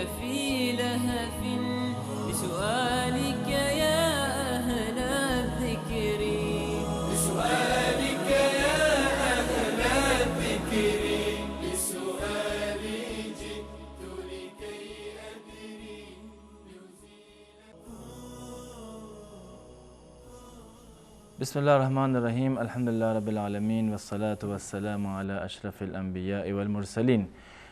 في لهف بسؤالك يا أهل الذكر، بسؤالك يا أهل الذكر، بسؤالي جئت لكي أدري. بسم الله الرحمن الرحیم. الحمد لله رب العالمین و الصلاة و السلام علی اشرف الانبیاء والمرسلین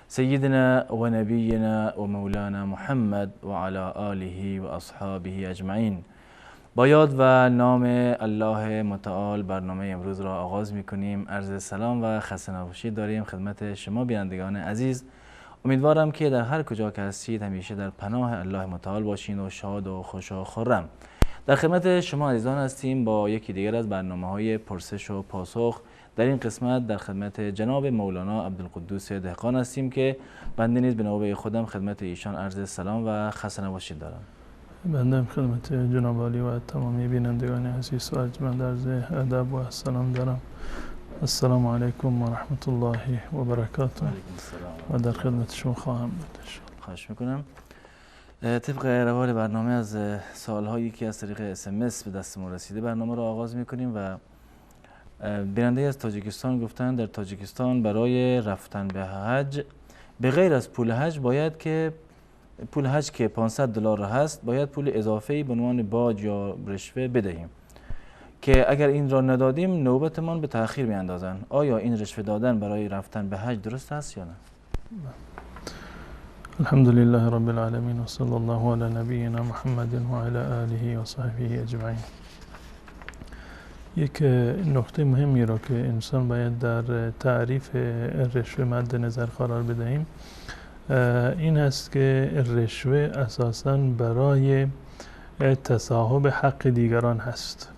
سیدنا و نبینا و مولانا محمد و علی آله و اصحابه اجمعین. با یاد و نام الله متعال برنامه امروز را آغاز می کنیم. عرض سلام و خسته نباشید داریم خدمت شما بینندگان عزیز. امیدوارم که در هر کجا که هستید همیشه در پناه الله متعال باشین و شاد و خوش و خرم. در خدمت شما عزیزان هستیم با یکی دیگر از برنامه‌های پرسش و پاسخ. در این قسمت در خدمت جناب مولانا عبدالقدوس دهقان هستیم که بنده نیز به نوبه خودم خدمت ایشان عرض سلام و خسته نباشید دارم. بنده خدمت جناب عالی و تمامی بینندگان عزیز و ارجمند عرض ادب و سلام دارم. السلام علیکم و رحمت الله و برکاته و در خدمت شما خواهم بود. خواهش میکنم. طبق روال برنامه از سوالهایی که از طریق SMS به دست ما رسیده برنامه را آغاز میکنیم و بیننده از تاجیکستان گفتن در تاجیکستان برای رفتن به حج به غیر از پول حج باید که پول حج که $500 هست باید پول اضافه‌ای به عنوان باج یا رشوه بدهیم که اگر این را ندادیم نوبتمان به تأخیر میاندازن. آیا این رشوه دادن برای رفتن به حج درست است یا نه؟ الحمد لله رب العالمین و صلی الله علی نبینا محمد و علی آله و صحبه اجمعین. یک نکته مهمی را که انسان باید در تعریف رشوه مد نظر قرار بدهیم این است که رشوه اساساً برای تصاحب حق دیگران هست.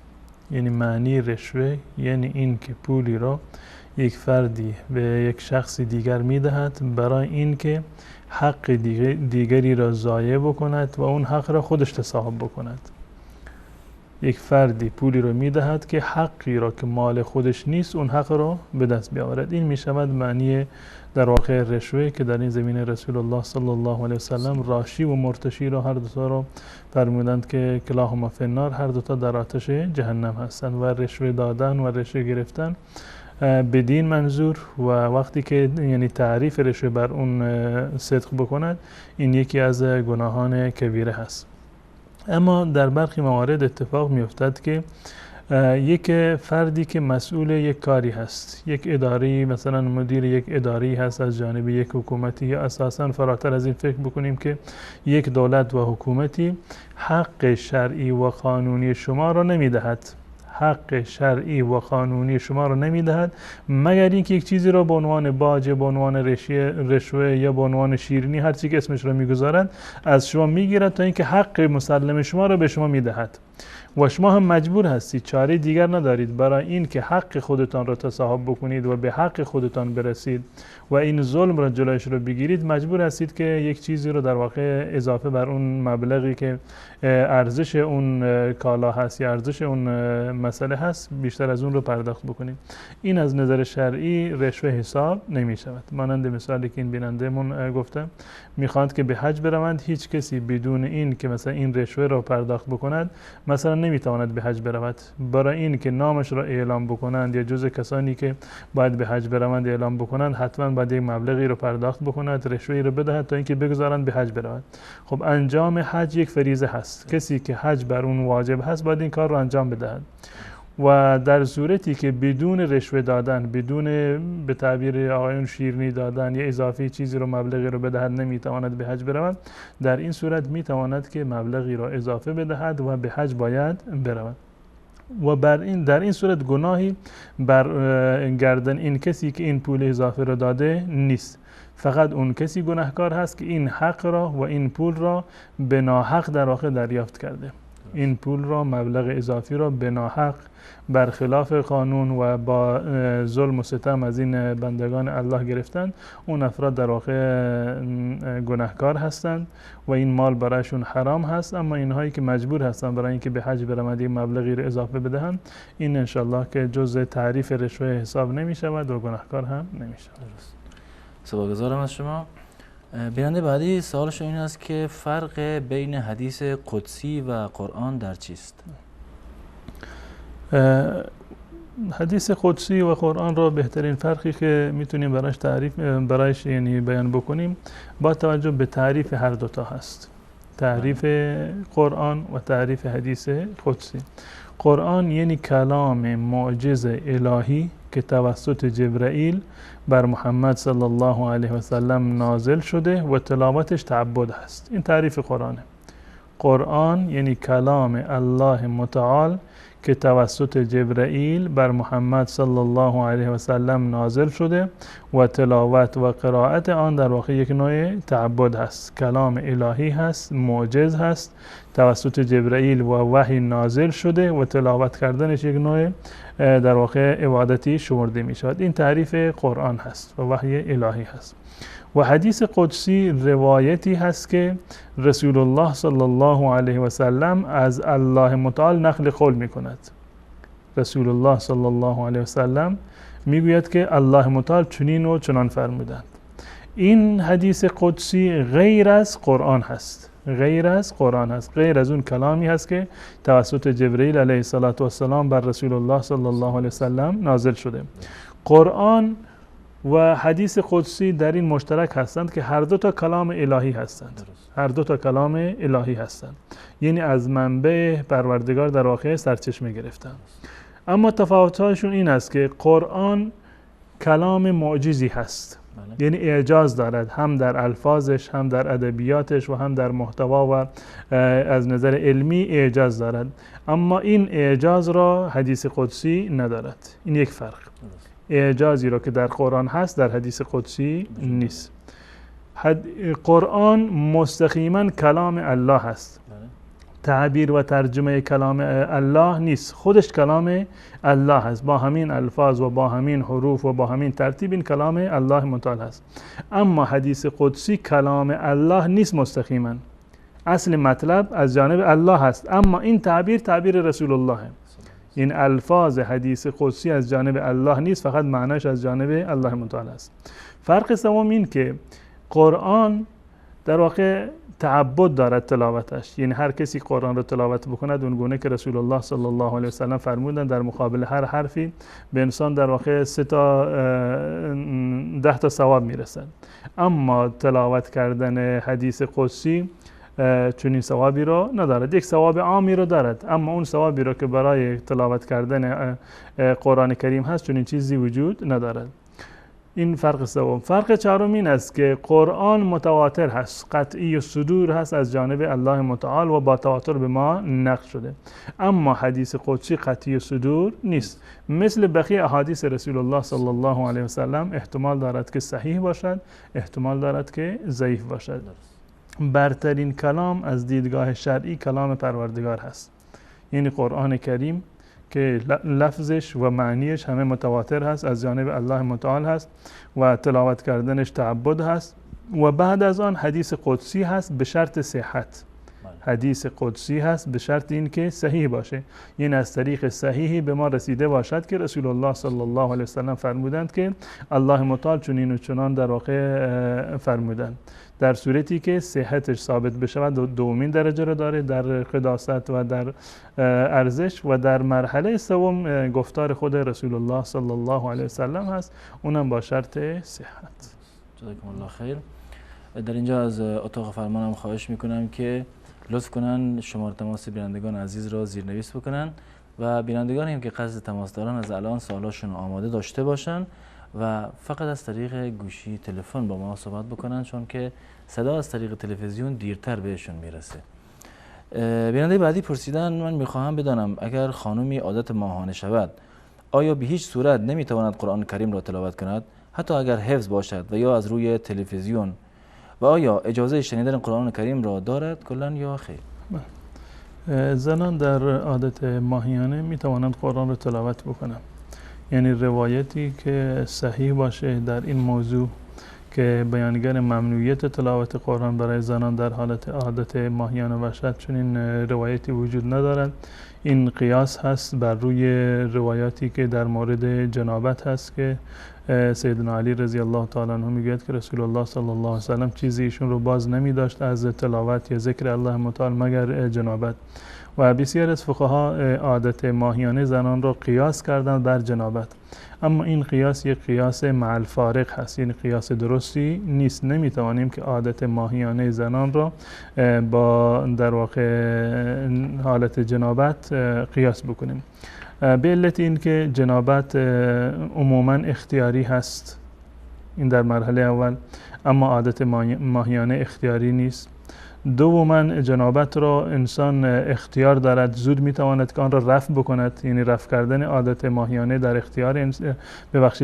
یعنی معنی رشوه یعنی این که پولی را یک فردی به یک شخص دیگر میدهد برای این که حق دیگری را ضایع بکند و اون حق را خودش تصاحب بکند. یک فردی پولی را میدهد که حقی را که مال خودش نیست اون حق را به دست بیاورد. این میشود معنی در واقع رشوه که در این زمینه رسول الله صلی الله علیه وسلم راشی و مرتشی را هر دوتا را فرمودند که کلاهما فی النار، هر دوتا در آتش جهنم هستند. و رشوه دادن و رشوه گرفتن بدین منظور و وقتی که یعنی تعریف رشوه بر اون صدق بکند این یکی از گناهان کبیره هست. اما در برخی موارد اتفاق میافتد که یک فردی که مسئول یک کاری هست، یک اداری مثلا مدیر یک اداری هست از جانب یک حکومتی یا اساسا فراتر از این فکر بکنیم که یک دولت و حکومتی حق شرعی و قانونی شما را نمیدهد، حق شرعی و قانونی شما را نمیدهد مگر اینکه یک چیزی را به عنوان باج، به عنوان رشوه یا به عنوان شیرینی هر چی که اسمش را میگذارد از شما میگیرد تا اینکه حق مسلم شما را به شما میدهد و شما هم مجبور هستید، چاره دیگر ندارید برای این که حق خودتان را تصاحب بکنید و به حق خودتان برسید و این ظلم را جلویش را بگیرید. مجبور هستید که یک چیزی رو در واقع اضافه بر اون مبلغی که ارزش اون کالا هست یا ارزش اون مسئله هست بیشتر از اون رو پرداخت بکنید. این از نظر شرعی رشوه حساب نمی شود. مانند مثالی که این بینندهمون گفته میخواند که به حج بروند، هیچ کسی بدون این که مثلا این رشوه را پرداخت بکند مثلا نمیتواند به حج برود. برای این که نامش را اعلام بکنند یا جز کسانی که باید به حج بروند اعلام بکنند حتما باید یک مبلغی رو پرداخت بکند، رشوه‌ای رو بدهد تا اینکه بگذارند به حج برود. خب انجام حج یک فریضه هست، کسی که حج بر اون واجب هست باید این کار رو انجام بدهد و در صورتی که بدون رشوه دادن، بدون به تعبیر آقایون شیرینی دادن یا اضافی چیزی رو مبلغی رو بدهد نمیتواند به حج برود، در این صورت میتواند که مبلغی را اضافه بدهد و به حج باید برود و در این صورت گناهی بر گردن این کسی که این پول اضافه را داده نیست. فقط اون کسی گناهکار هست که این حق را و این پول را به ناحق در واقع دریافت کرده. این پول را، مبلغ اضافی را به ناحق برخلاف قانون و با ظلم و ستم از این بندگان الله گرفتن، اون افراد در واقع گناهکار هستند و این مال برایشون حرام هست. اما اینهایی که مجبور هستند برای اینکه به حج برآمده مبلغی را اضافه بدهند، این انشالله که جزء تعریف رشوه حساب نمی شود و گناهکار هم نمی شود. سپاسگزارم از شما. بیننده بعدی سوالش این است که فرق بین حدیث قدسی و قرآن در چیست؟ حدیث قدسی و قرآن را بهترین فرقی که میتونیم برایش یعنی بیان بکنیم با توجه به تعریف هر دوتا هست. تعریف قرآن و تعریف حدیث قدسی. قرآن یعنی کلام معجز الهی که توسط جبرائیل بر محمد صلی الله علیه و سلم نازل شده و تلاوتش تعبد هست. این تعریف قرآنه. قرآن یعنی کلام الله متعال که توسط جبرائیل بر محمد صلی الله علیه و سلم نازل شده و تلاوت و قرائت آن در واقع یک نوع تعبد هست. کلام الهی هست، معجز هست، توسط جبرائیل و وحی نازل شده و تلاوت کردنش یک نوع در واقع عبادتی شمرده می شود. این تعریف قرآن هست و وحی الهی هست. و حدیث قدسی روایتی هست که رسول الله صلی الله علیه و سلم از الله متعال نقل قول می کند. رسول الله صلی الله علیه و سلم می گوید که الله متعال چنین و چنان فرمودند. این حدیث قدسی غیر از قرآن هست. غیر از قرآن هست. غیر از اون کلامی هست که توسط جبرئیل علیه السلام بر رسول الله صلی الله علیه و سلم نازل شده. قرآن و حدیث قدسی در این مشترک هستند که هر دو تا کلام الهی هستند. هر دو تا کلام الهی هستند. یعنی از منبع پروردگار در واقع سرچشمه گرفتند. اما تفاوت‌هاشون این است که قرآن کلام معجزی هست. یعنی اعجاز دارد، هم در الفاظش، هم در ادبیاتش و هم در محتوا و از نظر علمی اعجاز دارد. اما این اعجاز را حدیث قدسی ندارد. این یک فرق. اعجازی را که در قرآن هست در حدیث قدسی نیست. قرآن مستقیما کلام الله هست. تعبیر و ترجمه کلام الله نیست. خودش کلام الله هست. با همین الفاظ و با همین حروف و با همین ترتیب این کلام الله متعال هست. اما حدیث قدسی کلام الله نیست مستقیما. اصل مطلب از جانب الله هست. اما این تعبیر رسول الله هست. این الفاظ حدیث قدسی از جانب الله نیست، فقط معناش از جانب الله متعال است. فرق سوم این که قرآن در واقع تعبد دارد تلاوتش. یعنی هر کسی قرآن رو تلاوت بکند اون گونه که رسول الله صلی الله علیه و سلم فرمودند در مقابل هر حرفی به انسان در واقع 10 تا ثواب میرسد. اما تلاوت کردن حدیث قدسی چنین ثوابی رو ندارد. یک ثواب عامی رو دارد، اما اون ثوابی رو که برای تلاوت کردن قرآن کریم هست چنین چیزی وجود ندارد. این فرق سوم. فرق چهارم این است که قرآن متواتر هست، قطعی و صدور هست از جانب الله متعال و با تواتر به ما نقل شده. اما حدیث قدسی قطعی و صدور نیست. مثل بقیه احادیث رسول الله صلی الله علیه و سلم احتمال دارد که صحیح باشد، احتمال دارد که ضعیف باشد. برترین کلام از دیدگاه شرعی کلام پروردگار هست. یعنی قرآن کریم که لفظش و معنیش همه متواتر هست، از جانب الله متعال هست و تلاوت کردنش تعبد هست. و بعد از آن حدیث قدسی هست به شرط صحت. حدیث قدسی هست به شرط این که صحیح باشه. یعنی از طریق صحیحی به ما رسیده باشد که رسول الله صلی الله علیه وسلم فرمودند که الله متعال چنین و چنان در واقع فرمودند. در صورتی که صحتش ثابت بشه دومین درجه رو داره در قداست و در ارزش. و در مرحله سوم گفتار خود رسول الله صلی الله علیه وسلم هست، اونم با شرط صحت. جزاکم الله خیر. در اینجا از اتاق فرمانم خواهش میکنم که لطف کنن شماره تماس بینندگان عزیز را زیرنویس بکنن و بینندگانی هم که قصد تماس دارن از الان سوالاشون آماده داشته باشن و فقط از طریق گوشی تلفن با ما صحبت بکنن، چون که صدا از طریق تلویزیون دیرتر بهشون میرسه. بیننده بعدی پرسیدن من میخواهم بدانم اگر خانمی عادت ماهانه شود آیا به هیچ صورت نمیتواند قرآن کریم را تلاوت کند حتی اگر حفظ باشد و یا از روی تلویزیون، و آیا اجازه شنیدن قرآن کریم را دارد کلا یا خیر؟ زنان در عادت ماهیانه می توانند قرآن را تلاوت بکنند. یعنی روایتی که صحیح باشه در این موضوع که که بیانگر ممنوعیت تلاوت قرآن برای زنان در حالت عادت ماهیانه باشد چنین روایتی وجود ندارد. این قیاس هست بر روی روایاتی که در مورد جنابت هست که سیدنا علی رضی الله تعالی عنه میگوید که رسول الله صلی الله علیه و سلم چیزی ایشون رو باز نمی داشت از تلاوت یا ذکر الله متعال مگر جنابت. و بسیار از فقها عادت ماهیانه زنان را قیاس کردند بر جنابت، اما این قیاس یک قیاس مع الفارق هست، یعنی قیاس درستی نیست. نمیتوانیم که عادت ماهیانه زنان را با در واقع حالت جنابت قیاس بکنیم، به علت این که جنابت عموما اختیاری هست، این در مرحله اول، اما عادت ماهیانه اختیاری نیست. دوما جنابت را انسان اختیار دارد، زود میتواند که آن را رفع بکند، یعنی رفع کردن عادت ماهیانه در اختیار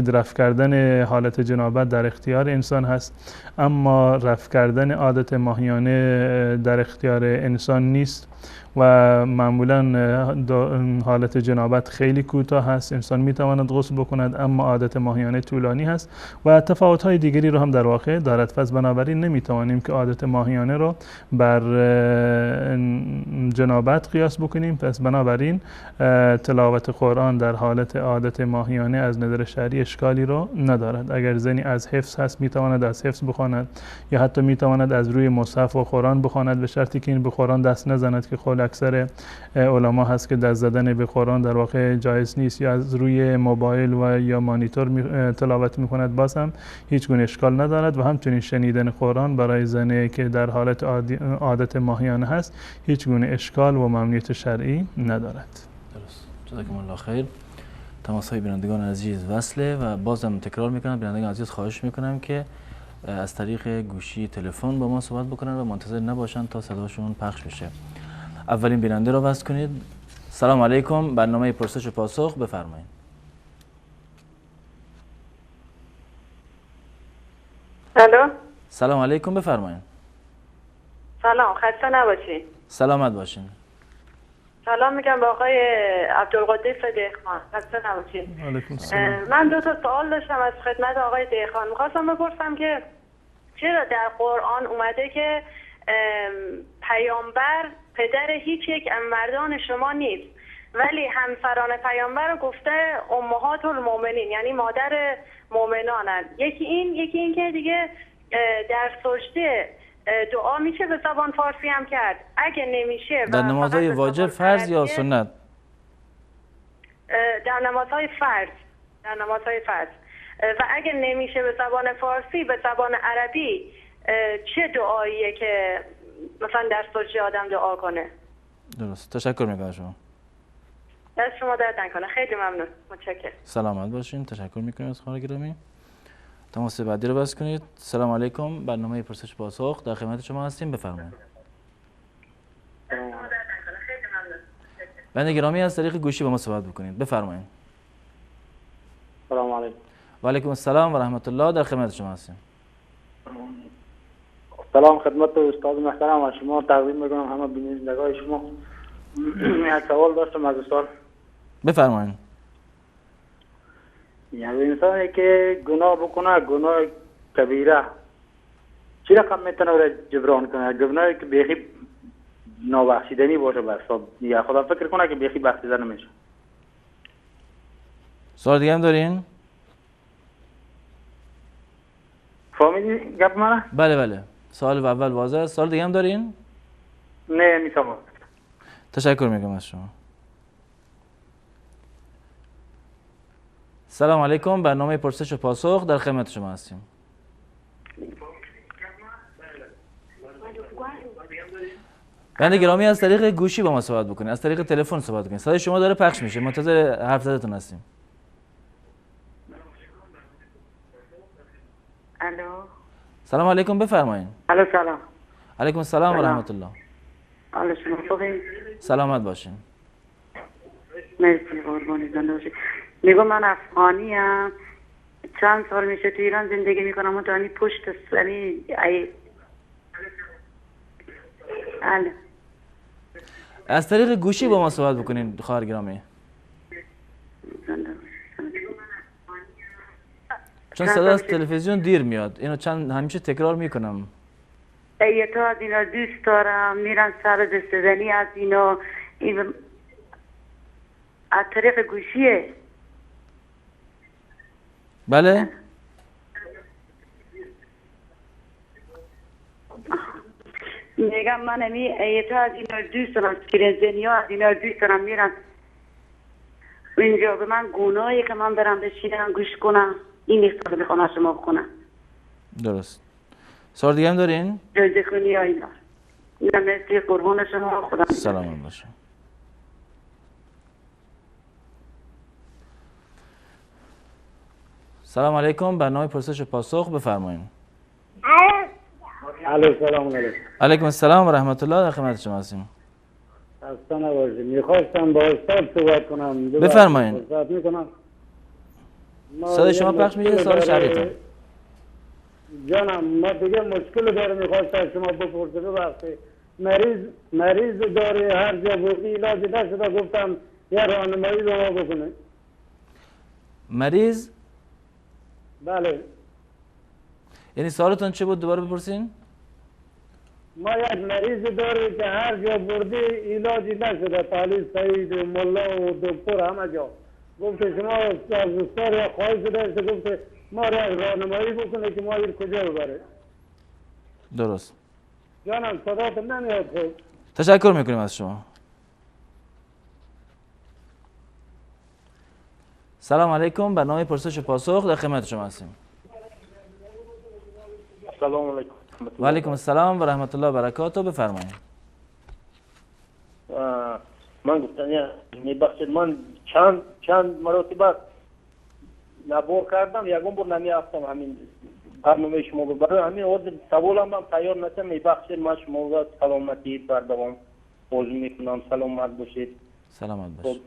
رفع کردن حالت جنابت در اختیار انسان هست، اما رفع کردن عادت ماهیانه در اختیار انسان نیست و معمولا حالت جنابت خیلی کوتاه هست، انسان میتواند غسل بکند، اما عادت ماهیانه طولانی هست و تفاوت‌های دیگری رو هم در واقع دارد. پس بنابراین نمیتوانیم که عادت ماهیانه رو بر جنابت قیاس بکنیم. پس بنابراین تلاوت قرآن در حالت عادت ماهیانه از نظر شرعی اشکالی رو ندارد. اگر زنی از حفظ هست میتواند از حفظ بخواند یا حتی میتواند از روی مصحف و قرآن بخواند، به شرطی که این به قرآن دست نزند که قول اکثر علما هست که دست زدن به قرآن در واقع جایز نیست، یا از روی موبایل و یا مانیتور تلاوت میکند، باز هم هیچ گونه اشکال ندارد. و همچنین شنیدن قرآن برای زنی که در حالت عادت ماهیانه هست هیچ گونه اشکال و ممنوعیت شرعی ندارد. درست. جزاکم الله خیر. تماس های بینندگان عزیز وصله و بازم تکرار میکنم، بینندگان عزیز خواهش میکنم که از طریق گوشی تلفن با ما صحبت بکنن و منتظر نباشن تا صداشون پخش بشه. اولین بیننده رو وصل کنید. سلام علیکم، برنامه پرسش و پاسخ، بفرمایید. الو. سلام علیکم، بفرمایید. سلام، خسته نباشین. سلامت باشین. سلام میگم به آقای عبدالقادر دهقان، خسته نباشین. علیکم السلام. من دو تا سوال داشتم از خدمت آقای دهقان. میخواستم بپرسم که چرا در قرآن اومده که پیامبر پدر هیچ یک مردان شما نیست، ولی همسران پیامبر رو گفته امهات المؤمنین، یعنی مادر مؤمنانند. یکی این که دیگه در سجده دعا میشه به زبان فارسی هم کرد، اگه نمیشه در نمازهای واجب فرض یا سنت؟ در نمازهای فرض و اگه نمیشه به زبان فارسی، به زبان عربی چه دعاییه که مثلا در سجده آدم دعا کنه؟ درست. تشکر میکنم شما. دست شما درد نکنه. خیلی ممنون. متشکرم. سلامت باشین. تشکر میکنم از خانم گرامی. تماس بعدی رو بس کنید. سلام علیکم، برنامه پرسش پاسخ در خدمت شما هستیم، بفرمایید. بنده گرامی از طریق گوشی با ما صحبت بکنید، بفرمایید. سلام علیکم. و علیکم السلام و رحمت الله، در خدمت شما هستیم. سلام خدمت استاد محترم و شما تقدیم میکنم همه بینندگان شما. یک سوال داشتم از استاد. بفرمایید. یعنی انسانی که گناه بکنه، گناه کبیره، چی رقم میتونه را جبران کنه؟ گناهی که بیخی نابخشیدنی باشه بر حساب یا خدا فکر کنه که بیخی بخشیده نمیشه. سوال دیگه هم دارین؟ فهمیدی گپ منه؟ بله. سوال اول واضح است. سوال دیگه هم دارین؟ نه میتونم. تشکر میکنم از شما. سلام علیکم، برنامه پرسش و پاسخ در خدمت شما هستیم. بنده گرامی از طریق گوشی با ما صحبت بکنید، از طریق تلفن صحبت کنید. صدای شما داره پخش میشه، منتظر حرف زدتون هستیم. الو. سلام علیکم، بفرمایید. الو سلام. علیکم السلام و رحمت الله. الو شما خوبین؟ سلامت باشین. مرسی قربانی زنده باشید. میگم من افغانیم، چند سال میشه تو ایران زندگی میکنم و دانی پشت سنی از طریق گوشی با ما صحبت بکنین خواهر گرامی. چون صدا از تلویزیون دیر میاد. اینو همیشه تکرار میکنم. ایتا از اینا دوست دارم، میرم سر دستدنی از اینا. این از طریق گوشیه. بله. میگم من ایتا از اینا دوست دارم، سیرنزنی ها از اینا دوست دارم، میرم اینجا. به من گناهی که من برم بشینم گوش کنم، این نیست که بخوام شما بکنم. درست. سوال دیگه هم دارین؟ جلده کنی یا اینا. اینا مرسی، قربان شما، خدا. سلام باشه. سلام علیکم. برنامه پرسش و پاسخ بفرمایید. سلام علیکم. علیکم السلام و رحمت الله. در خدمت شما هستیم. خسته نباشید. میخواستم با استاد صحبت کنم. بفرمایید. صحبت میکنم. صدای شما پخش میشه. سوال شرعیتون. جانم ما دیگه مشکل داره، میخواستم شما بپرسه. ببخشید مریض داره، هر جا بودی علاج نشده، گفتم یه راهنمایی به ما بکنه. مریض؟ بله. یعنی سوالتون چه بود؟ دوباره بپرسین. ما یک مریض داره که هر جا بردی علاجی نشده، تعلیل سعید و ملا و دکتر همه جا. گفت شما از استاد یا خواهی شده، گفت ما را راهنمایی بکنه که ما این کجا ببره. درست. جانم صدات نمیاد. خب تشکر میکنیم از شما. سلام علیکم. برنامه پرسش و پاسخ در خدمت شما هستیم. سلام علیکم. و علیکم السلام و رحمت الله و برکاته. بفرمایید. من گفتم میبخشید، من چند مرتبه نبور کردم، یکم بار نمیافتم همین برنامه شما ببرم. همین وقت سوالم هم تیار نشد. میبخشید، من شما را سلامتی بردوام عرض میکنم. سلامت باشید. سلامت باشید.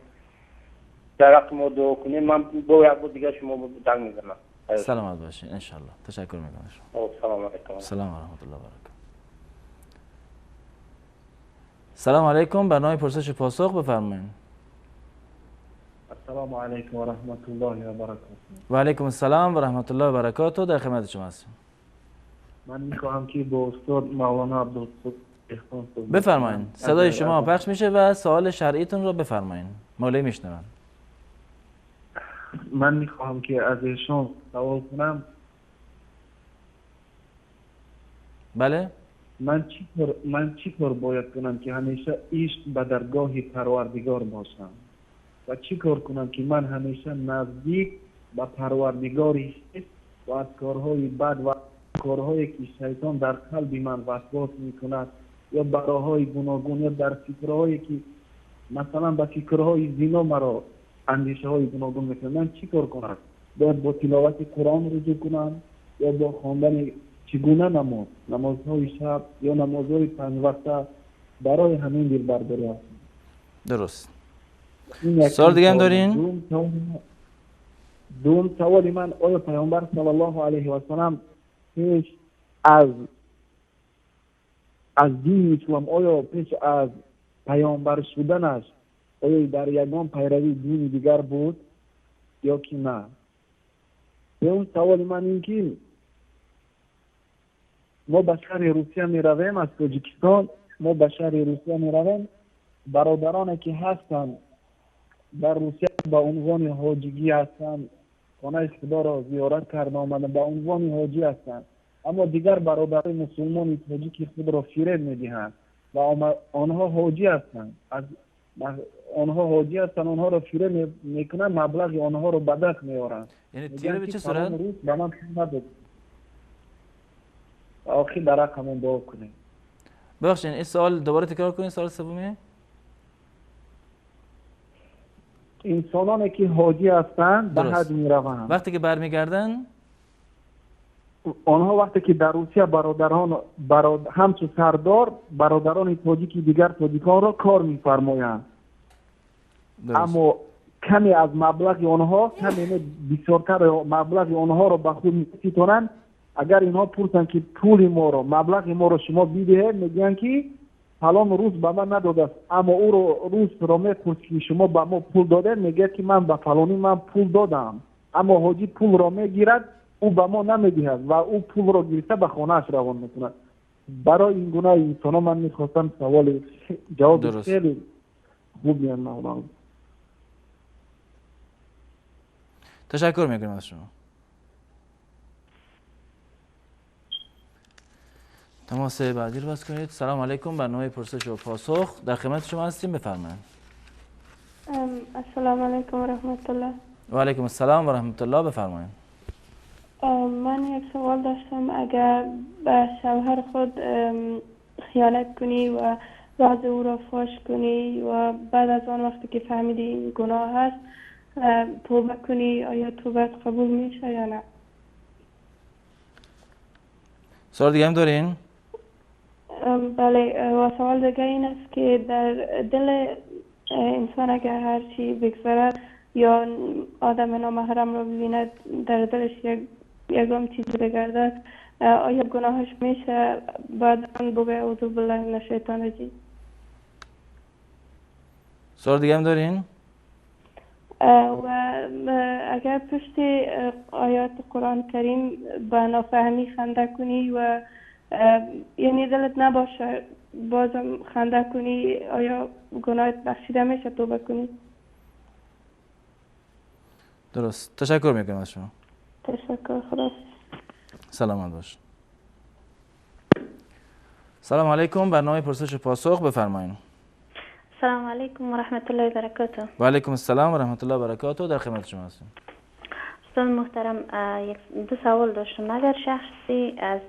در حق ما دعا کنید. من با یک بار دیگه شما رو دنگ میزنم. سلامت باشید ان شاء الله. تشکر میکنم شما. سلام علیکم. سلام و رحمت الله و برکاته. سلام علیکم. برنامه پرسش و پاسخ بفرمایید. السلام علیکم و رحمت الله و برکاته. و علیکم السلام و رحمت الله و برکاته. در خدمت شما هستیم. من میخواهم که با استاد مولانا عبدالقدوس بفرمایید. صدای شما پخش میشه و سوال شرعیتون رو بفرمایید. مولوی میشنون. من میخواهم که از ایشان سوال کنم. بله. من چی کار باید کنم که همیشه عشق به درگاه پروردگار باشم و چی کار کنم که من همیشه نزدیک به پروردگاری و از کارهای بد و کارهایی که شیطان در قلب من وسواس میکند یا براهای گوناگون یا در فکرهایی که مثلا به فکرهای زنا مرا اندیشه های گوناگون میکنه، من چی کار کنم؟ باید با تلاوت قرآن رجوع کنم یا با خواندن چگونه نمازهای شب یا نمازهای 5 وقته برای همین دل برداری هست؟ درست. سوال دیگه هم دارین؟ دوم سوال من، آیا پیامبر صلی الله علیه و سلم پیش از دین اسلام، آیا پیش از پیامبر شدنش آیا در یگان پیروی دین دیگر بود یا که نه؟ دوم سوال من این که ما به شهر روسیه می رویم، از تاجیکستان ما به شهر روسیه می رویم. برادرانی که هستند در روسیه به عنوان حاجیگی هستند، خانه خدا را زیارت کرده آمدن به عنوان حاجی هستند، اما دیگر برادران مسلمان تاجیک خود را فریب میدهند و آنها حاجی هستند، آنها را فریب میکنند، مبلغ آنها را به دست میارند. یعنی تیره به چه صورت؟ به من نداد. آخی در رقمون دعا کنیم. ببخشید این سوال دوباره تکرار کنید. سوال سومی. انسانانی که حاجی هستند به حج میروند، وقتی که برمیگردن آنها وقتی که در روسیه همچون سردار برادران تاجیکی دیگر تاجیکان را کار میفرمایند، اما کمی از مبلغ آنها، کمی بسیارتر مبلغ آنها را به خود می‌ستانند. اگر اینها پرسن که پول ما رو، مبلغ ما رو شما بیده، میگن که فلان روز به من نداده است، اما او رو روز را میپرسید که شما به ما پول داده، میگه که من به فلانی من پول دادم، اما حاجی پول را میگیرد او به ما نمیدهد و او پول رو گرفته به خانهش روان میکند. برای این گناه انسان ها من میخواستم سوال جواب درست. خیلی خوب میان مولانا. تشکر میکنم از شما. تماس بعدی رو بس کنید. سلام علیکم، برنامه پرسش و پاسخ در خدمت شما هستیم، بفرمایید. السلام علیکم و رحمت الله. و علیکم السلام و رحمت الله، بفرمایید. من یک سوال داشتم. اگر به شوهر خود خیانت کنی و راز او را فاش کنی و بعد از آن وقتی که فهمیدی این گناه هست توبه کنی، آیا توبت قبول میشه یا نه؟ سوال دیگه هم دارین؟ بله، و سوال دیگه این است که در دل انسان اگر هر چی بگذره یا آدم نامحرم رو ببیند در دلش یکم چیزی بگردد، آیا گناهش میشه بعد آن بگه اعوذ بالله من الشیطان الرجیم؟ سوال دیگه هم دارین؟ و اگر پشت آیات قرآن کریم به نافهمی خنده کنی و یعنی دلت نباشه بازم خنده کنی، آیا گناهت بخشیده میشه توبه کنی؟ درست. تشکر میکنم از شما. تشکر، خدا. سلامت باش. سلام علیکم، برنامه پرسش و پاسخ، بفرمایید. سلام علیکم و رحمت الله و برکاته. و علیکم السلام و رحمت الله و برکاته، در خدمت شما هستیم. استاد محترم، دو سوال داشتم. اگر شخصی از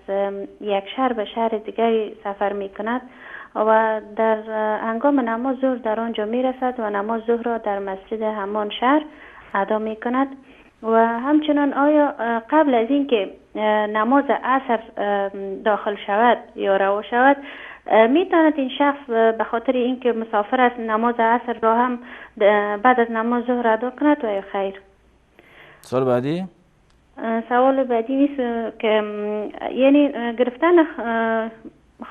یک شهر به شهر دیگری سفر می کند و در هنگام نماز ظهر در آنجا می رسد و نماز ظهر را در مسجد همان شهر ادا می کند و همچنان آیا قبل از اینکه نماز عصر داخل شود یا روا شود میتواند این شخص به خاطر اینکه مسافر است نماز عصر را هم بعد از نماز ظهر ادا کند و یا خیر؟ سوال بعدی؟ سوال بعدی نیست که یعنی گرفتن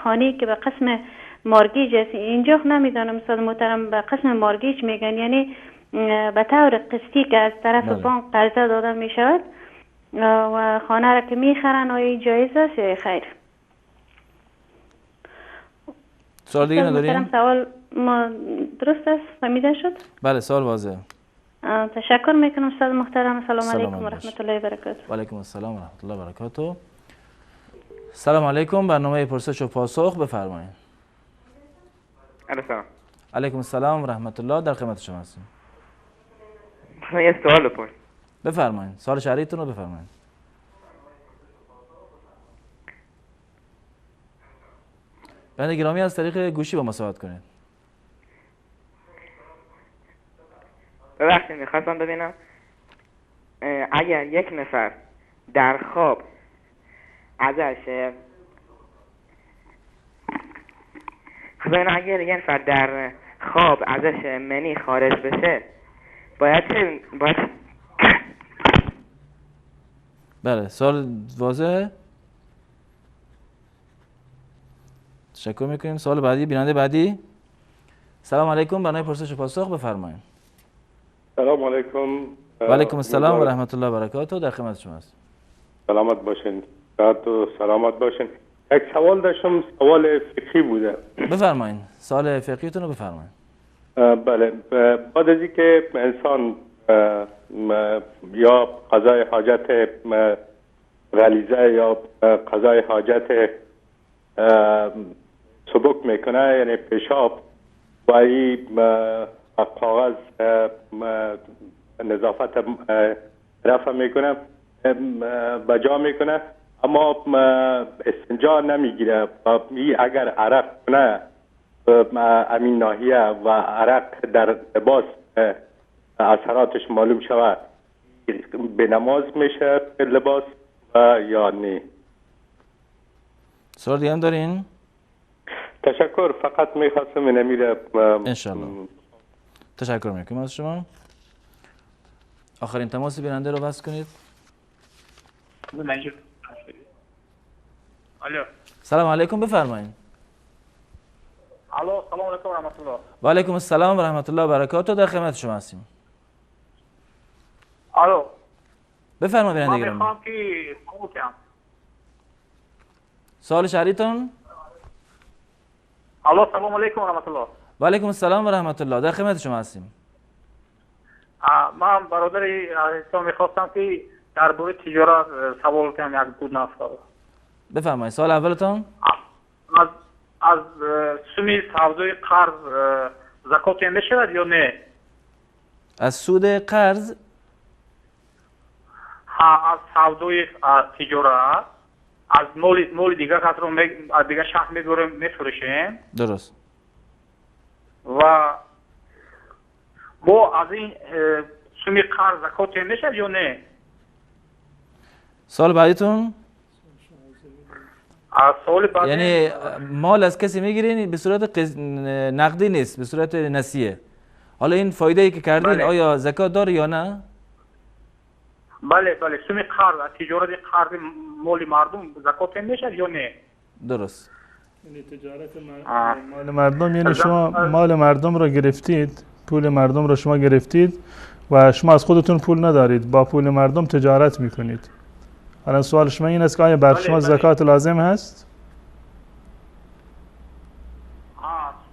خانه که به قسم مارگیج است، اینجا نمیدانم استاد محترم به قسم مارگیج میگن، یعنی به طور قسطی که از طرف بانک قرضه داده می شود و خانه را که میخرن آیا جایز است یا خیر؟ سوال دیگه نداریم؟ سوال ما درست است؟ فهمیده شد؟ بله، سوال واضح. تشکر میکنم استاد محترم. سلام علیکم و رحمت الله و برکاته. و علیکم السلام و رحمت الله و برکاته. سلام علیکم، برنامه پرسش و پاسخ، بفرمایید. سلام. علیکم السلام و رحمت الله، در خدمت شما هستیم. یه سوال بپرس. بفرمایید. سوال شهریتون رو بفرمایید. بنده گرامی از طریق گوشی با ما صحبت کنید. ببخشید میخواستم ببینم اگر یک نفر در خواب ازش اگر یک نفر در خواب ازش منی خارج بشه باید بله، سوال واضحه؟ تشکر میکنیم. سوال بعدی، بیننده بعدی. سلام علیکم، برنامه پرسش و پاسخ، بفرمایید. سلام علیکم. و علیکم السلام و رحمت الله و برکاته، در خدمت شما هستم. سلامت باشین. سلامت باشین. یک سوال داشتم، سوال فقهی بوده. بفرمایید. سوال فقهیتون رو بفرمایید. بله، بعد از اینکه انسان یا قضای حاجت غلیظه یا قضای حاجت سبک میکنه، یعنی پیشاب و این کاغذ نظافت رفع میکنه بجا میکنه، اما استنجا نمیگیره و اگر عرق کنه امین ناحیه و عرق در لباس اثراتش معلوم شود، به نماز میشه لباس یا نه؟ سوال دیگه هم دارین؟ تشکر، فقط میخواستم نمیره انشالله. تشکر میکنم از شما. آخرین تماس بیننده رو بس کنید. الو. سلام علیکم، بفرمایید. الو، سلام علیکم و رحمت الله. و علیکم السلام و رحمت الله و برکاته، در خدمت شما هستیم. الو. بفرمایید من بیننده گرامی. میخوام که سوال کنم. سوال شهریتون؟ الو سلام علیکم و رحمت الله. و علیکم السلام و رحمت الله. در خدمت شما هستیم. من برادر عزیزم میخواستم که درباره تجارت سوال کنم یک دو نفر. بفرمایید سوال اولتون. از سومی سودای قرض زکات میشود یا نه؟ از سود قرض؟ ها، از سودای تجارت از مول دیگه کس رو از دیگه شخص میگوریم میفروشیم. درست. و با از این سومی قرض زکات میشود یا نه؟ سوال بعدیتون؟ سوال بعدی یعنی مال از کسی میگیرین به صورت نقدی نیست، به صورت نسیه. حالا این فایده ای که کردین بله. آیا زکات داره یا نه؟ بله سومی قرض تجارت قرض مال مردم زکات میشود یا نه؟ درست. یعنی تجارت مال مردم، یعنی شما مال مردم را گرفتید، پول مردم را شما گرفتید و شما از خودتون پول ندارید، با پول مردم تجارت میکنید. الان سوال شما این است که آیا بر شما زکات لازم هست؟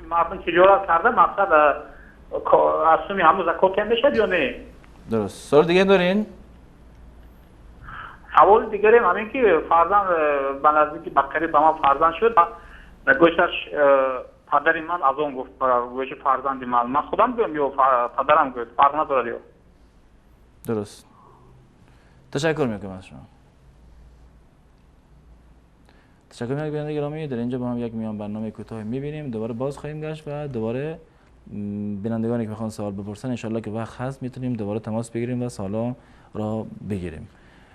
مردم تجارت کرده مقصد از سومی همون زکات میشود یا نه؟ درست. سوال دیگه دارین؟ سوال دیگری همین که فرزند به نزدیک بقری به من فرزند شد و گوشتش پدری من از اون گفت گوشت فرزند من خودم گویم یا پدرم گفت فرق نداره یا؟ درست. تشکر میکنم از شما. تشکر میکنم بیننده گرامی. در اینجا با هم یک میان برنامه کوتاه میبینیم، دوباره باز خواهیم گشت و دوباره بینندگانی که میخوان سوال بپرسن انشالله که وقت هست میتونیم دوباره تماس بگیریم و سوالا را بگیریم.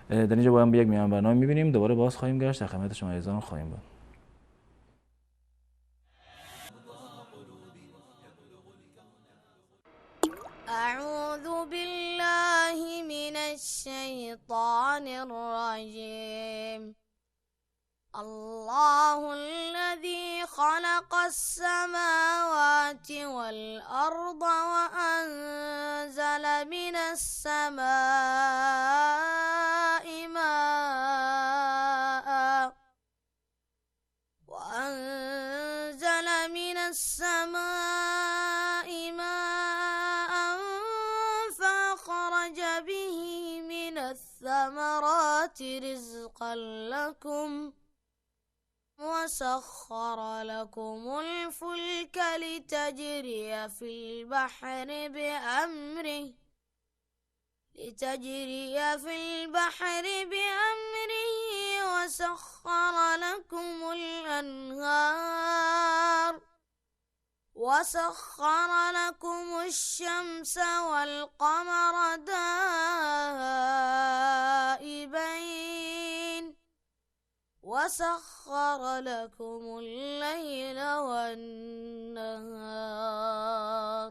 در اینجا با هم یک میان برنامه میبینیم، دوباره باز خواهیم گشت، در خدمت شما عزیزان خواهیم بود. أعوذ بالله من الشيطان الرجيم. الله الذي خلق السماوات والأرض وأنزل من السماء ماء فأخرج به من الثمرات رزقا لكم وسخر لكم الفلك لتجري في البحر بأمره وسخر لكم الشمس والقمر دائبين وسخر لكم الليل والنهار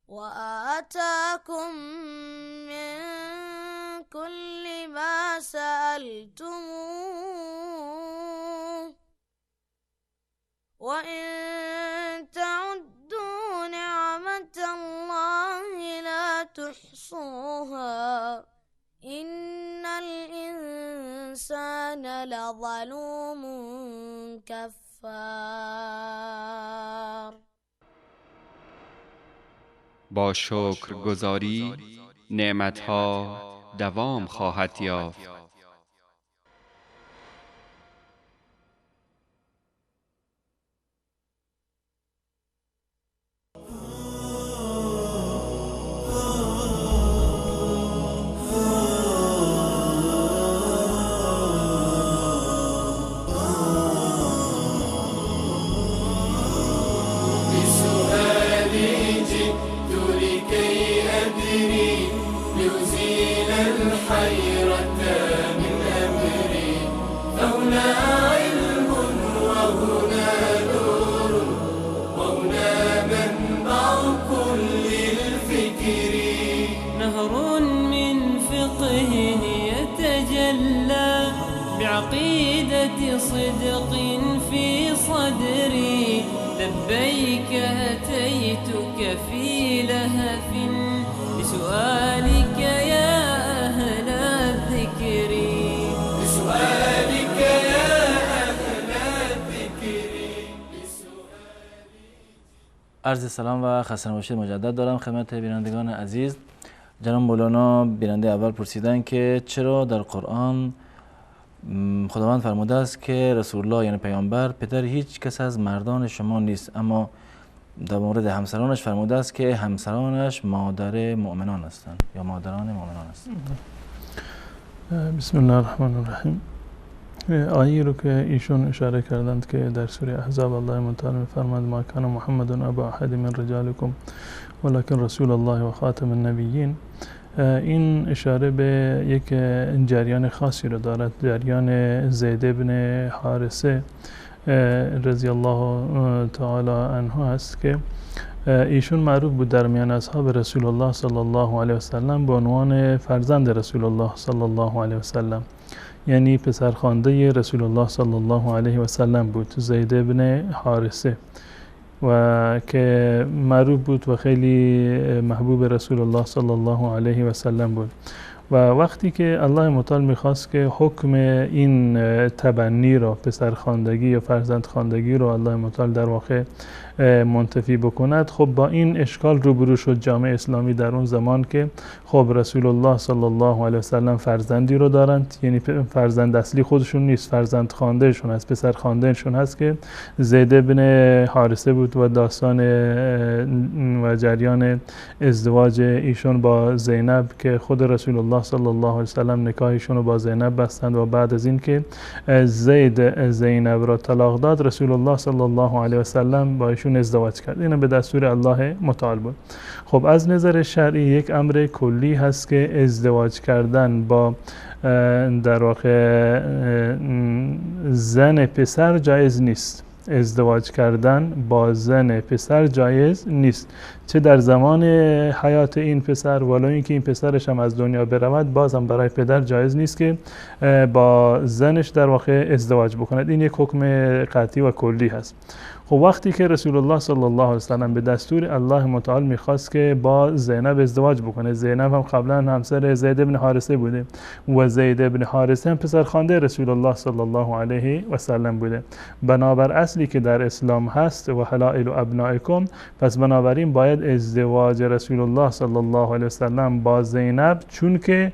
وآتاكم من كل ما سألتموه وإن تعدوا نعمة الله لا تحصوها إن الإنسان لظلوم كفار. با شکرگزاری نعمتها دوام خواهد یافت. بعقيدة صدق في صدري لبيك أتيتك في لهف لسؤالك يا أهل عرض سلام و خسته نباشید مجدد دارم خدمت بینندگان عزیز. جناب مولانا بیننده اول پرسیدن که چرا در قرآن خداوند فرموده است که رسول الله یعنی پیامبر پدر هیچ کس از مردان شما نیست، اما در مورد همسرانش فرموده است که همسرانش مادر مؤمنان هستند یا مادران مؤمنان هستند. بسم الله الرحمن الرحیم. آیه رو که ایشون اشاره کردند که در سوره احزاب الله متعال می‌فرماید ما کان محمد ابا احد من رجالکم ولکن رسول الله و خاتم النبیین، این اشاره به یک جریان خاصی رو دارد، جریان زید بن حارثه رضی الله تعالی عنه است که ایشون معروف بود در میان اصحاب رسول الله صلی الله علیه و سلم به عنوان فرزند رسول الله صلی الله علیه و سلم، یعنی پسرخوانده رسول الله صلی الله علیه و سلم بود، زید بن حارثه، و که معروف بود و خیلی محبوب رسول الله صلی الله علیه و سلم بود. و وقتی که الله متعال میخواست که حکم این تبنی را، پسرخواندگی یا فرزندخواندگی رو الله متعال در واقع منتفی بکند، خب با این اشکال روبرو شد جامعه اسلامی در اون زمان که خب رسول الله صلی الله علیه و سلم فرزندی رو دارند، یعنی فرزند اصلی خودشون نیست، فرزند خواندهشون هست، پسر خواندهشون هست که زید بن حارثه بود و داستان و جریان ازدواج ایشون با زینب که خود رسول الله صلی الله علیه و سلم نکاحشون رو با زینب بستند و بعد از این که زید زینب را طلاق داد رسول الله صلی الله علیه و سلم با ایشون ازدواج کرد. این به دستور الله متعال بود. خب از نظر شرعی یک امر کلی هست که ازدواج کردن با در واقع زن پسر جایز نیست. ازدواج کردن با زن پسر جایز نیست، چه در زمان حیات این پسر ولو اینکه این پسرش هم از دنیا برود، باز هم برای پدر جایز نیست که با زنش در واقع ازدواج بکند. این یک حکم قطعی و کلی هست. خب وقتی که رسول الله صلی الله علیه و سلم به دستور الله متعال میخواست که با زینب ازدواج بکنه، زینب هم قبلا همسر زید بن حارثه بوده و زید بن حارثه هم پسرخوانده رسول الله صلی الله علیه و سلم بوده، بنابر اصلی که در اسلام هست و حلائل ابنائکم، پس بنابراین باید ازدواج رسول الله صلی الله علیه و سلم با زینب، چون که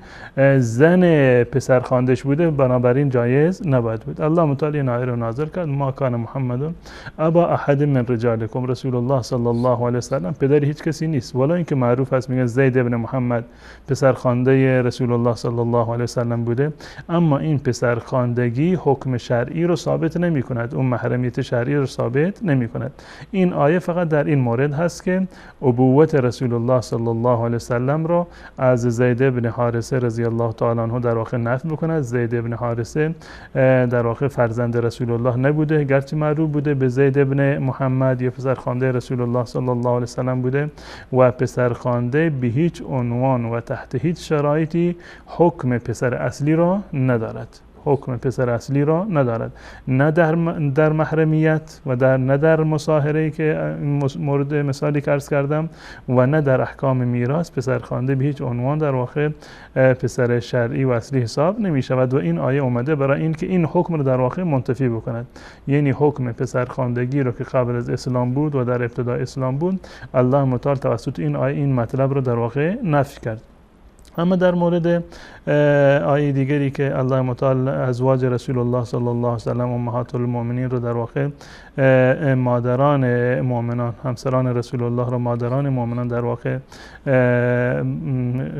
زن پسرخواندهش بوده، بنابراین جایز نباید بود. الله متعال این آیه رو نازل کرد ما کان محمد ابا احد من رجالکم، رسول الله صلی الله علیه و سلم پدر هیچ کسی نیست، ولی اینکه معروف است میگن زید ابن محمد پسرخوانده رسول الله صلی الله علیه و سلم بوده، اما این پسرخواندگی حکم شرعی رو ثابت نمی کند، اون محرمیت شرعی رو ثابت نمی کند. این آیه فقط در این مورد هست که ابوت رسول الله صلی الله علیه و سلم رو از زید ابن حارثه رضی الله تعالی عنه در واقع نفی بکند. زید ابن حارثه در واقع فرزند رسول الله نبوده، گرچه معروف بوده به زید ابن محمد یا پسرخوانده رسول الله صلی الله علیه و سلم بوده و پسرخوانده به هیچ عنوان و تحت هیچ شرایطی حکم پسر اصلی را ندارد، حکم پسر اصلی را ندارد، نه در محرمیت و نه در مصاهره که مورد مثالی که عرض کردم و نه در احکام میراث پسرخوانده به هیچ عنوان در واقع پسر شرعی و اصلی حساب نمی شود و این آیه اومده برای این که این حکم رو در واقع منتفی بکند، یعنی حکم پسرخواندگی رو که قبل از اسلام بود و در ابتدای اسلام بود، الله متعال توسط این آیه این مطلب رو در واقع نفی کرد. اما در مورد آیه دیگری که الله متعال ازواج رسول الله صلی الله علیه و سلم امهات المؤمنین رو در واقع مادران مؤمنان، همسران رسول الله رو مادران مؤمنان در واقع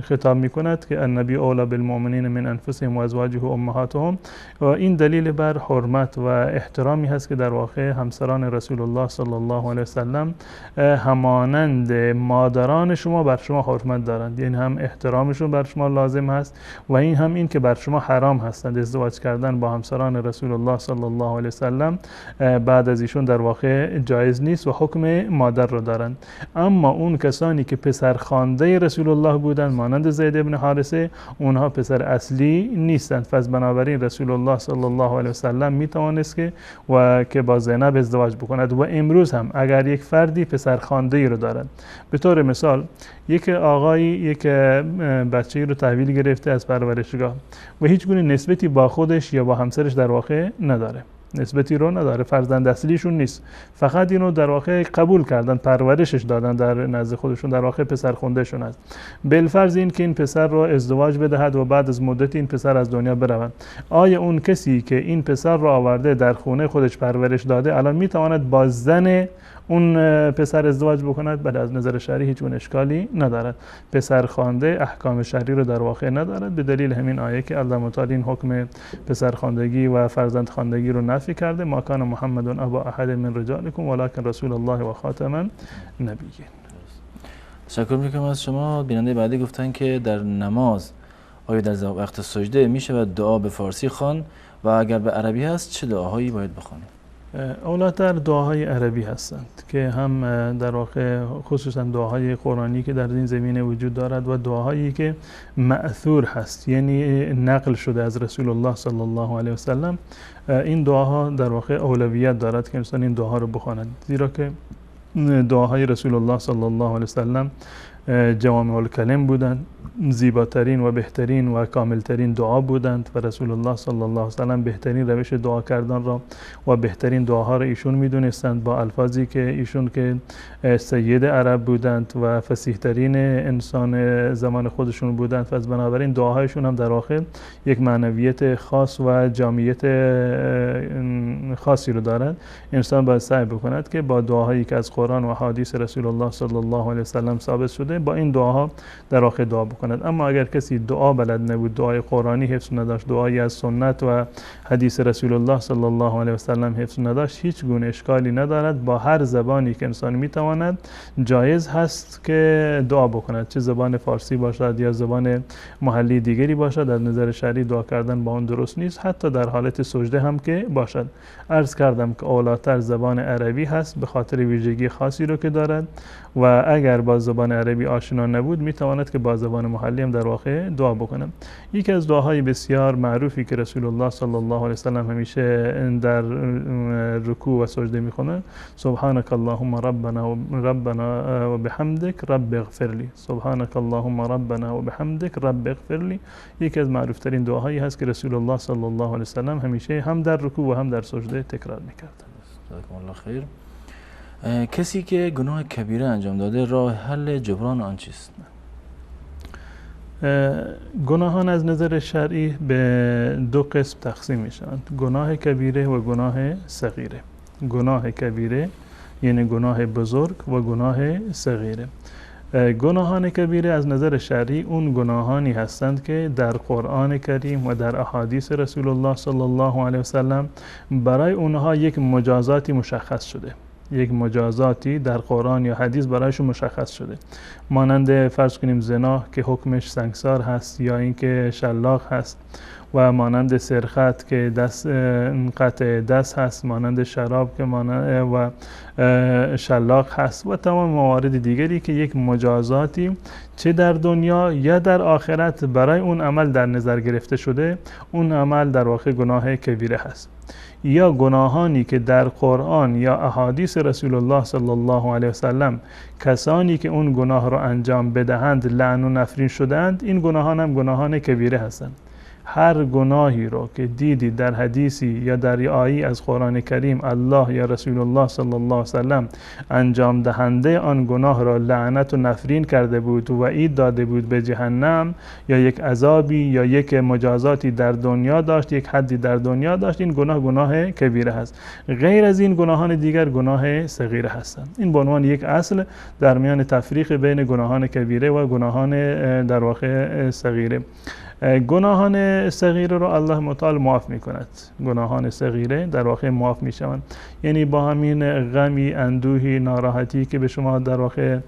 خطاب میکند که النبی اولی بالمؤمنین من انفسهم و ازواجه امهاتهم، و این دلیل بر حرمت و احترامی هست که در واقع همسران رسول الله صلی الله علیه و سلم همانند مادران شما بر شما حرمت دارند، یعنی هم احترامشون بر شما لازم هست و این هم این که بر شما حرام هستند ازدواج کردن با همسران رسول الله صلی الله علیه و سلم بعد از ایشون در واقع جایز نیست و حکم مادر رو دارند. اما اون کسانی که پسرخوانده رسول الله بودند مانند زید ابن حارثه، اونها پسر اصلی نیستند، پس بنابراین رسول الله صلی الله علیه و سلم می توانست که با زینب ازدواج بکند و امروز هم اگر یک فردی پسرخوانده رو دارد، به طور مثال یک آقایی یک بچه‌ای رو تحویل گرفته از پرورشگاه و هیچ گونه نسبتی با خودش یا با همسرش در واقع نداره، نسبتی رو نداره، فرزند اصلیشون نیست، فقط اینو در واقع قبول کردن، پرورشش دادن در نزد خودشون، در واقع پسر خوندهشون است. بالفرض این که این پسر رو ازدواج بدهد و بعد از مدت این پسر از دنیا برود، آیا اون کسی که این پسر رو آورده در خونه خودش پرورش داده الان میتواند با زن اون پسر ازدواج بکند؟ بله، از نظر شرعی هیچ اون اشکالی ندارد. پسر خوانده احکام شرعی رو در واقع ندارد، به دلیل همین آیه که الله متعال این حکم پسر خواندگی و فرزند خواندگی رو نفی کرده. ما کان محمد ابا احد من رجالکم ولکن رسول الله و خاتم النبیین. تشکر میکنم از شما. بیننده بعدی گفتن که در نماز آیا در وقت سجده میشه و دعا به فارسی خوان و اگر به عربی هست چه دعاهایی باید بخوانیم؟ اولاتر دعاهای عربی هستند که هم در واقع خصوصا دعاهای قرآنی که در این زمینه وجود دارد و دعاهایی که مأثور هست، یعنی نقل شده از رسول الله صلی الله علیه وسلم. این دعاها در واقع اولویت دارد که انسان این دعاها رو بخواند، زیرا که دعاهای رسول الله صلی الله علیه وسلم جوامع الکلم بودند، زیباترین و بهترین و کاملترین دعا بودند و رسول الله صلی الله علیه وسلم بهترین روش دعا کردن را و بهترین دعاها را ایشون میدونستند، با الفاظی که ایشون که سید عرب بودند و فصیحترین انسان زمان خودشون بودند و از بنابراین دعاهایشون هم در واقع یک معنویت خاص و جامعیت خاصی رو دارد. انسان باید سعی بکند که با دعاهایی که از قرآن و حدیث رسول الله صلی الله علیه وسلم ثابت شده با این دعاها در واقع دعا بکند. اما اگر کسی دعا بلد نبود، دعای قرآنی حفظ نداشت، دعایی از سنت و حدیث رسول الله صلی الله علیه وسلم حفظ نداشت، هیچ گونه اشکالی ندارد. با هر زبانی که انسان میتواند جایز هست که دعا بکند، چه زبان فارسی باشد یا زبان محلی دیگری باشد. از نظر شرعی دعا کردن با اون درست نیست، حتی در حالت سجده هم که باشد. عرض کردم که اولاتر زبان عربی هست به خاطر ویژگی خاصی رو که دارد و اگر با زبان عربی آشنا نبود میتواند که با زبان محلی هم در واقع دعا بکنه. یکی از دعاهای بسیار معروفی که رسول الله صلی الله علیه وسلم همیشه در رکوع و سجده میخونه، سبحانك اللهم ربنا و بحمدك رب اغفر لی، سبحانك اللهم ربنا و بحمدك رب اغفر لی. یکی از معروفترین دعاهایی هست که رسول الله صلی الله علیه وسلم همیشه هم در رکوع و هم در سجده تکرار میکرد. جزاکم الله خیر. کسی که گناه کبیره انجام داده، راه حل جبران آن چیست؟ گناهان از نظر شرعی به دو قسم تقسیم میشوند، گناه کبیره و گناه صغیره. گناه کبیره یعنی گناه بزرگ و گناه صغیره. گناهان کبیره از نظر شرعی اون گناهانی هستند که در قرآن کریم و در احادیث رسول الله صلی الله علیه وسلم برای اونها یک مجازاتی مشخص شده، یک مجازاتی در قرآن یا حدیث برایشون مشخص شده، مانند فرض کنیم زنا که حکمش سنگسار هست یا اینکه شلاق هست، و مانند سرقت که قطع دست هست، مانند شراب که و شلاق هست و تمام موارد دیگری که یک مجازاتی چه در دنیا یا در آخرت برای اون عمل در نظر گرفته شده، اون عمل در واقع گناه کبیره هست. یا گناهانی که در قرآن یا احادیث رسول الله صلی الله علیه وسلم کسانی که اون گناه را انجام بدهند لعن و نفرین شدند، این گناهان هم گناهان کبیره هستند. هر گناهی رو که دیدی در حدیثی یا در آیی از قرآن کریم الله یا رسول الله صلی الله علیه وسلم انجام دهنده آن گناه را لعنت و نفرین کرده بود و وعید داده بود به جهنم یا یک عذابی یا یک مجازاتی در دنیا داشت، یک حدی در دنیا داشت، این گناه کبیره هست. غیر از این گناهان دیگر گناه صغیره هستند. این به عنوان یک اصل در میان تفریق بین گناهان کبیره و گناهان در واقع صغیره. گناهان صغیره رو الله متعال معاف می کند. گناهان صغیره در واقع معاف می شوند، یعنی با همین غمی، اندوهی، ناراحتی که به شما در واقع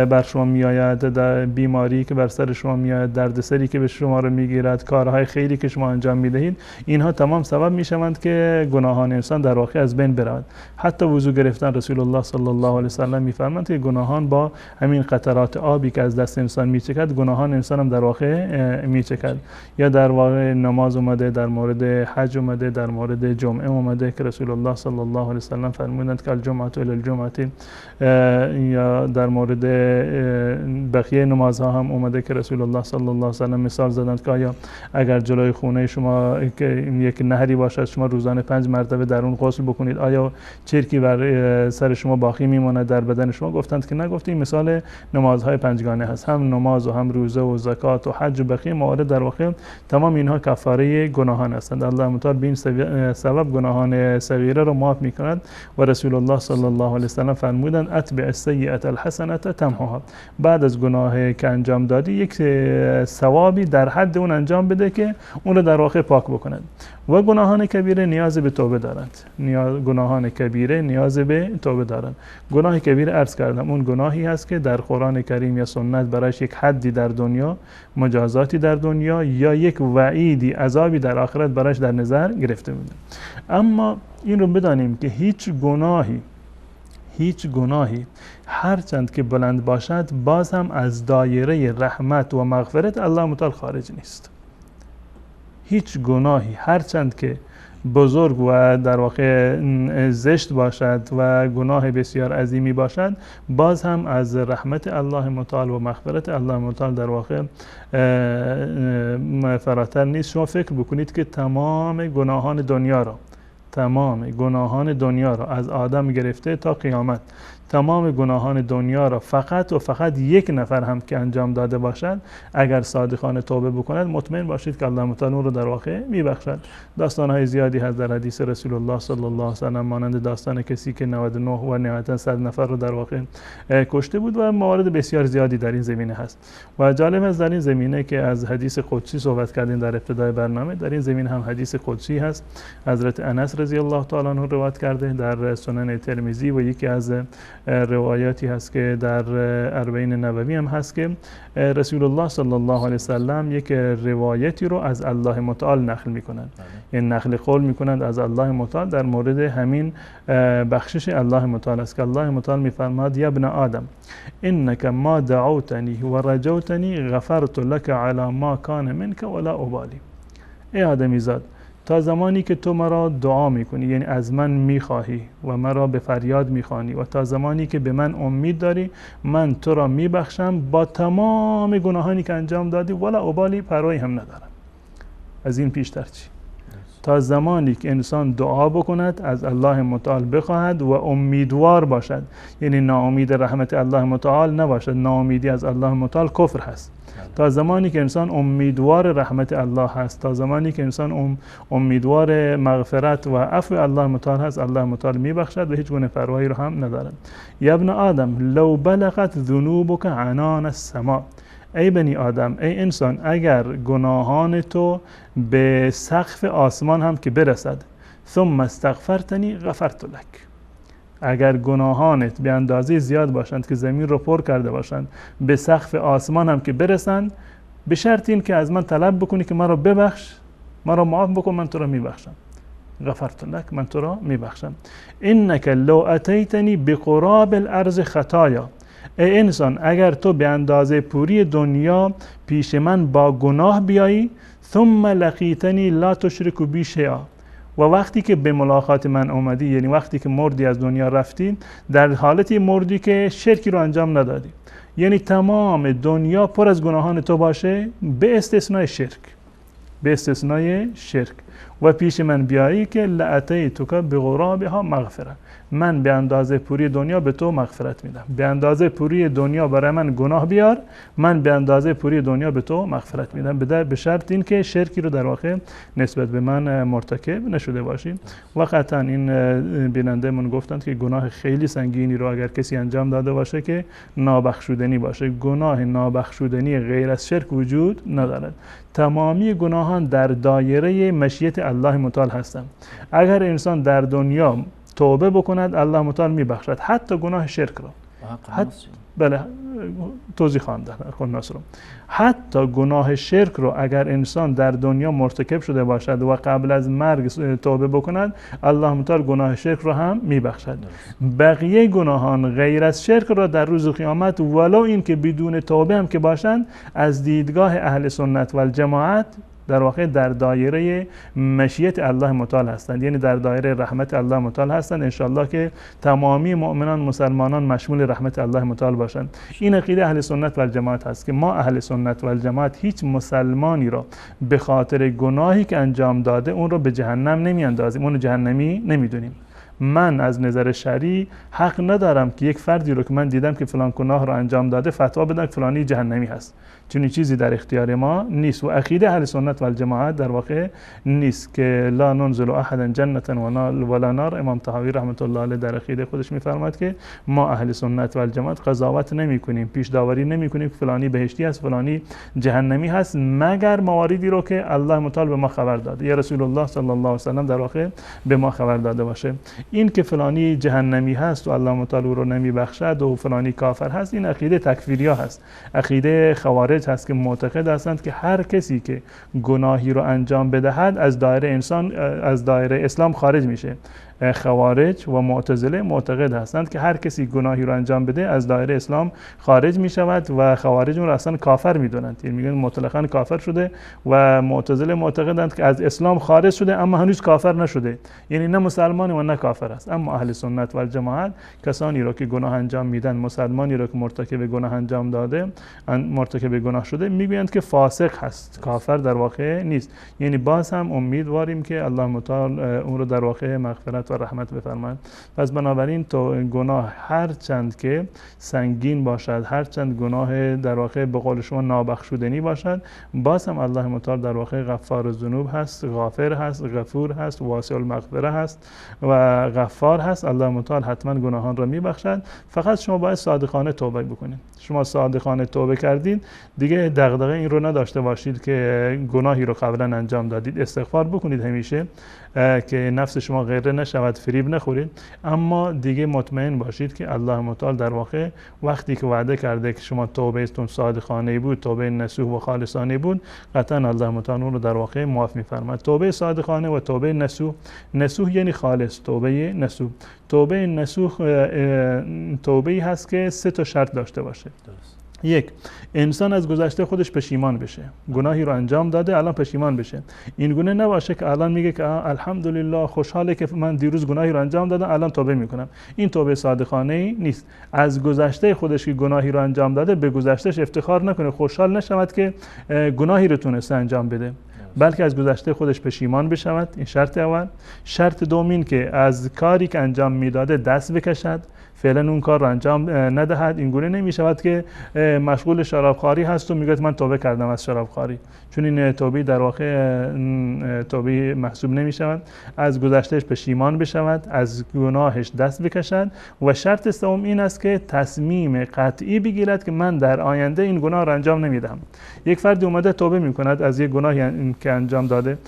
بر شما می آید، در بیماری که بر سر شما می آید، دردسری که به شما رو می گیرد، کارهای خیری که شما انجام می دهید، اینها تمام سبب می شوند که گناهان انسان در واقع از بین برود. حتی وضو گرفتن رسول الله صلی الله علیه وسلم می فرمایند که گناهان با همین قطرات آبی که از دست انسان می چکد، گناهان انسان هم در واقع می چکد. کرد. یا در واقع نماز اومده، در مورد حج اومده، در مورد جمعه اومده که رسول الله صلی الله علیه وسلم فرمودند که الجمعه الی الجمعه. یا در مورد بقیه نمازها هم اومده که رسول الله صلی الله علیه وسلم مثال زدند که آیا اگر جلوی خونه شما یک نهری باشد شما روزانه 5 مرتبه در اون غسل بکنید آیا چرکی بر سر شما باقی میماند در بدن شما؟ گفتند که نه. گفتیم مثال نمازهای پنجگانه هست، هم نماز و هم روزه و زکات و حج و بقیه موارد در واقع تمام اینها کفاره گناهان هستند. الله متعال به این سبب گناهان صغیره رو معاف میکند و رسول الله صلی الله علیه وسلم فرمودند اتبع السیئه الحسنه تمحوها. بعد از گناه که انجام دادی یک ثوابی در حد اون انجام بده که اون رو در واقع پاک بکند. و گناهان کبیره نیاز به توبه دارند. گناهان کبیره نیاز به توبه دارند. گناه کبیره عرض کردم اون گناهی هست که در قرآن کریم یا سنت برایش یک حدی در دنیا، مجازاتی در دنیا یا یک وعیدی عذابی در آخرت برایش در نظر گرفته بوده. اما این رو بدانیم که هیچ گناهی هرچند که بلند باشد باز هم از دایره رحمت و مغفرت الله متعال خارج نیست. هیچ گناهی هرچند که بزرگ و در واقع زشت باشد و گناه بسیار عظیمی باشد باز هم از رحمت الله متعال و مغفرت الله متعال در واقع فراتر نیست. شما فکر بکنید که تمام گناهان دنیا را از آدم گرفته تا قیامت، تمام گناهان دنیا را فقط و فقط یک نفر هم که انجام داده باشد اگر صادقانه توبه بکند مطمئن باشید که الله متعال اون رو در واقع میبخشد. داستانهای زیادی هست در حدیث رسول الله صلی الله علیه و سلم مانند داستان کسی که 99 و نهایتا 100 نفر رو در واقع کشته بود و موارد بسیار زیادی در این زمینه هست. و جالب است در این زمینه که از حدیث قدسی صحبت کردیم در ابتدای برنامه، در این زمینه هم حدیث قدسی هست. حضرت انس رضی الله تعالی عنه روایت کرده در سنن ترمذی و یکی از روایاتی هست که در اربعین نووی هم هست که رسول الله صلی الله علیه وسلم یک روایتی رو از الله متعال نقل میکنند، یعنی نقل قول میکنند از الله متعال در مورد همین بخشش الله متعال است که الله متعال میفرماد یا ابن آدم انک ما دعوتنی و رجوتنی غفرت لك علی ما کان منک ولا ابالی. ای آدمی زاد، تا زمانی که تو مرا دعا میکنی، یعنی از من میخواهی و مرا به فریاد میخوانی و تا زمانی که به من امید داری من تو را میبخشم با تمام گناهانی که انجام دادی ولا ابالی، پروایی هم ندارم. از این پیشتر چی؟ تا زمانی که انسان دعا بکند، از الله متعال بخواهد و امیدوار باشد، یعنی ناامید رحمت الله متعال نباشد. ناامیدی از الله متعال کفر هست. تا زمانی که انسان امیدوار رحمت الله هست، تا زمانی که انسان امیدوار مغفرت و عفو الله متعال هست، الله متعال میبخشد و هیچ گونه پروایی رو هم ندارد. یا ابن آدم لو بلغت ذنوبک عنان السماء. ای بنی آدم، ای انسان، اگر گناهان تو به سقف آسمان هم که برسد، ثم استغفرتنی غفرت لک. اگر گناهانت به اندازه زیاد باشند که زمین رو پر کرده باشند، به سقف آسمان هم که برسند، به شرط این که از من طلب بکنی که مرا ببخش، مرا معاف بکن، من تو را میبخشم. غفرت لک، من تو را میبخشم. انک لو اتیتنی بقراب الارض خطایا. ای انسان، اگر تو به اندازه پوری دنیا پیش من با گناه بیایی، ثم لقیتنی لا تشرک بی شیئا، و وقتی که به ملاقات من اومدی، یعنی وقتی که مردی از دنیا رفتی، در حالتی مردی که شرکی رو انجام ندادی، یعنی تمام دنیا پر از گناهان تو باشه به استثنای شرک، و پیش من بیایی که لاتیتک بغرابها مغفره، من به اندازه پوری دنیا به تو مغفرت میدم. به اندازه پوری دنیا برای من گناه بیار، من به اندازه پوری دنیا به تو مغفرت میدم، به شرط این که شرکی رو در واقع نسبت به من مرتکب نشده باشی. و قطعا این بیننده من گفتند که گناه خیلی سنگینی رو اگر کسی انجام داده باشه که نابخشودنی باشه. گناه نابخشودنی غیر از شرک وجود ندارد. تمامی گناهان در دایره مشیت الله متعال هستند. اگر انسان در دنیا توبه بکند، الله متعال میبخشد حتی گناه شرک را. بله، توضیح خواندن خناس رو. حتی گناه شرک رو اگر انسان در دنیا مرتکب شده باشد و قبل از مرگ توبه بکند، الله متعال گناه شرک رو هم میبخشد. بقیه گناهان غیر از شرک را در روز قیامت ولو این که بدون توبه هم که باشند، از دیدگاه اهل سنت و الجماعت در واقع در دایره مشیت الله متعال هستند، یعنی در دایره رحمت الله متعال هستند. انشالله که تمامی مؤمنان مسلمانان مشمول رحمت الله متعال باشند. این عقیده اهل سنت و الجماعت هست که ما اهل سنت و الجماعت هیچ مسلمانی را به خاطر گناهی که انجام داده اون رو به جهنم نمیاندازیم، اون رو جهنمی نمیدونیم. من از نظر شرعی حق ندارم که یک فردی رو که من دیدم که فلان گناه رو انجام داده فتوا بدم که فلانی جهنمی هست، چون چیزی در اختیار ما نیست و عقیده اهل سنت و الجماعت در واقع نیست که لا ننزل احدا جنة ولا نار. امام طحاوی رحمت الله علیه در عقیده خودش میفرماد که ما اهل سنت و الجماعت قضاوت نمی‌کنیم، پیش داوری نمی‌کنیم که فلانی بهشتی است فلانی جهنمی هست، مگر مواردی رو که الله متعال به ما خبر داده یا رسول الله صلی الله علیه و سلم در واقع به ما خبر داده باشه. این که فلانی جهنمی هست و الله متعال او رو نمیبخشد و فلانی کافر هست، این عقیده تکفیریا هست، عقیده خوارج هست که معتقد هستند که هر کسی که گناهی رو انجام بدهد از دایره از دایره اسلام خارج میشه. خوارج و معتزله معتقد هستند که هر کسی گناهی رو انجام بده از دایره اسلام خارج می شود و خوارج اون رو اصلا کافر میدونند، یعنی میگن مطلقاً کافر شده. و معتزله معتقدند که از اسلام خارج شده اما هنوز کافر نشده، یعنی نه مسلمان و نه کافر است. اما اهل سنت و الجماعت کسانی رو که گناه انجام میدن، مسلمانی رو که مرتکب گناه انجام داده، مرتکب گناه شده، میگویند که فاسق هست، کافر در واقع نیست. یعنی باز هم امیدواریم که الله متعال اون رو در واقع مغفرت و رحمت بفرماید. پس بنابراین تو گناه هر چند که سنگین باشد، هر چند گناه در واقع به قول شما نابخشودنی باشد، باز هم الله متعال در واقع غفار الذنوب هست، غافر هست، غفور هست، واسع المغفره هست و غفار هست. الله متعال حتما گناهان را میبخشد. فقط شما باید صادقانه توبه بکنید. شما صادقانه توبه کردید دیگه دغدغه این رو نداشته باشید که گناهی رو قبلا انجام دادید. استغفار بکنید همیشه که نفس شما غره نشود، فریب نخورید، اما دیگه مطمئن باشید که الله متعال در واقع وقتی که وعده کرده که شما توبهتون صادقانه بود، توبه نصوح و خالصانه بود، قطعا الله متعال اون رو در واقع معاف می‌فرماید. توبه صادقانه و توبه نصوح، نصوح یعنی خالص، توبه نصوح. توبه نصوح توبه‌ای هست که 3 تا شرط داشته باشه. یک، انسان از گذشته خودش پشیمان بشه، گناهی رو انجام داده الان پشیمان بشه. این گونه نباشه که الان میگه که الحمدلله خوشحاله که من دیروز گناهی رو انجام دادم الان توبه میکنم. این توبه صادقانه نیست. از گذشته خودش که گناهی رو انجام داده به گذشتهش افتخار نکنه، خوشحال نشود که گناهی رو تونسته انجام بده، بلکه از گذشته خودش پشیمان بشود. این شرط اول. شرط دوم این که از کاری که انجام میداده دست بکشد، فعلا اون کار رو انجام ندهد. این گونه نمی شود که مشغول شرابخواری هست و میگه من توبه کردم از شرابخواری، چون این توبه در واقع توبه محسوب نمی شود. از گذشتهش پشیمان بشود، از گناهش دست بکشد. و شرط سوم این است که تصمیم قطعی بگیرد که من در آینده این گناه رو انجام نمیدم. یک فردی اومده توبه میکند از یک گناهی که انجام داده،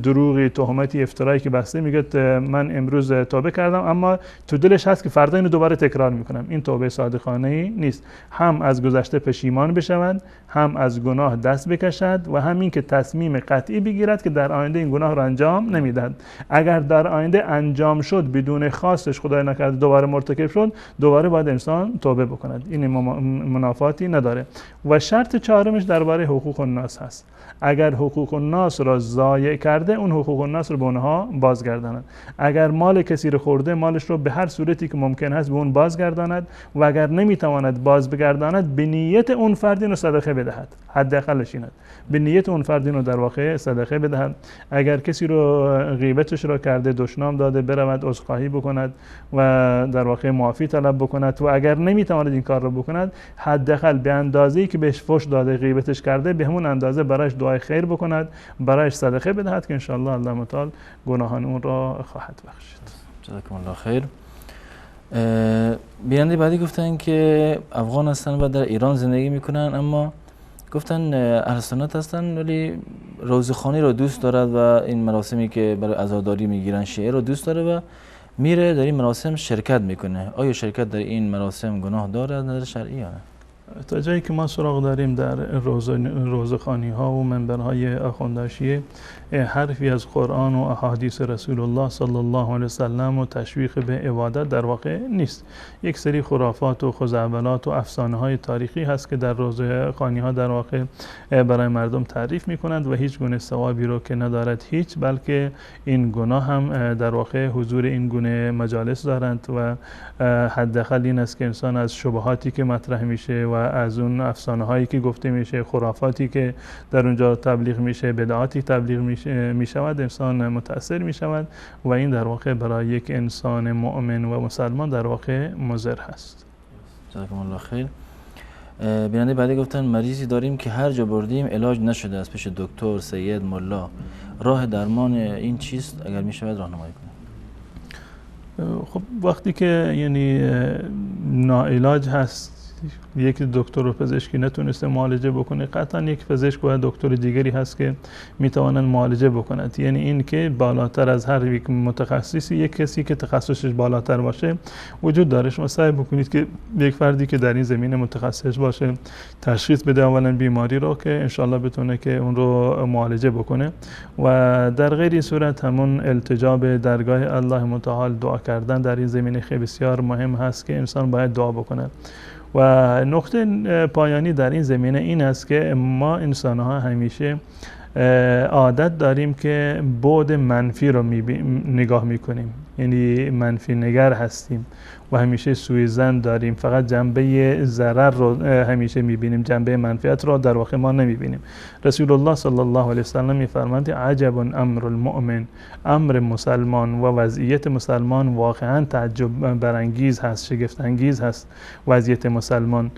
دروغی، تهمتی، افترایی که بسته، میگه من امروز توبه کردم، اما تو دلش هست که فردا اینو دوباره تکرار میکنم. این توبه صادقانه نیست. هم از گذشته پشیمان بشود، هم از گناه دست بکشد و همین که تصمیم قطعی بگیرد که در آینده این گناه رو انجام نمیدهد. اگر در آینده انجام شد بدون خواستش، خدای نکرده دوباره مرتکب شد، دوباره باید انسان توبه بکند. این منافاتی نداره. و شرط چهارمش درباره حقوق الناس هست. اگر حقوق الناس را ضایع کرده، اون حقوق الناس رو به اونها بازگرداند. اگر مال کسی رو خورده، مالش رو به هر صورتی که ممکن است به اون بازگرداند و اگر نمیتواند باز بگرداند، به نیت اون فرد رو صدقه بدهد. حداقلش اینه، به نیت اون فرد رو در واقع صدقه بدهد. اگر کسی رو غیبتش رو کرده، دشنام داده، برود عذرخواهی بکند و در واقع معافی طلب بکند. و اگر نمیتواند این کار رو بکند، حداقل به اندازه‌ای که بهش فحش داده، غیبتش کرده، به همون اندازه برایش دعای خیر بکند، برایش صدقه بدهد که انشاءالله الله متعال گناهان اون را خواهد بخشید. جزاکم الله خیر. بیننده بعدی گفتن که افغان هستن و در ایران زندگی میکنن، اما گفتن اهل سنت هستن ولی روزخوانی رو دوست دارد و این مراسمی که برای عزاداری میگیرن شیعه رو دوست داره و میره در این مراسم شرکت میکنه. آیا شرکت در این مراسم گناه داره از نظر شرعی یا نه؟ تا جایی که ما سراغ داریم در روزخوانی ها و منبرهای آخونداشیه حرفی از قرآن و احادیث رسول الله صلی الله علیه وسلم و تشویق به عبادت در واقع نیست. یک سری خرافات و خزعبلات و افسانه های تاریخی هست که در روزخوانی ها در واقع برای مردم تعریف می کنند و هیچ گونه ثوابی رو که ندارد هیچ، بلکه این گناه هم در واقع حضور این گونه مجالس دارند و حداقل این است که انسان از شبهاتی که مطرح میشه و از اون افسانه هایی که گفته میشه، خرافاتی که در اونجا تبلیغ میشه، بدعاتی تبلیغ میشود، انسان متاثر میشود و این در واقع برای یک انسان مؤمن و مسلمان در واقع مضر هست. جزاکم الله خیر. بیننده بعدی گفتن مریضی داریم که هر جا بردیم علاج نشده است، پیش دکتر، سید، ملا، راه درمان این چیست؟ اگر میشود راهنمایی کنید. خب وقتی که یعنی ناعلاج هست، یک دکتر و پزشکی نتونسته معالجه بکنه، قطعا یک پزشک و دکتر دیگری هست که میتوانند معالجه بکنند. یعنی این که بالاتر از هر یک متخصصی یک کسی که تخصصش بالاتر باشه وجود داره. شما سعی بکنید که یک فردی که در این زمینه متخصص باشه تشخیص بده اولا بیماری رو که انشالله بتونه که اون رو معالجه بکنه و در غیر صورت همون التجا به درگاه الله متعال دعا کردن در این زمینه خیلی بسیار مهم هست که انسان باید دعا بکنه. و نقطه پایانی در این زمینه این است که ما انسان ها همیشه عادت داریم که بعد منفی رو نگاه میکنیم، یعنی منفی نگر هستیم و همیشه سوء ظن داریم، فقط جنبه ضرر رو همیشه میبینیم، جنبه منفعت رو در واقع ما نمیبینیم. رسول الله صلی الله علیه وسلم میفرماند عجب امر المؤمن، امر مسلمان و وضعیت مسلمان واقعا تعجب برانگیز هست، شگفت انگیز هست وضعیت مسلمان،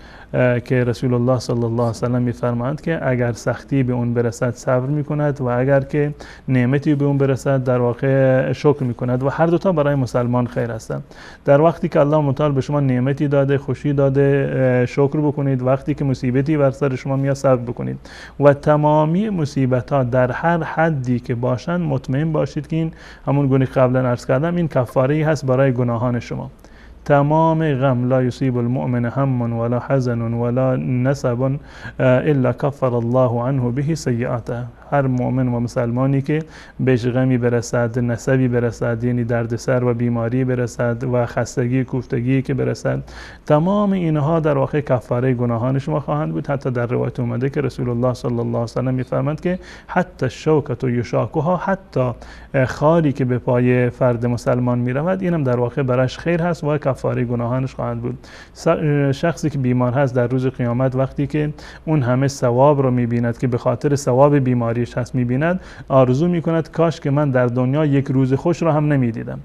که رسول الله صلی الله علیه وسلم میفرماند که اگر سختی به اون برسد صبر میکند و اگر که نعمتی به اون برسد در واقع شکر میکند و هر دوتا برای مسلمان خیر هستند. در وقتی که الله متعال به شما نعمتی داده، خوشی داده، شکر بکنید. وقتی که مصیبتی بر سر شما میاد صبر بکنید و تمامی مصیبت ها در هر حدی که باشند مطمئن باشید که این همون گونه قبلا عرض کردم این کفاره ای هست برای گناهان شما. تمام غم لا يصيب المؤمن هم ولا حزن ولا نسب الا كفر الله عنه به سیئاته. هر مؤمن و مسلمانی که بهش غمی برسد، نسبی برسد، یعنی دردسر و بیماری برسد و خستگی، کوفتگی که برسد، تمام اینها در واقع کفاره گناهان شما خواهند بود. حتی در روایت اومده که رسول الله صلی الله علیه و سلم میفرماند که حتی شوکت و یشاکوها، حتی خاری که به پای فرد مسلمان میرود اینم در واقع براش خیر هست و کفاره گناهانش خواهند بود. شخصی که بیمار هست در روز قیامت وقتی که اون همه ثواب رو میبیند که به خاطر ثواب بیماریش هست میبیند، آرزو میکند کاش که من در دنیا یک روز خوش رو هم نمیدیدم.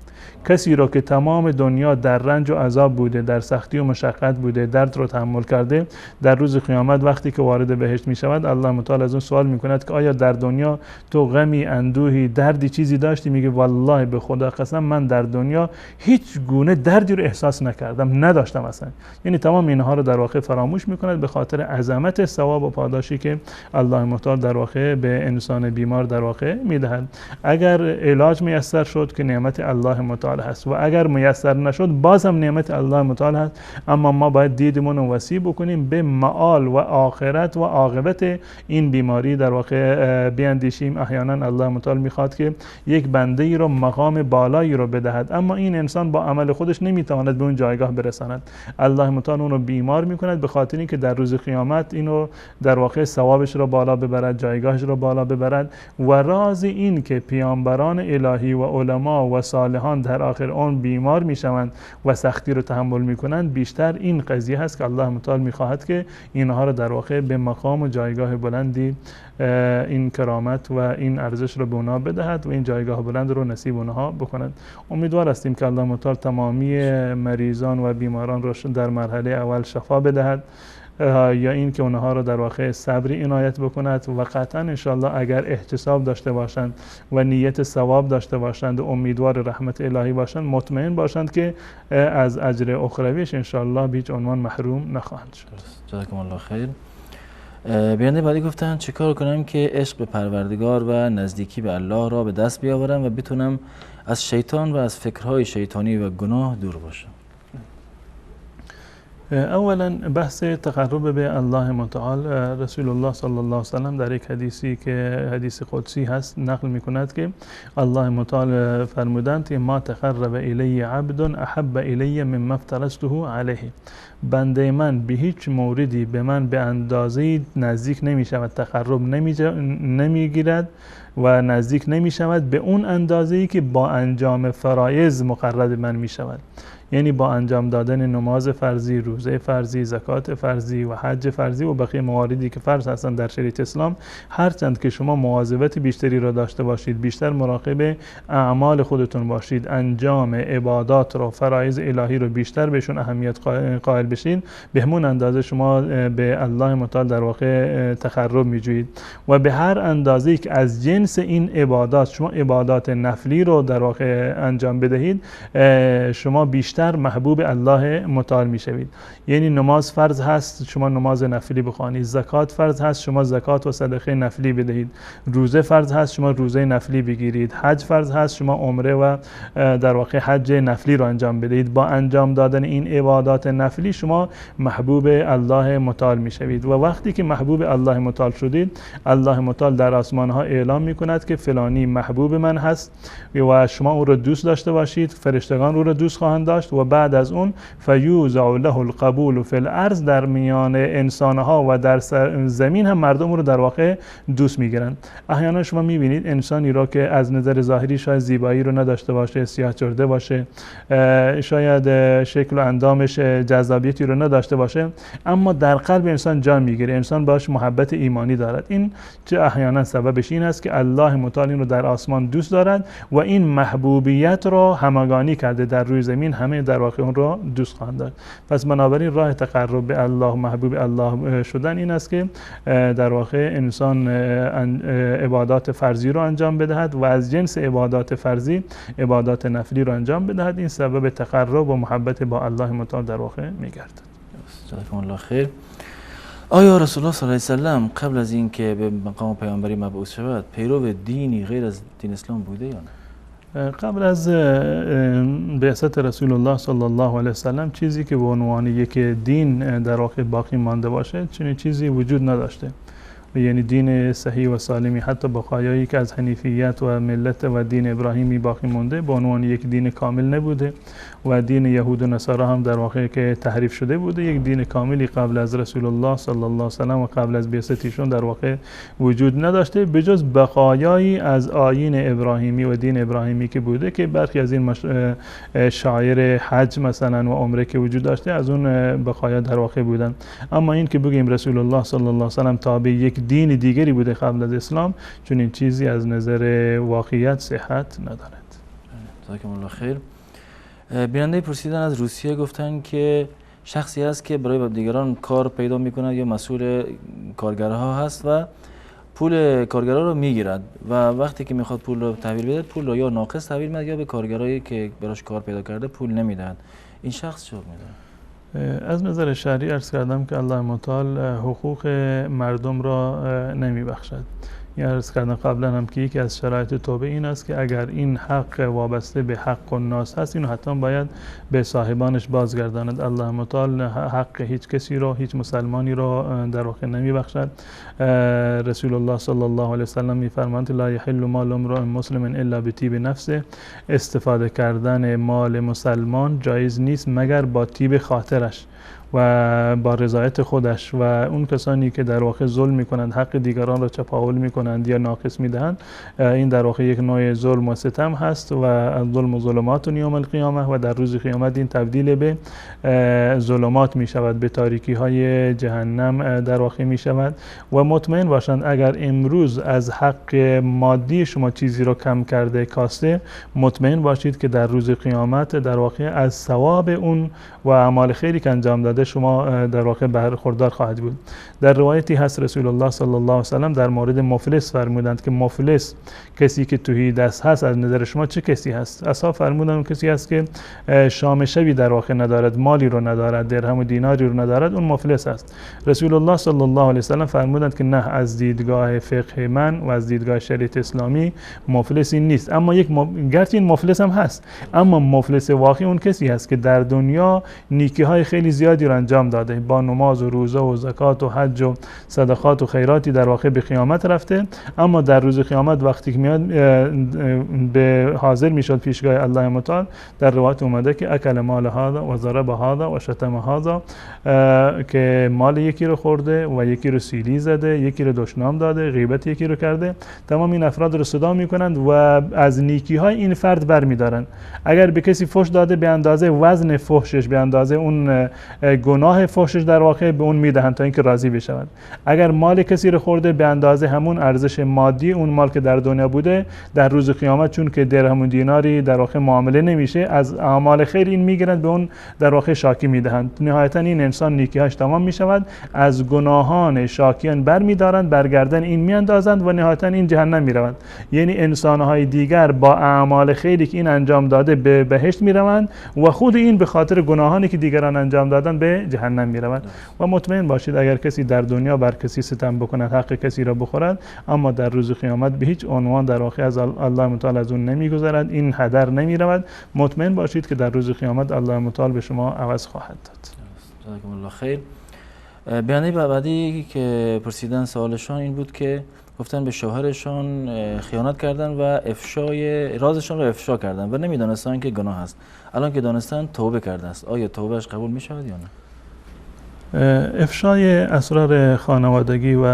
کسی رو که تمام دنیا در رنج و عذاب بوده، در سختی و مشقت بوده، درد رو تحمل کرده، در روز قیامت وقتی که وارد بهشت میشود الله متعال از اون سوال میکند که آیا در دنیا تو غمی، اندوهی، دردی چیزی داشتی؟ میگه والله به خدا قسم من در دنیا هیچ گونه دردی رو احساس نکردم، نداشتم اصلا. یعنی تمام اینها رو در واقع فراموش میکند به خاطر عظمت ثواب و پاداشی که الله متعال در واقع به انسان بیمار در واقع میدهد. اگر علاج میسر شد که نعمت الله متعال هست و اگر میسر نشد باز هم نعمت الله متعال هست، اما ما باید دیدمون رو وسیع بکنیم به معال و آخرت و عاقبت این بیماری در واقع بیاندیشیم. احیانا الله متعال میخواد که یک بنده ای رو مقام بالایی رو بدهد، اما این انسان با عمل خودش نمیتواند به اون جایگاه برساند. الله متعال اون رو بیمار میکند به خاطر اینکه در روز قیامت اینو در واقع ثوابش رو بالا ببرد، جایگاهش رو بالا ببرد. و راز این که پیامبران الهی و علما و صالحان در آخر اون بیمار میشوند و سختی رو تحمل میکنند بیشتر این قضیه هست که الله متعال میخواهد که اینها رو در واقع به مقام و جایگاه بلندی این کرامت و این ارزش رو به اونها بدهد و این جایگاه بلند رو نصیب اونها بکند. امیدوار هستیم که الله متعال تمامی مریضان و بیماران رو در مرحله اول شفا بدهد یا این که اونها رو در واقع صبری عنایت بکند و قطعا انشالله اگر احتساب داشته باشند و نیت ثواب داشته باشند و امیدوار رحمت الهی باشند مطمئن باشند که از اجر اخرویش انشالله به هیچ عنوان محروم نخواهند شد. جزاکم الله خیر. بیننده بعدی گفتن چیکار کنم که عشق به پروردگار و نزدیکی به الله را به دست بیاورم و بتونم از شیطان و از فکرهای شیطانی و گناه دور باشم؟ اولا بحث تقرب به الله متعال، رسول الله صلی الله علیه وسلم در یک حدیثی که حدیث قدسی هست نقل میکند که الله متعال فرمودند که ما تقرب الی عبد احب الی مما افترضته علیه، بنده من به هیچ موردی به من به اندازه نزدیک نمی شود، تقرب نمیگیرد و نزدیک نمی شود به اون اندازه‌ای که با انجام فرایض مقرب من می شود. یعنی با انجام دادن نماز فرضی، روزه فرضی، زکات فرضی و حج فرضی و بقیه مواردی که فرض هستند در شریعت اسلام، هرچند که شما مواظبت بیشتری را داشته باشید، بیشتر مراقب اعمال خودتون باشید، انجام عبادات را، فرایض الهی رو بیشتر بهشون اهمیت قائل بشید، به همون اندازه شما به الله متعال در واقع تقرب می‌جویید. و به هر اندازه‌ای که از جنس این عبادات شما عبادات نفلی رو در واقع انجام بدهید، شما بیشتر محبوب الله متعال میشوید. یعنی نماز فرض هست، شما نماز نفلی بخوانید، زکات فرض هست، شما زکات و صدقه نفلی بدهید، روزه فرض هست، شما روزه نفلی بگیرید، حج فرض هست، شما عمره و در واقع حج نفلی رو انجام بدهید. با انجام دادن این عبادات نفلی شما محبوب الله متعال میشوید. و وقتی که محبوب الله متعال شدید، الله متعال در آسمان ها اعلام میکند که فلانی محبوب من هست و شما او را دوست داشته باشید، فرشتگان او را دوست خواهند داشت و بعد از اون فیوزع له القبول فی الارض، در میان انسانها و در زمین هم مردم رو در واقع دوست میگیرن. احیانا شما میبینید انسانی را که از نظر ظاهری شاید زیبایی رو نداشته باشه، سیاه چرده باشه، شاید شکل و اندامش جذابیتی رو نداشته باشه، اما در قلب انسان جا میگیره، انسان باش محبت ایمانی دارد. این چه احیانا سببش این است که الله متعال این رو در آسمان دوست دارد و این محبوبیت رو همگانی کرده در روی زمین، همه در واقع اون رو دوست خواهند داشت. پس بنابراین راه تقرب به الله، محبوب الله شدن این است که در واقع انسان عبادات فرضی رو انجام بدهد و از جنس عبادات فرضی عبادات نفلی رو انجام بدهد. این سبب تقرب و محبت با الله متعال در واقع میگردد. جزاکم الله خیر. آیا رسول الله صلی الله علیه و سلم قبل از اینکه به مقام پیامبری مبعوث شود پیرو دینی غیر از دین اسلام بوده یا نه؟ قبل از بعثت رسول الله صلی الله علیه و سلم چیزی که به عنوان یک دین در واقع باقی مانده باشه چنین چیزی وجود نداشته. یعنی دین صحیح و سالمی، حتی بقایایی که از حنیفیت و ملت و دین ابراهیمی باقی مونده، به عنوان یک دین کامل نبوده و دین یهود و نصارا هم در واقع که تحریف شده بوده. یک دین کاملی قبل از رسول الله صلی الله علیه و سلم و قبل از بعثتشون در واقع وجود نداشته، به جز بقایایی از آیین ابراهیمی و دین ابراهیمی که بوده که برخی از این شعائر حج مثلا و عمره که وجود داشته از اون بقایا در واقع بودن. اما این که بگیم رسول الله صلی الله علیه و سلم تابع یک دین دیگری بوده قبل از اسلام، چون این چیزی از نظر واقعیت صحت ندارد. جزاکم الله خیر. بیننده پرسیدن از روسیه، گفتن که شخصی هست که برای دیگران کار پیدا میکند یا مسئول کارگرها هست و پول کارگرها رو میگیرد و وقتی که میخواد پول رو تحویل بده، پول رو یا ناقص تحویل میده یا به کارگرایی که براش کار پیدا کرده پول نمیدن. این شخص چه میدن؟ از نظر شرعی عرض کردم که الله متعال حقوق مردم را نمی بخشد. عرض کردم قبلا هم که یکی از شرایط توبه این است که اگر این حق وابسته به حق الناس هست، اینو حتما باید به صاحبانش بازگرداند. الله متعال حق هیچ کسی رو، هیچ مسلمانی رو در واقع نمی بخشد. رسول الله صلی الله علیه و سلم میفرمایند لا یحل مال امرئ مسلم الا بطیب نفسه، استفاده کردن مال مسلمان جایز نیست مگر با طیب خاطرش و با رضایت خودش. و اون کسانی که در واقع ظلم میکنند، حق دیگران را چپاول میکنند یا ناقص میدهند، این در واقع یک نوع ظلم و ستم هست و ظلم و ظلمات یوم القیامه، و در روز قیامت این تبدیل به ظلمات میشود، به تاریکی های جهنم در واقع میشود. و مطمئن باشند اگر امروز از حق مادی شما چیزی رو کم کرده کاسته، مطمئن باشید که در روز قیامت در واقع از ثواب اون و اعمال خیری که انجام داده شما در واقع برخوردار خواهد بود. در روایتی هست رسول الله صلی الله علیه و سلم در مورد مفلس فرمودند که مفلس کسی که توهی دست هست از نظر شما چه کسی هست؟ اصحاب فرمودند کسی هست که شام شبی در واقع ندارد، مالی رو ندارد، درهم و دیناری رو ندارد، اون مفلس است. رسول الله صلی الله علیه و سلم فرمودند که نه، از دیدگاه فقه من و از دیدگاه شریعت اسلامی مفلس این نیست. اما گرچه این مفلس هم هست، اما مفلس واقعی اون کسی هست که در دنیا نیکی های خیلی زیادی رو رو انجام داده، با نماز و روزه و زکات و حج و صدقات و خیراتی در واقع به قیامت رفته، اما در روز قیامت وقتی که میاد به حاضر میشد پیشگاه الله متعال، در روایت اومده که اکل مال هذا و ضرب هذا و شتم هذا، که مال یکی رو خورده و یکی رو سیلی زده، یکی رو دشنام داده، غیبت یکی رو کرده. تمام این افراد رو صدا میکنند و از نیکی های این فرد برمیدارن. اگر به کسی فحش داده به اندازه وزن فحشش، به اندازه اون گناه فحشش در واقع به اون میدهند تا اینکه راضی بشود. اگر مال کسی رو خورده به اندازه همون ارزش مادی اون مال که در دنیا بوده، در روز قیامت چون که درهم و دیناری در واقع معامله نمیشه، از اعمال خیر این میگیرند به اون در واقع شاکی میدهند. نهایتا این انسان نیکی‌هاش تمام میشود، از گناهان شاکیان برمیدارند، برگردن این میاندازند و نهایتا این جهنم میروند. یعنی انسان‌های دیگر با اعمال خیری که این انجام داده به بهشت میروند و خود این به خاطر گناهانی که دیگران انجام دادن به جهنم میروند. و مطمئن باشید اگر کسی در دنیا بر کسی ستم بکند، حق کسی را بخورد، اما در روز قیامت به هیچ عنوان در واقع از الله متعال از اون نمیگذرد، این هدر نمیرود. مطمئن باشید که در روز قیامت الله متعال به شما عوض خواهد داد. جزاکم الله خیر. بیانیه بعدی که پرسیدن سوالشان این بود که گفتن به شوهرشان خیانت کردن و افشای رازشان را افشا کردن و نمیدانستن که گناه است. الان که دانستن توبه کرده است، آیا توبهش قبول می شود یا نه؟ افشای اسرار خانوادگی و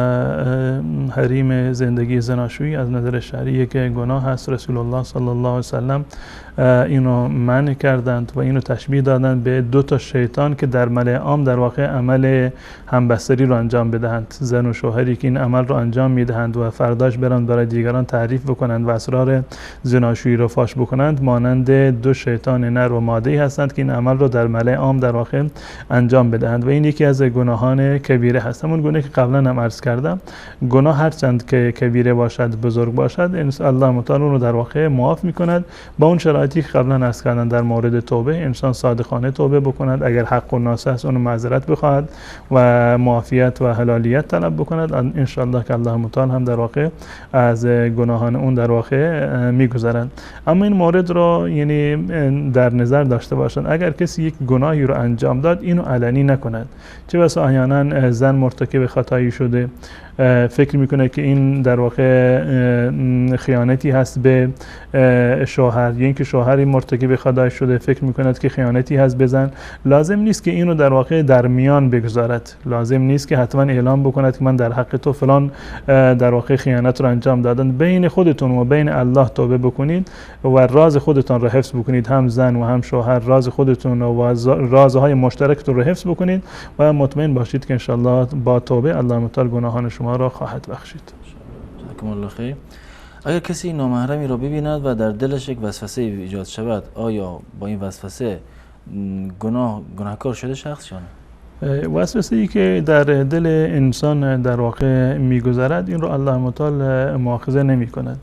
حریم زندگی زناشویی از نظر شرعی که گناه است، رسول الله صلی الله علیه و سلم اینو منع کردند و اینو تشبیه دادند به دو تا شیطان که در ملأ عام در واقع عمل همبستری رو انجام بدهند. زن و شوهری که این عمل رو انجام میدهند و فرداش برند برای دیگران تعریف بکنند و اسرار زناشویی رو فاش بکنند، مانند دو شیطان نر و ماده‌ای هستند که این عمل رو در ملأ عام در واقع انجام بدهند و این یکی از گناهان کبیره هست. همون گناهی که قبلا هم عرض کردم، گناه هر چند که کبیره باشد، بزرگ باشد، الله متعال اون رو در واقع معاف میکند با اون شرایطی که قبلا عرض کردن. در مورد توبه انسان صادقانه توبه بکند، اگر حق و ناصح است اون معذرت بخواهد و معافیت و حلالیت طلب بکند، ان شاء الله که الله متعال هم در واقع از گناهان اون در واقع میگذرند. اما این مورد رو یعنی در نظر داشته باشند، اگر کسی یک گناهی رو انجام داد اینو علنی نکند. چه بسا احیانا زن مرتکب خطایی شده، فکر میکنه که این در واقع خیانتی هست به شوهر، یا اینکه شوهری مرتکب خطایی شده فکر میکند که خیانتی هست به زن. لازم نیست که اینو در واقع در میان بگذارد، لازم نیست که حتما اعلام بکند که من در حق تو فلان در واقع خیانت رو انجام دادم. بین خودتون و بین الله توبه بکنید و راز خودتون رو حفظ بکنید، هم زن و هم شوهر راز خودتون و رازهای مشترکتون رو حفظ بکنید و مطمئن باشید که ان شاء الله با توبه الله متعال گناهان شما را خواهد بخشید. جزاکم الله خیر. اگر کسی نامحرمی را ببیند و در دلش یک وسوسه ایجاد شود، آیا با این وسوسه گناهکار شده شخص یا نه؟ وسوسه ای که در دل انسان در واقع میگذرد، این رو الله متعال مؤاخذه نمی کند.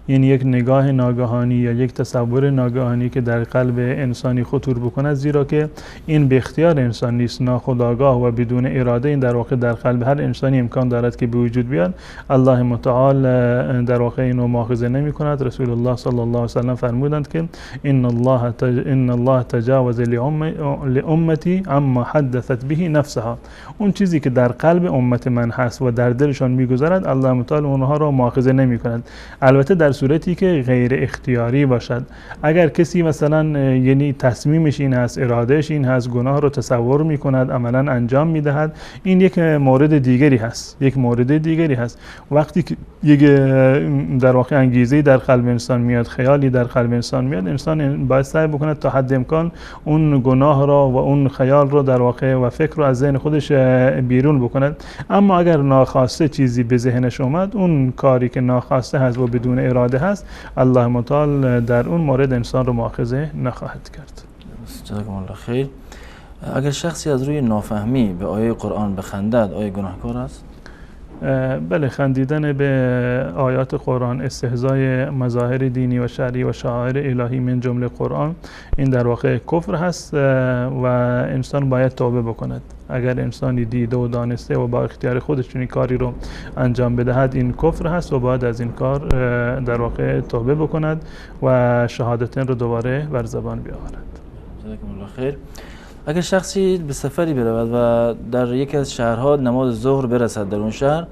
این یک نگاه ناگهانی یا یک تصور ناگهانی که در قلب انسانی خطور بکند، زیرا که این به اختیار انسان نیست، ناخودآگاه و بدون اراده این در واقع در قلب هر انسانی امکان دارد که به وجود بیاد. الله متعال در واقع اینو مؤاخذه نمی کند. رسول الله صلی الله علیه و سلم فرمودند که ان الله تجاوز لامتی عما حدثت به نفسها. اون چیزی که در قلب امت من هست و در دلشان میگذرد، الله متعال اونها را مؤاخذه نمی کند. البته در صورتی که غیر اختیاری باشد. اگر کسی مثلا یعنی تصمیمش این هست، ارادهش این هست، گناه رو تصور میکند، عملا انجام میدهد، این یک مورد دیگری هست. وقتی که یک در واقع انگیزه در قلب انسان میاد، خیالی در قلب انسان میاد، انسان باید سعی بکند تا حد امکان اون گناه را و اون خیال رو در واقع و فکر رو از ذهن خودش بیرون بکند. اما اگر ناخواسته چیزی به ذهنش اومد، اون کاری که ناخواسته هست و بدون اراده هست، الله متعال در اون مورد انسان رو مؤاخذه نخواهد کرد. جزاکم الله خیر. اگر شخصی از روی نافهمی به آیه قرآن بخندد، آیا گناهکار است؟ بله، خندیدن به آیات قرآن، استهزای مظاهر دینی و شرعی و شعائر الهی من جمله قرآن، این در واقع کفر هست و انسان باید توبه بکند. اگر انسانی دیده و دانسته و با اختیار خودش این کاری رو انجام بدهد، این کفر هست و باید از این کار در واقع توبه بکند و شهادتین رو دوباره بر زبان بیاورد. جزاکم الله خیر. اگر شخصی به سفری برود و در یکی از شهرها نماز ظهر برسد در اون شهر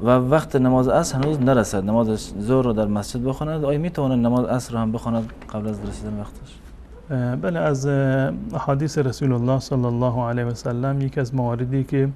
و وقت نماز عصر هنوز نرسد، نماز ظهر رو در مسجد بخواند، آیا میتواند نماز عصر رو هم بخواند قبل از رسیدن وقتش؟ بله، از احادیث رسول الله صلی الله علیه و سلم یکی از مواردی که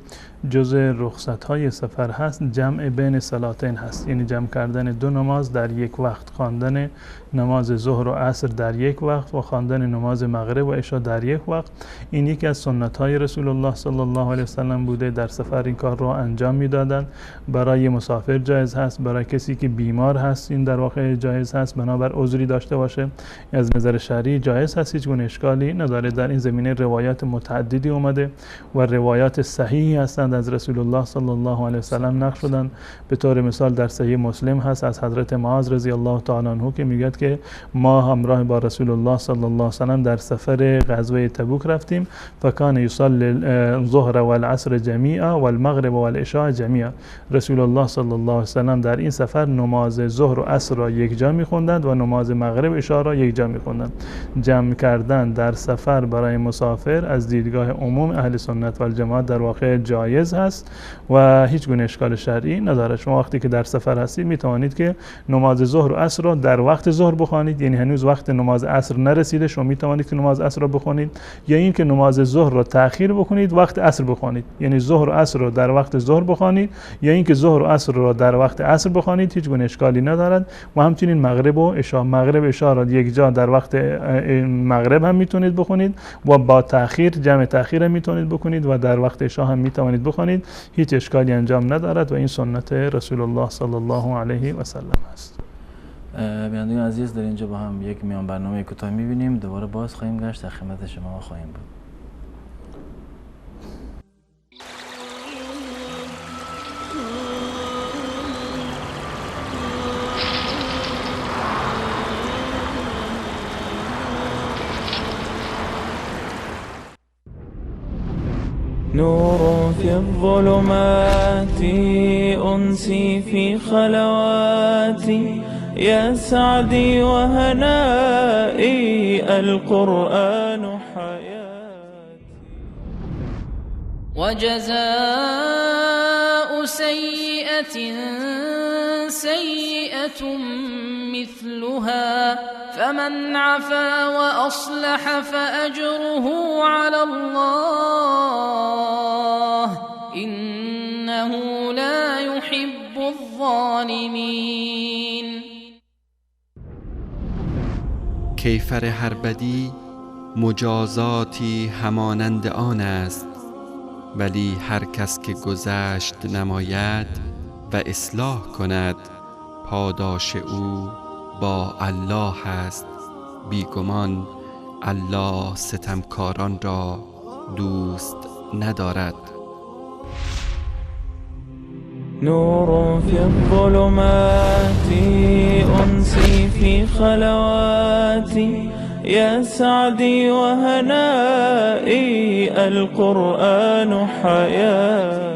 جزء رخصت‌های سفر هست جمع بین صلاتین هست، یعنی جمع کردن دو نماز در یک وقت، خواندن نماز ظهر و عصر در یک وقت و خواندن نماز مغرب و عشا در یک وقت. این یکی از سنت‌های رسول الله صلی الله علیه و سلم بوده. در سفر این کار رو انجام می‌دادند. برای مسافر جایز هست، برای کسی که بیمار هست این در واقع جایز هست، بنابر عذری داشته باشه از نظر شرعی جایز هست، هیچ گونه اشکالی نداره. در این زمینه روایات متعددی اومده و روایات صحیحی هستند از رسول الله صلی الله علیه و سلم نقل شدند. به طور مثال در صحیح مسلم هست از حضرت معاذ رضی الله تعالی عنه که میگه که ما همراه با رسول الله صلی الله علیه و سلم در سفر غزوه تبوک رفتیم، فکان یصلی الظهر والعصر جمیعا والمغرب والعشاء جمیعا. رسول الله صلی الله علیه و سلم در این سفر نماز ظهر و عصر را یک جا می‌خواندند و نماز مغرب و عشاء را یک جا می‌خواندند. جمع کردن در سفر برای مسافر از دیدگاه عموم اهل سنت و الجماعت در واقع جایز هست و هیچ گونه اشکال شرعی نداره. شما وقتی که در سفر هستید می توانید که نماز ظهر و عصر را در وقت ظهر بخوانید، یعنی هنوز وقت نماز عصر نرسیده شما می توانید که نماز عصر را بخوانید، یا اینکه نماز ظهر را تأخیر بکنید وقت عصر بخوانید، یعنی ظهر و عصر را در وقت ظهر بخوانید یا اینکه ظهر و عصر را در وقت عصر بخوانید، هیچ گونه اشکالی ندارد. و همچنین مغرب و عشاء، مغرب و عشاء را یک جا در وقت مغرب هم میتونید بخونید و با تأخیر جمع تأخیر هم میتونید بکنید و در وقت عشاء هم میتوانید بخونید، هیچ اشکالی انجام ندارد و این سنت رسول الله صلی الله علیه و سلم است. بینندگان عزیز، در اینجا با هم یک میان برنامه کوتاه میبینیم، دوباره باز خواهیم گشت، در خدمت شما خواهیم بود. نور في الظلمات أنسي في خلواتي يا سعدي وهنائي القرآن حياتي وجزاء سيئة سيئة مثلها فمن عفا وأصلح فأجره على الله إنه لا يحب الظالمين. کیفر هر بدی مجازاتی همانند آن است، ولی هر کس که گذشت نماید و اصلاح کند پاداش او با الله است. بیگمان الله ستمکاران را دوست ندارد. نور في الظلمات أنسي في خلواتي يا سعدي وهنائي القرآن حياتي.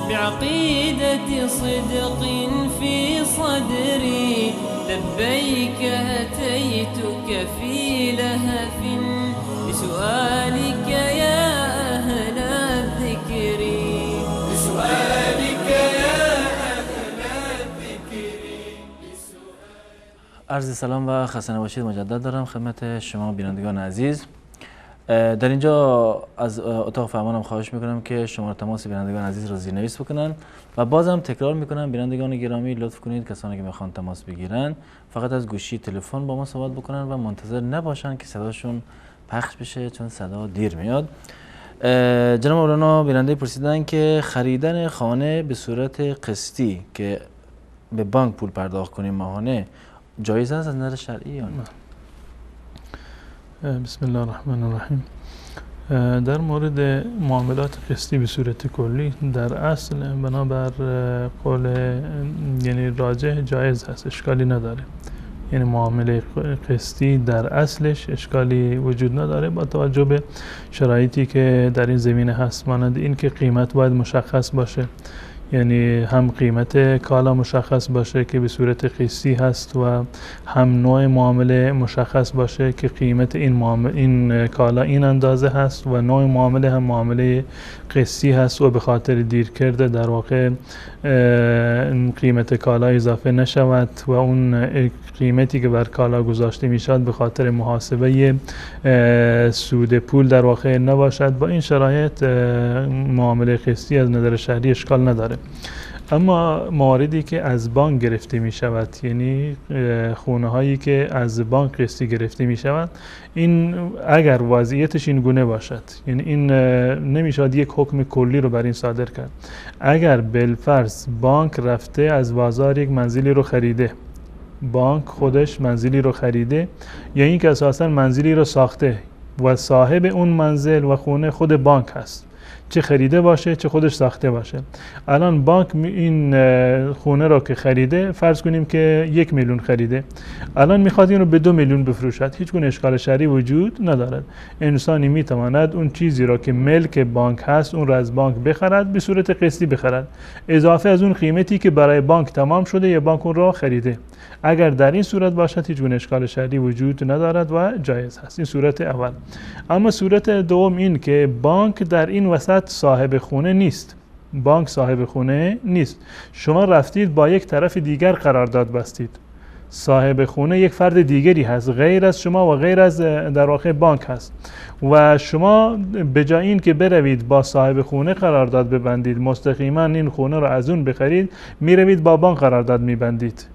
بعقيدة صدق في صدري لبيك أتيتك في لهف بسؤالك يا أهل الذكر بسؤالك يا أهل الذكر. عرض سلام و خسته نباشید مجدد دارم خدمت شما بینندگان عزیز. در اینجا از اتاق فرمانم خواهش میکنم که شماره تماس بینندگان عزیز را زیرنویس بکنن و بازم تکرار میکنم بینندگان گرامی لطف کنید کسانی که میخوان تماس بگیرن فقط از گوشی تلفن با ما صحبت بکنن و منتظر نباشن که صداشون پخش بشه چون صدا دیر میاد. جناب مولانا بیننده پرسیدن که خریدن خانه به صورت قسطی که به بانک پول پرداخت کنیم ماهانه جایز است از نظر شرعی یا نه؟ بسم الله الرحمن الرحیم. در مورد معاملات قسطی به صورت کلی در اصل بنابر قول یعنی راجح جایز هست، اشکالی نداره. یعنی معامله قسطی در اصلش اشکالی وجود نداره با توجه به شرایطی که در این زمینه هست، مانند این که قیمت باید مشخص باشه، یعنی هم قیمت کالا مشخص باشه که به صورت قسطی هست و هم نوع معامله مشخص باشه که قیمت این کالا این اندازه هست و نوع معامله هم معامله قسطی هست و به خاطر دیر کرده در واقع قیمت کالا اضافه نشود و اون قیمتی که بر کالا گذاشته میشد به خاطر محاسبه سود پول در واقع نباشد. با این شرایط معامله قسطی از نظر شهری اشکال نداره. اما مواردی که از بانک گرفته می شود، یعنی خونه هایی که از بانک قسطی گرفته می شود، این اگر وضعیتش این گونه باشد، یعنی این نمی شود یک حکم کلی رو بر این صادر کرد. اگر بالفرض بانک رفته از بازار یک منزلی رو خریده، بانک خودش منزلی رو خریده یا این که اساساً منزلی رو ساخته و صاحب اون منزل و خونه خود بانک هست، چه خریده باشه چه خودش ساخته باشه. الان بانک این خونه رو که خریده، فرض کنیم که 1 میلیون خریده، الان میخواد این رو به 2 میلیون بفروشد، هیچ گونه اشکال شرعی وجود ندارد. انسانی میتواند اون چیزی را که ملک بانک هست اون را از بانک بخرد، به صورت قسطی بخرد، اضافه از اون قیمتی که برای بانک تمام شده یا بانک اون را خریده. اگر در این صورت باشد هیچ گونه اشکال شرعی وجود ندارد و جایز هست. این صورت اول. اما صورت دوم این که بانک در این وسط صاحب خونه نیست. بانک صاحب خونه نیست. شما رفتید با یک طرف دیگر قرارداد بستید. صاحب خونه یک فرد دیگری هست غیر از شما و غیر از در واقع بانک هست و شما به جای این که بروید با صاحب خونه قرارداد ببندید، مستقیما این خونه رو از اون بخرید، میروید با بانک قرارداد میبندید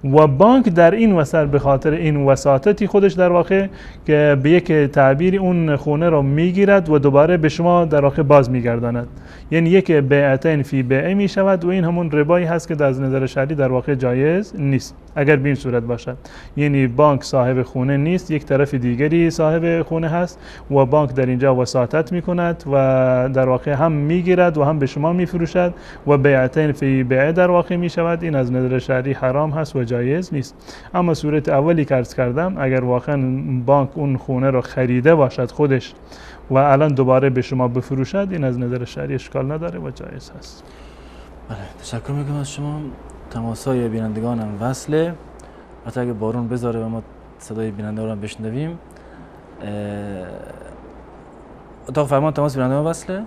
و بانک در این وسط به خاطر این وساطتی خودش در واقع که به یک تعبیری اون خونه رو میگیرد و دوباره به شما در واقع باز میگرداند. یعنی یک بیعتین فی بیع می شود و این همون ربایی هست که از نظر شرعی در واقع جایز نیست اگر به این صورت باشد. یعنی بانک صاحب خونه نیست، یک طرف دیگری صاحب خونه هست و بانک در اینجا وساطت میکند و در واقع هم میگیرد و هم به شما میفروشد و بیعتین فی بیع در واقع می شود. این از نظر شرعی حرام هست و جایز نیست. اما صورت اولی که عرض کردم، اگر واقعا بانک اون خونه رو خریده باشد خودش و الان دوباره به شما بفروشد، این از نظر شرعی اشکال نداره و جایز هست. بله، تشکر میکنم از شما. تماسای بینندگانم وصله، حتی اگه بارون بذاره و ما صدای بیننده رو هم بشنویم. اتاق فرمان تماس بیننده ما وصله؟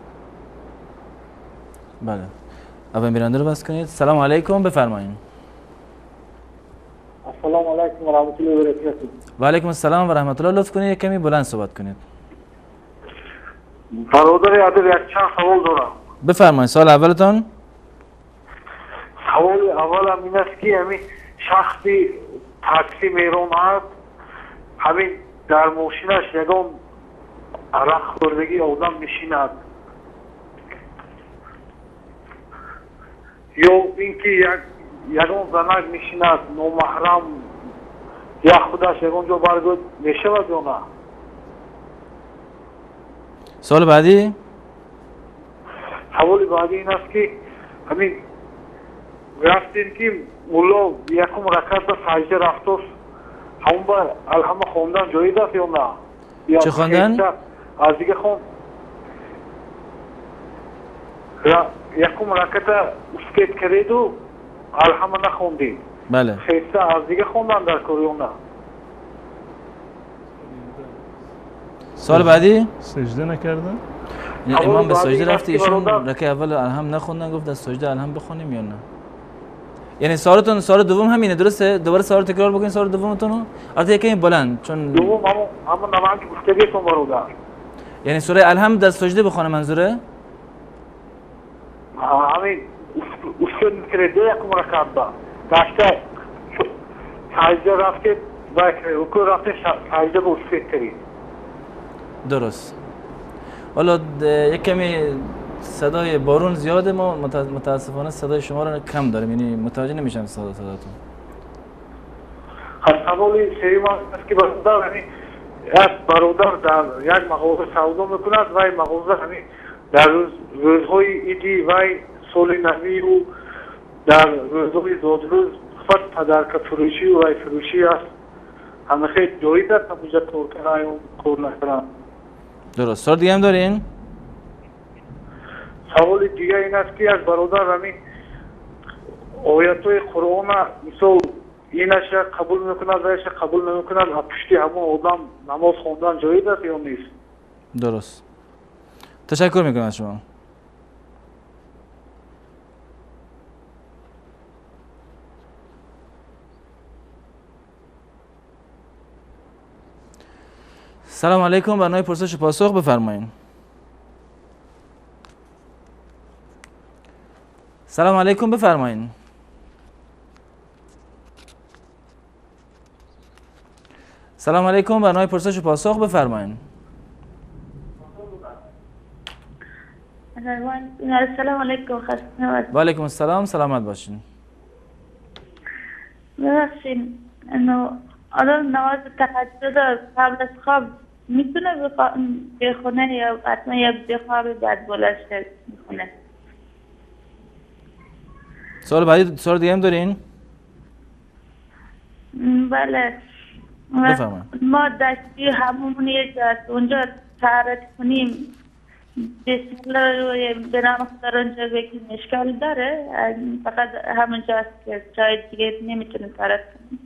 بله، اول بیننده رو بس کنید. سلام علیکم، بفرمایید. السلام علیکم و رحمت الله و برکاته. و علیکم السلام و رحمت الله. لطف کنید کمی بلند صحبت کنید. برادر عادل یک چند سوال دارم. بفرمایید. سوال اولتون؟ سوال اولم این است که همین شخصی تاکسی میراند، همین در ماشینش یگان عرق خوردگی آدم میشیند یا اینکه یگان زنک میشیند نامحرم یا خودش یگان جا برگرد میشود یا نه؟ سوال بعدی؟ سوال بعدی این است که همین رفتین که مولا یکم رکعت به سجده رفتوست، همون با الحمد خوندن جایی دست یا نه؟ چه خوندن؟ از دیگه خوند یکم رکعت اسکیت کرید و الحمد نخوندید. بله. خیسته از دیگه خوندن در کار یا نه؟ سوال بعدی؟ سجده نکردن؟ یعنی امام به سجده رفته، ایشون رکعت اول الحمد نخوندن، گفت از سجده الحمد بخونیم یا نه؟ یعنی سوالتون سوال دوم همینه درسته؟ دوباره سوال تکرار بکنید سوال دومتون رو. البته یکمی بلند چون دوم همون نماز که گفتگیتون برادر. یعنی سوره الحمد در سجده بخونه منظوره؟ همین اسکیت کرید یکم رکعت دا داشته سجده رفته و رکوع رفته سجده به اسکیت کرید. درست. حالا یک کمی صدای بارون زیاده، ما متاسفانه صدای شما رو کم داریم، یعنی متوجه نمیشم صداتون. سوال سوم است که برادر یعنی یک برادر در یک مغازه سودا میکند و این مغازه یعنی در روزهای ایدی و سال نوی و در روزهای زادروز فقط پدرک فروشی و فروشی است. همه خیلی جایید است همونجا کار کنن و کار نکنن. درست. سوال دیگه هم دارین؟ سوال دیگه این است که یک برادر همین آیاتهای قرآن مثال اینش قبول میکند و اینش قبول نمیکند و پشتی همون آدم نماز خوندن جایید است یا نیست؟ درست. تشکر میکنم از شما. سلام علیکم، برنامه پرسش و پاسخ بفرمایید. سلام علیکم بفرمایید. سلام علیکم، برنامه پرسش و پاسخ بفرمایید. سلام علیکم، خسته نباشید. و علیکم السلام، سلامت باشین. ببخشید، آدم نماز تهجد قبل از خواب میتونه بخونه یا حتما یک بخوابه بعد بلند شه بخونه؟ سوال دیگه هم دارین؟ بله. بفرمایید. ما دستی همون یک جاست اونجا طهارت کنیم، بسم الله روی به نام خدا رو اونجا بکنیم اشکال داره؟ فقط همون جاست که جای دیگه نمیتونه طهارت کنیم.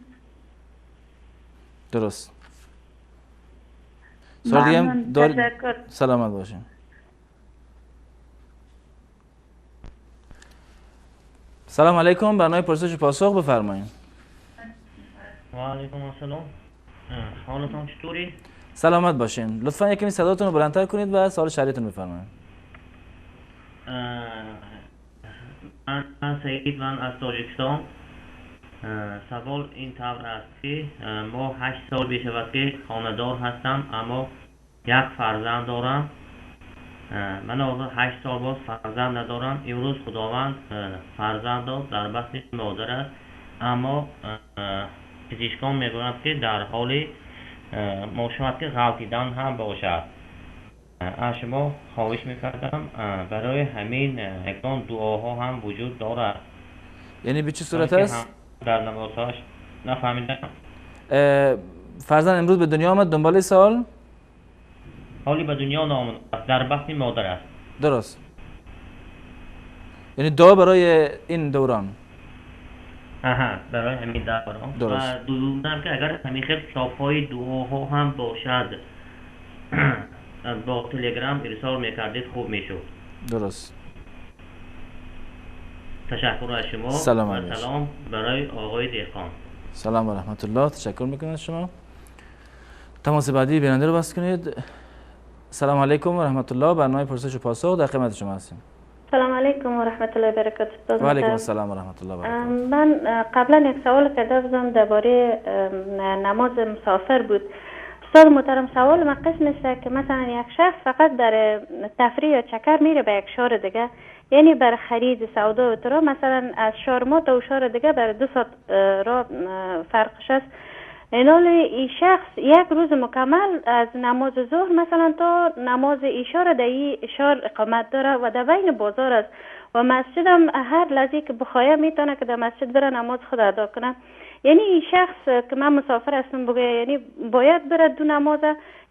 درست. سوال دیگه هم دارین؟ تشکر. سلامت باشین. سلام علیکم، برنامه پرسش و پاسخ بفرمایید. و علیکم السلام، حالتون چطوری؟ سلامت باشین. لطفا یکمی صداتون رو بلندتر کنید و سوال شریعتون بفرمایید. من سعید، من از تاجیکستان. سوال این طور است که ما 8 سال میشود که خانه‌دار هستم، اما یک فرزند دارم. من 8 سال باز فرزند ندارم. امروز خداوند فرزند داد در بطن مادر است، اما پزشکان میگویند که در حال ممکن که غلطیدن هم باشد. از شما خواهش میکردم برای همین اقدام دعاها هم وجود دارد. یعنی به چه صورت است؟ در نمازهاش نفهمیدم. فرزند امروز به دنیا آمد دنبال سال؟ حالی به دنیا نامد در بطن مادر است. درست. یعنی دعا برای این دوران. برای همین دوران. درست. و دوستم که اگر همین خیلی کتاب‌های دعاها هم باشد با تلگرام ارسال میکردید خوب میشد. درست. تشکر از شما. سلام برای آقای دهقان. سلام و رحمت الله. تشکر میکنم از شما. تماس بعدی بیننده رو بس کنید. سلام علیکم و رحمت الله، برنامه پرسش و پاسخ در خدمت شما هستیم. سلام علیکم و رحمت الله و برکاته. و علیکم السلام و رحمت الله و برکاته. من قبلا یک سوال کرده بودم درباره نماز مسافر بود. استاد محترم، سوال من قسم است که مثلا یک شخص فقط در تفریح یا چکر میره به یک شهر دیگه، یعنی بر خرید سودا و ترا، مثلا از شهر ما تا شهر دیگه بر 2 ساعت راه فرقش است. این شخص یک روز مکمل از نماز ظهر مثلا تا نماز عشا در این شهر اقامت داره و در بین بازار است و مسجد هم هر لحظه که بخواه میتونه که در مسجد بره نماز خود ادا کنه. یعنی این شخص که من مسافر هستم بگه یعنی باید بره 2 نماز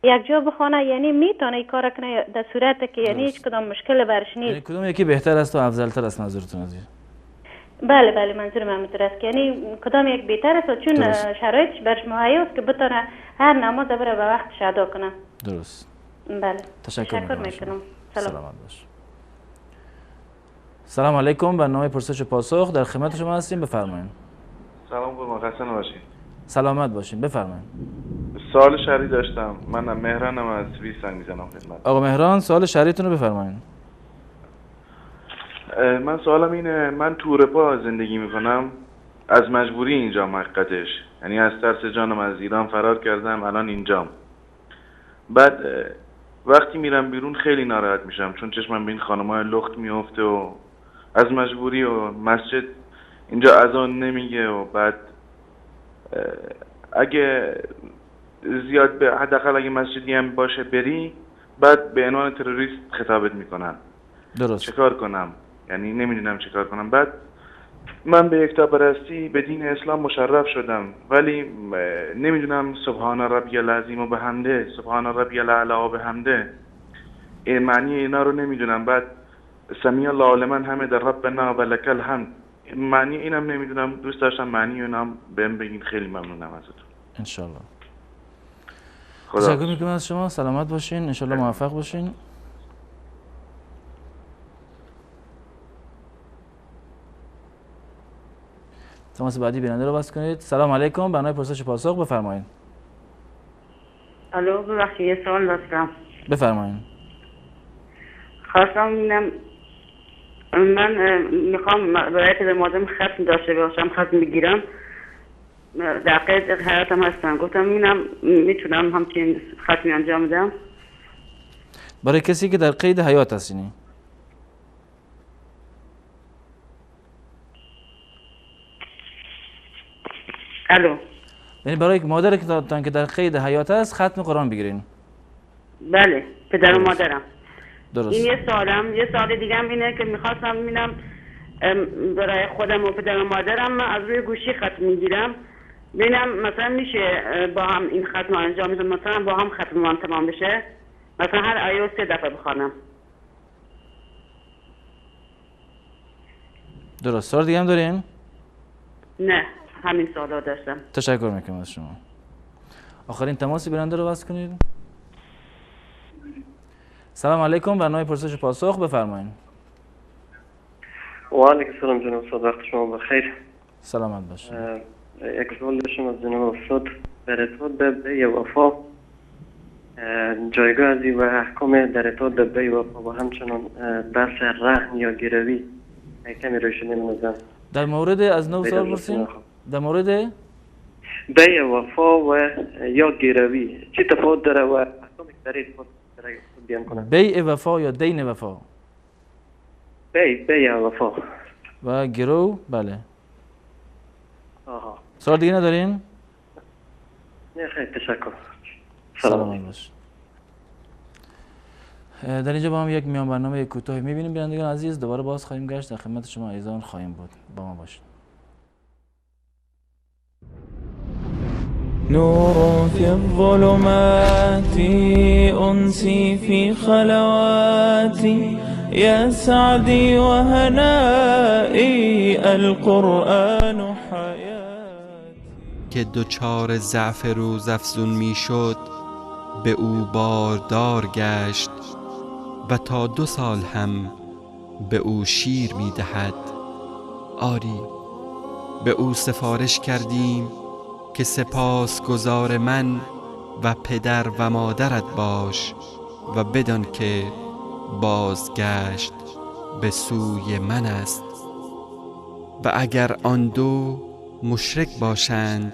یک جا بخونه، یعنی میتونه این کار کنه در صورت که یعنی هیچ کدام مشکل برش نیست. یعنی کدوم یکی بهتر است و افضلتر است منظورتون از این؟ بله منظور من اینطور است که یعنی کدام یک بهتر است چون شرایطش برش مهیا است که بتونه هر نماز بره به وقتش ادا کنه. درست. بله. تشکر میکنم. سلامت باش. سلام علیکم، برنامه پرسش و پاسخ در خدمت شما هستیم، بفرمایید. سلام قربان، خسته نباشید. سلامت باشین، بفرمایید. سوال شرعی داشتم. من مهرانم از سوئیس زنگ میزنم خدمت. آقا مهران، سوال شرعیتون رو بفرمایید. من سوالم اینه، من تو اروپا زندگی میکنم، از مجبوری اینجا حقیقتش، یعنی از ترس جانم از ایران فرار کردم، الان اینجام. بعد وقتی میرم بیرون خیلی ناراحت میشم، چون چشمم به این خانم‌های لخت میفته و از مجبوری و مسجد اینجا اذان نمیگه و بعد اگه زیاد به حداقل اگه مسجدی هم باشه بری، بعد به عنوان تروریست خطابت میکنن. درست. چیکار کنم؟ یعنی نمیدونم چیکار کنم. بعد من به یکتاپرستی به دین اسلام مشرف شدم، ولی نمیدونم سبحان ربی العظیم و بحمده، سبحان ربی الاعلی و بحمده، این معنی اینا رو نمیدونم. بعد سمیع الله لمن حمد ربنا و لک الحمد، معنی اینم نمیدونم. دوست داشتم معنی اونم بهم بگین. خیلی ممنونم ازتون. ان شاء الله. تشکر میکنم از شما. سلامت باشین، ان شاء الله موفق باشین. تماس بعدی بیننده رو بس کنید. سلام علیکم، برنامه پرسش پاسخ، بفرمایید. الو، ببخشید یه سوال داشتم. بفرمایید. خواستم ببینم، من میخوام برای پدر مادرم ختم داشته باشم، ختم بگیرم، در قید حیاتم هستم. گفتم ببینم میتونم همچین ختمی انجام بدم برای کسی که در قید حیات هستین؟ الو، یعنی برای مادر که در قید حیات است ختم قرآن بگیرین؟ بله، پدر و مادرم. درست. این یه سال دیگه هم اینه که میخواستم ببینم برای خودم و پدر و مادرم من از روی گوشی ختم میگیرم، ببینم مثلا میشه با هم این ختم انجام میدم، مثلا با هم ختم من تمام بشه، مثلا هر آیه رو 3 دفعه بخوانم. درست. سوال دیگه هم دارین؟ نه، همین سوالا داشتم. تشکر میکنم از شما. آخرین تماسی بیننده رو بس کنید. سلام علیکم، برنامه پرسش پاسخ، بفرمایید. و علیکم السلام جناب استاد، وقت شما بخیر. سلامت باشید. یک سوال داشتم از جناب استاد. در ارتباط به بی وفا، جایگاه ازی و احکام در ارتباط به بی وفا و همچنان بحث رهن یا گروی کمی روشنی نمیدن. در مورد از نو سوال پرسین؟ در مورد بی وفا و یا گروی چی تفاوت داره و احکام در ارتباط بیان کنن؟ بی وفا یا دین وفا؟ بی وفا و گرو. بله. آها. سوال دیگه ندارین؟ نه خیلی تشکر. سلام باش. در اینجا با هم یک میان برنامه کوتاهی میبینیم بینندگان عزیز. دوباره باز خواهیم گشت، در خدمت شما عزیزان خواهیم بود. با ما باشید. نور في الظلمات أنسي في خلواتي يا سعدي وهنائي القرآن حياتي. که دوچار ضعف روز افزون می شد به او باردار گشت و تا 2 سال هم به او شیر می دهد. آری به او سفارش کردیم که سپاسگزار من و پدر و مادرت باش و بدان که بازگشت به سوی من است. و اگر آن دو مشرک باشند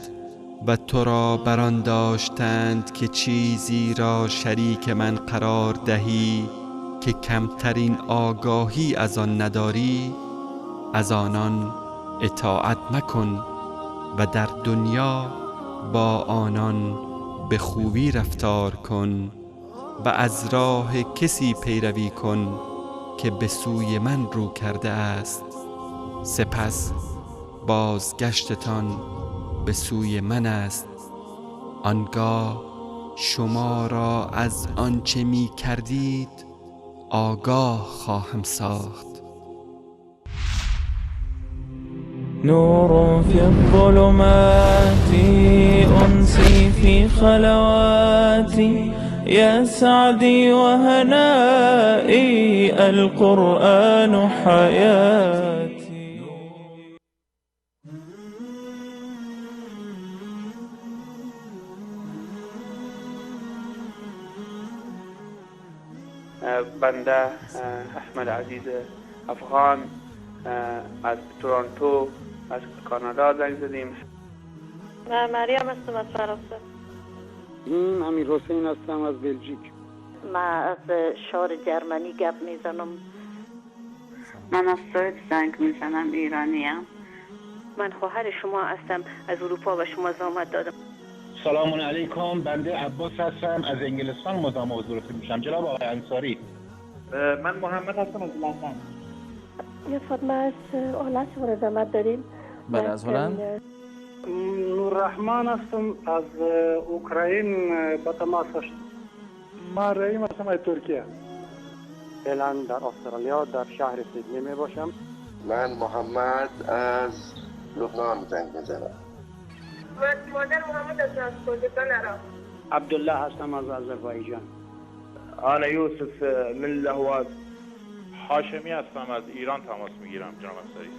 و تو را بران داشتند که چیزی را شریک من قرار دهی که کمترین آگاهی از آن نداری، از آنان اطاعت مکن و در دنیا با آنان به خوبی رفتار کن و از راه کسی پیروی کن که به سوی من رو کرده است. سپس بازگشتتان به سوی من است. آنگاه شما را از آنچه می کردید آگاه خواهم ساخت. نور في الظلمات أنسي في خلواتي يا سعدي وهنائي القرآن حياتي. بنده احمد عزیز افغان از تورنتو از کانادا زنگ زدیم. من مریم هستم از فرانسه. امیر حسین هستم از بلژیک. من از شهر جرمنی گپ میزنم. من از سوئد زنگ میزنم، ایرانیم. من خواهر شما هستم، از اروپا و شما زحمت دادم. سلام علیکم، بنده عباس هستم از انگلستان مزاحم حضورتون میشم. جناب آقای انصاری. من محمد هستم از لندن. یه فاطمه از هلند شما را زحمت داریم. بله از هلند. نوررحمان هستم از اوکراین با تماس هستم. من رحیم هستم از ترکیه. فعلا در استرالیا در شهر سیدنی می باشم. من محمد از لبنان زنگ میزنم. مادر محمد از کردستان عراق. عبدالله هستم از آذربایجان. انا یوسف من لهواز. هاشمی هستم از ایران تماس میگیرم جناب انصاری.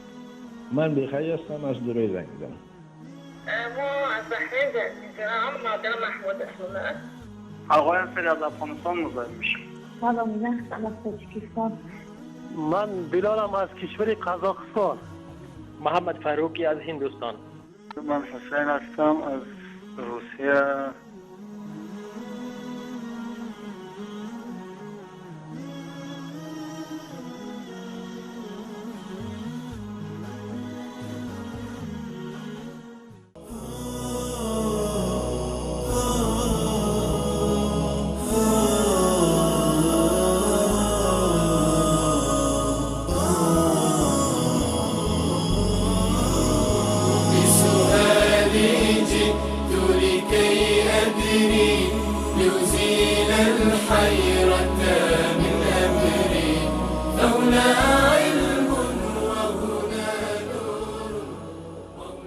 من بخیر هستم از دبی زنگ میزنم. ما از بحرین زنگ میزنم. مادر محمود اسمونه. آقای انصاری از افغانستان مزاحم میشم. سلام، من هستم از تاجیکستان. من بلالم از کشور قزاقستان. محمد فاروقی از هندوستان. من حسین هستم از روسیه.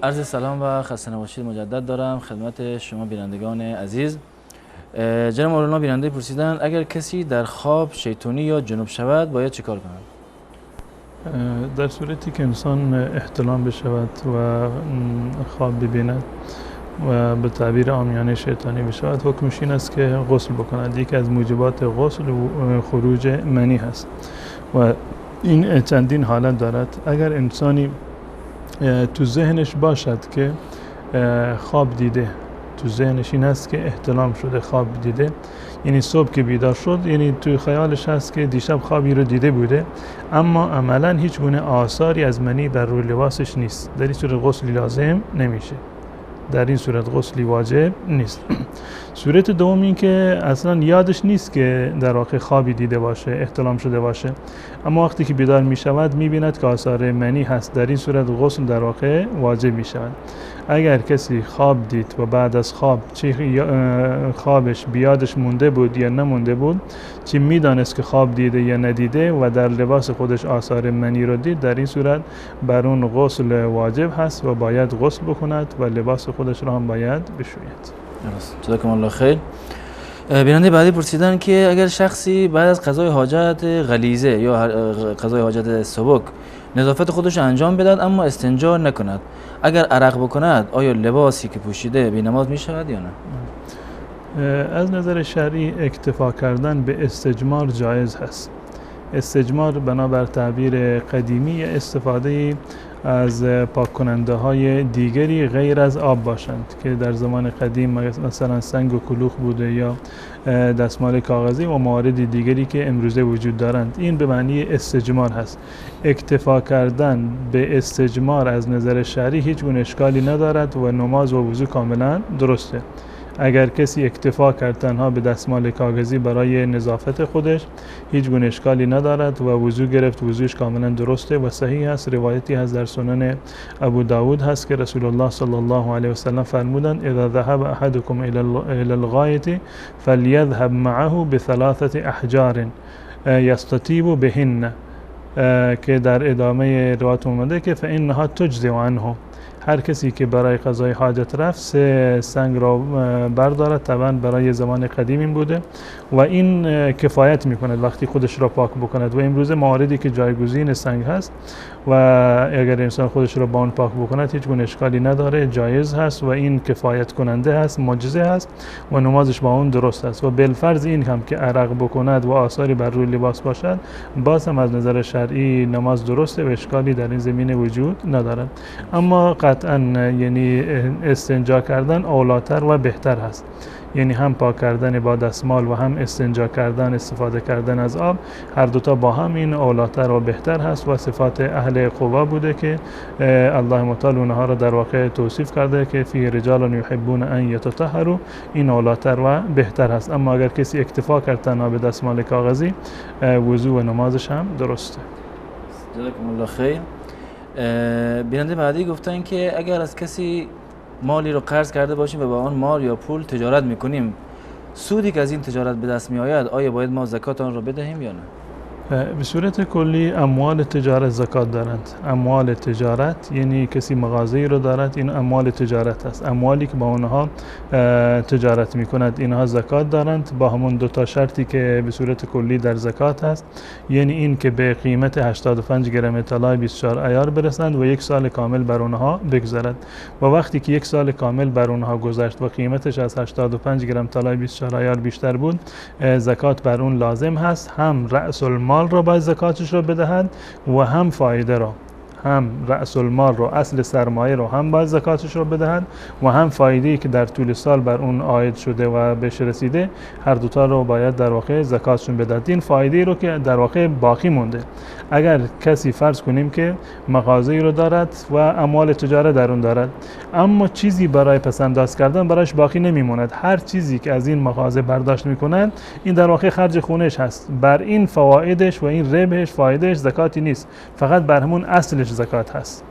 عرض سلام و خسته نباشید مجدد دارم خدمت شما بینندگان عزیز. جناب مولانا بیننده پرسیدن اگر کسی در خواب شیطانی یا جنوب شود باید چیکار کند؟ در صورتی که انسان احتلام بشود و خواب ببیند و به تعبیر عامیانه شیطانی بشود، حکمش این است که غسل بکند. یکی از موجبات غسل خروج منی هست و این چندین حالت دارد. اگر انسانی تو ذهنش باشد که خواب دیده، تو ذهنش این است که احتلام شده، خواب دیده، یعنی صبح که بیدار شد، یعنی تو خیالش هست که دیشب خوابی رو دیده بوده اما عملا هیچ گونه آثاری از منی بر روی لباسش نیست، در این صورت غسلی لازم نمیشه، در این صورت غسلی واجب نیست. صورت دوم این که اصلا یادش نیست که در واقع خوابی دیده باشه، احتلام شده باشه، اما وقتی که بیدار می شود می بیند که آثار منی هست، در این صورت غسل در واقع واجب می شود. اگر کسی خواب دید و بعد از خواب خوابش بیادش مونده بود یا نمونده بود، چی می دانست که خواب دیده یا ندیده و در لباس خودش آثار منی رو دید، در این صورت بر اون غسل واجب هست و باید غسل بکند و لباس خودش را هم باید بشوید. جزاکم الله خیر. بیننده بعدی پرسیدن که اگر شخصی بعد از قضای حاجت غلیظه یا قضای حاجت سبک نظافت خودش انجام بدهد اما استنجا نکند، اگر عرق بکند آیا لباسی که پوشیده بی نماز می شود یا نه؟ از نظر شرعی اکتفا کردن به استجمار جایز هست. استجمار بنابر تعبیر قدیمی استفاده از پاک کننده های دیگری غیر از آب باشند که در زمان قدیم مثلا سنگ و کلوخ بوده یا دستمال کاغذی و موارد دیگری که امروزه وجود دارند. این به معنی استجمار هست. اکتفا کردن به استجمار از نظر شرعی هیچ گونه اشکالی ندارد و نماز و وضو کاملا درسته. اگر کسی اکتفا کرد تنها به دستمال کاغذی برای نظافت خودش هیچ گونه اشکالی ندارد و وضو گرفت، وضوش کاملا درسته و صحیح است. روایتی هست در سنن ابو داود هست که رسول الله صلی الله علیه و سلم فرمودند اذا ذهب احدكم الى الغایة فلیذهب معه بثلاثه احجار یستطیب بهن، که در ادامه روایت اومده که فانها تجزی عنه، هر کسی که برای قضای حاجت رفت 3 سنگ را بردارد، طبعا برای زمان قدیم این بوده و این کفایت میکند وقتی خودش را پاک بکند و امروز مواردی که جایگزین سنگ هست و اگر انسان خودش را با اون پاک بکند هیچ گونه اشکالی نداره، جایز هست و این کفایت کننده هست، معجزه هست و نمازش با اون درست است و بالفرض این هم که عرق بکند و آثاری بر روی لباس باشد باز هم از نظر شرعی نماز درسته و اشکالی در این زمینه وجود ندارد. اما قطعا یعنی استنجا کردن اولاتر و بهتر هست، یعنی هم پاک کردن با دستمال و هم استنجا کردن، استفاده کردن از آب، هر دوتا با هم این اولاتر و بهتر هست و صفات اهل قوا بوده که الله متعال اونها را در واقع توصیف کرده که فی رجال یحبون ان یتطهروا، این اولاتر و بهتر هست. اما اگر کسی اکتفا کرد تنها به دستمال کاغذی، وضو و نمازش هم درسته. جزاکم الله خیر. بیننده بعدی گفتن که اگر از کسی مالی رو قرض کرده باشیم و با آن مال یا پول تجارت میکنیم، سودی که از این تجارت به دست می آید آیا باید ما زکات آن رو بدهیم یا نه؟ به صورت کلی اموال تجارت زکات دارند. اموال تجارت یعنی کسی مغازه‌ای رو دارد، این اموال تجارت است. اموالی که با اونها تجارت میکند اینها زکات دارند، با همون دو تا شرطی که به صورت کلی در زکات هست، یعنی این که به قیمت 85 گرم طلای 24 عیار برسند و یک سال کامل بر اونها بگذرد. و وقتی که یک سال کامل بر اونها گذشت و قیمتش از 85 گرم طلای 24 عیار بیشتر بود، زکات بر اون لازم هست. هم رأس المال را باید زکاتش را بدهد و هم فایده را، هم رأس المال رو، اصل سرمایه رو هم باید زکاتش رو بدهد و هم فایده‌ای که در طول سال بر اون عاید شده و بهش رسیده، هر دوتا رو باید در واقع زکاتشون بدهد. این فایده‌ای رو که در واقع باقی مونده، اگر کسی فرض کنیم که مغازه‌ای رو دارد و اموال تجارت در اون دارد، اما چیزی برای پسنداز کردن برایش باقی نمیموند، هر چیزی که از این مغازه برداشت میکنند این در واقع خرج خونش هست، بر این فوایدش و این ربحش، فایدهش زکاتی نیست، فقط بر همون اصلش زکات هست.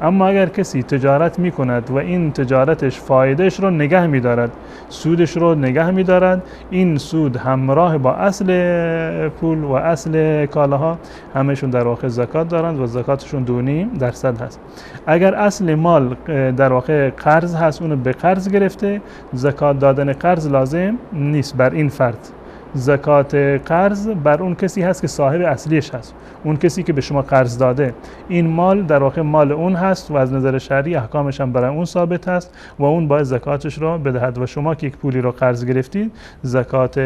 اما اگر کسی تجارت می کند و این تجارتش فایدهش رو نگه می دارد، سودش رو نگه می دارد، این سود همراه با اصل پول و اصل کالاها همشون در واقع زکات دارند و زکاتشون 2.5% هست. اگر اصل مال در واقع قرض هست، اونو به قرض گرفته، زکات دادن قرض لازم نیست بر این فرد. زکات قرض بر اون کسی هست که صاحب اصلیش هست، اون کسی که به شما قرض داده، این مال در واقع مال اون هست و از نظر شرعی احکامش هم برای اون ثابت هست و اون باید زکاتش رو بدهد. و شما که یک پولی رو قرض گرفتید، زکات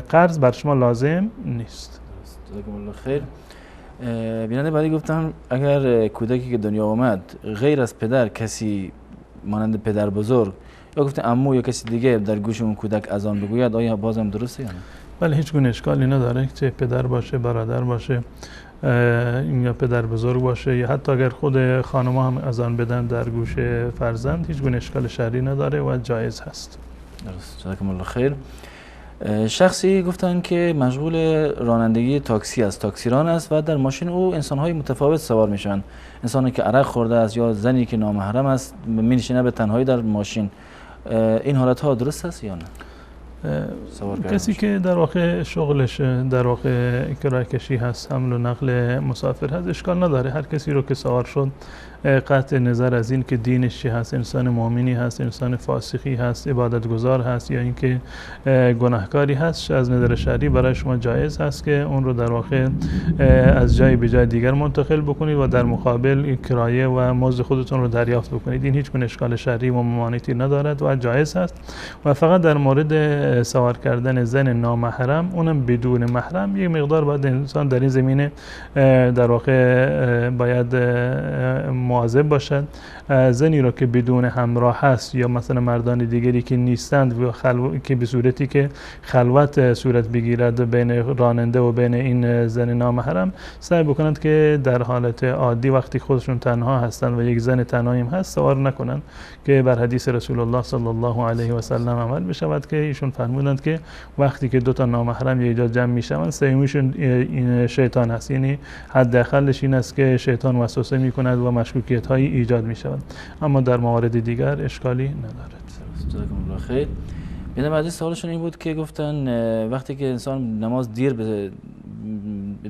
قرض بر شما لازم نیست. جزاکم الله خیر. بیننده بعدی گفتم اگر کودکی که دنیا آمد غیر از پدر کسی مانند پدر بزرگ یا گفته عمو یا کسی دیگه در گوش اون کودک اذان بگوید، آیا بازم درسته یا نه؟ بله، هیچ گونه اشکالی نداره، چه پدر باشه، برادر باشه یا پدر بزرگ باشه یا حتی اگر خود خانم‌ها هم اذان بدن در گوش فرزند، هیچ گونه اشکال شرعی نداره و جایز هست. درست. جزاکم الله خیر. شخصی گفتن که مشغول رانندگی تاکسی است، تاکسیران است و در ماشین او انسان‌های متفاوت سوار میشن، انسانی که عرق خورده است یا زنی که نامحرم است می‌نشینه به تنهایی در ماشین، این حالت‌ها درست است یا نه؟ کسی که در واقع شغلش در واقع کرایه کشی هست، حمل و نقل مسافر هست، اشکال نداره. هر کسی رو که سوار شد، قطع نظر از این که دینش چی هست، انسان مؤمنی هست، انسان فاسقی هست، عبادت گزار هست یا اینکه گناهکاری هست، از نظر شرعی برای شما جایز هست که اون رو در واقع از جای به جای دیگر منتقل بکنید و در مقابل کرایه و مزد خودتون رو دریافت بکنید. این هیچ گونه اشکال شرعی و ممانعتی ندارد و جایز هست. و فقط در مورد سوار کردن زن نامحرم، اونم بدون محرم، یک مقدار باید انسان در این زمینه در واقع باید مواظب باشد. زنی رو که بدون همراه هست یا مثلا مردان دیگری که نیستند و که به صورتی که خلوت صورت بگیرد بین راننده و بین این زن نامحرم، سعی بکنند که در حالت عادی وقتی خودشون تنها هستند و یک زن تنهایی هست سوار نکنند، که بر حدیث رسول الله صلی الله علیه و سلم عمل بشود که ایشون فرمودند که وقتی که دو تا نامحرم یک جا جمع میشوند، سومیشون این شیطان هست، یعنی حداقلش این است که شیطان وسوسه میکند و مشکوکیت هایی ایجاد میشود، اما در موارد دیگر اشکالی ندارد. جزاکم الله خیر. بنده بعدی سوالشون این بود که گفتن وقتی که انسان نماز دیر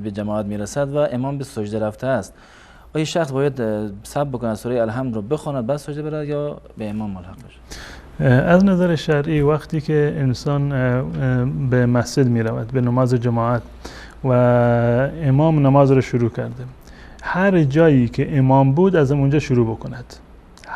به جماعت میرسد و امام به سجده رفته است، آیا شخص باید صبر بکنه سوره الحمد رو بخواند بعد سجده برود یا به امام ملحق بشه؟ از نظر شرعی وقتی که انسان به مسجد می رود، به نماز جماعت و امام نماز رو شروع کرده، هر جایی که امام بود از اونجا شروع بکند.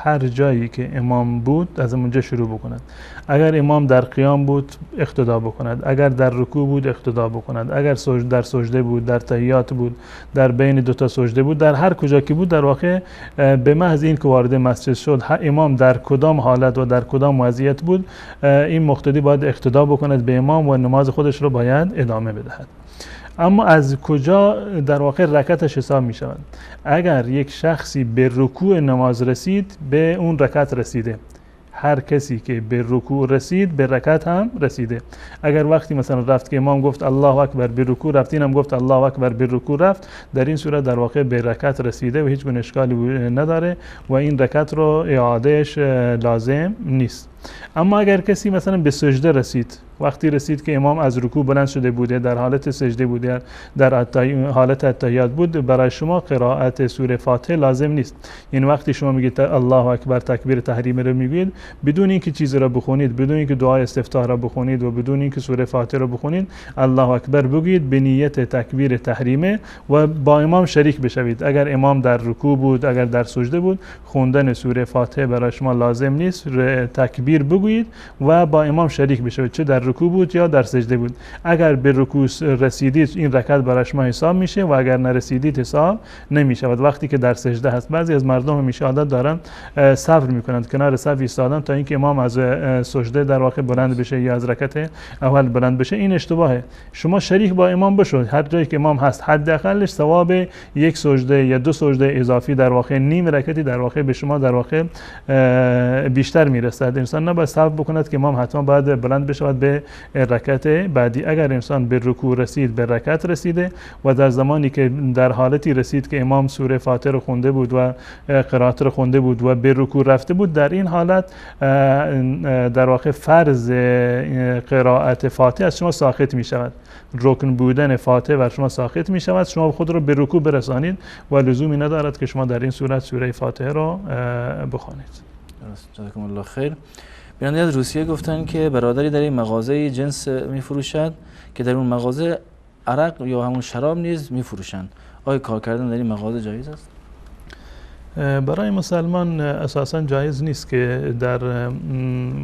هر جایی که امام بود از اونجا شروع بکند. اگر امام در قیام بود اقتدا بکند، اگر در رکوع بود اقتدا بکند، اگر در سجده بود، در تحیات بود، در بین دو تا سجده بود، در هر کجا که بود در واقع به محض این که وارد مسجد شد امام در کدام حالت و در کدام وضعیت بود این مقتدی باید اقتدا بکند به امام و نماز خودش رو باید ادامه بدهد. اما از کجا در واقع رکعتش حساب می شود؟ اگر یک شخصی به رکوع نماز رسید به اون رکعت رسیده. هر کسی که به رکوع رسید به رکعت هم رسیده. اگر وقتی مثلا رفت که امام گفت الله اکبر به رکوع رفت، اینم گفت الله اکبر به رکوع رفت، در این صورت در واقع به رکعت رسیده و هیچ گونه اشکالی نداره و این رکعت رو اعادهش لازم نیست. اما اگر کسی مثلا به سجده رسید، وقتی رسید که امام از رکوع بلند شده بوده، در حالت سجده بوده، در حالت التحیات بود، برای شما قرائت سوره فاتحه لازم نیست. یعنی وقتی شما میگید الله اکبر تکبیر تحریمه رو میگید بدون اینکه چیزی را بخونید، بدون اینکه دعای استفتاح را بخونید و بدون اینکه سوره فاتحه را بخونید، الله اکبر بگید به نیت تکبیر تحریمه و با امام شریک بشوید. اگر امام در رکوع بود، اگر در سجده بود، خوندن سوره فاتحه برای شما لازم نیست، تکبیر بگویید و با امام شریک بشوید، چه در رکوع بود یا در سجده بود. اگر به رکوع رسیدید این رکعت برای شما حساب میشه و اگر نرسیدید حساب نمیشود. وقتی که در سجده هست بعضی از مردم همیشه عادت دارن صبر میکنند، کنار صف ایستادن تا اینکه امام از سجده در واقع بلند بشه یا از رکعت اول بلند بشه. این اشتباهه. شما شریک با امام بشید، هر جایی که امام هست حداقلش ثواب یک سجده یا دو سجده اضافی در واقع نیم رکعتی در واقع به شما در واقع بیشتر میرسد. انسان نباید صبر بکند که امام حتما باید بلند بشود به رکعت بعدی. اگر انسان به رکوع رسید به رکعت رسیده و در زمانی که در حالتی رسید که امام سوره فاتحه رو خونده بود و قرائت رو خونده بود و به رکوع رفته بود، در این حالت در واقع فرض قرائت فاتحه از شما ساقط می شود. رکن بودن فاتحه بر شما ساقط می شود. شما خود رو به رکوع برسانید و لزومی ندارد که شما در این صورت سوره فاتحه رو بخوانید. جزاکم الله خیر. بیننده از روسیه گفتن که برادری در این مغازه جنس میفروشد که در اون مغازه عرق یا همون شراب نیز میفروشند. آیا کار کردن در این مغازه جایز است؟ برای مسلمان اساساً جایز نیست که در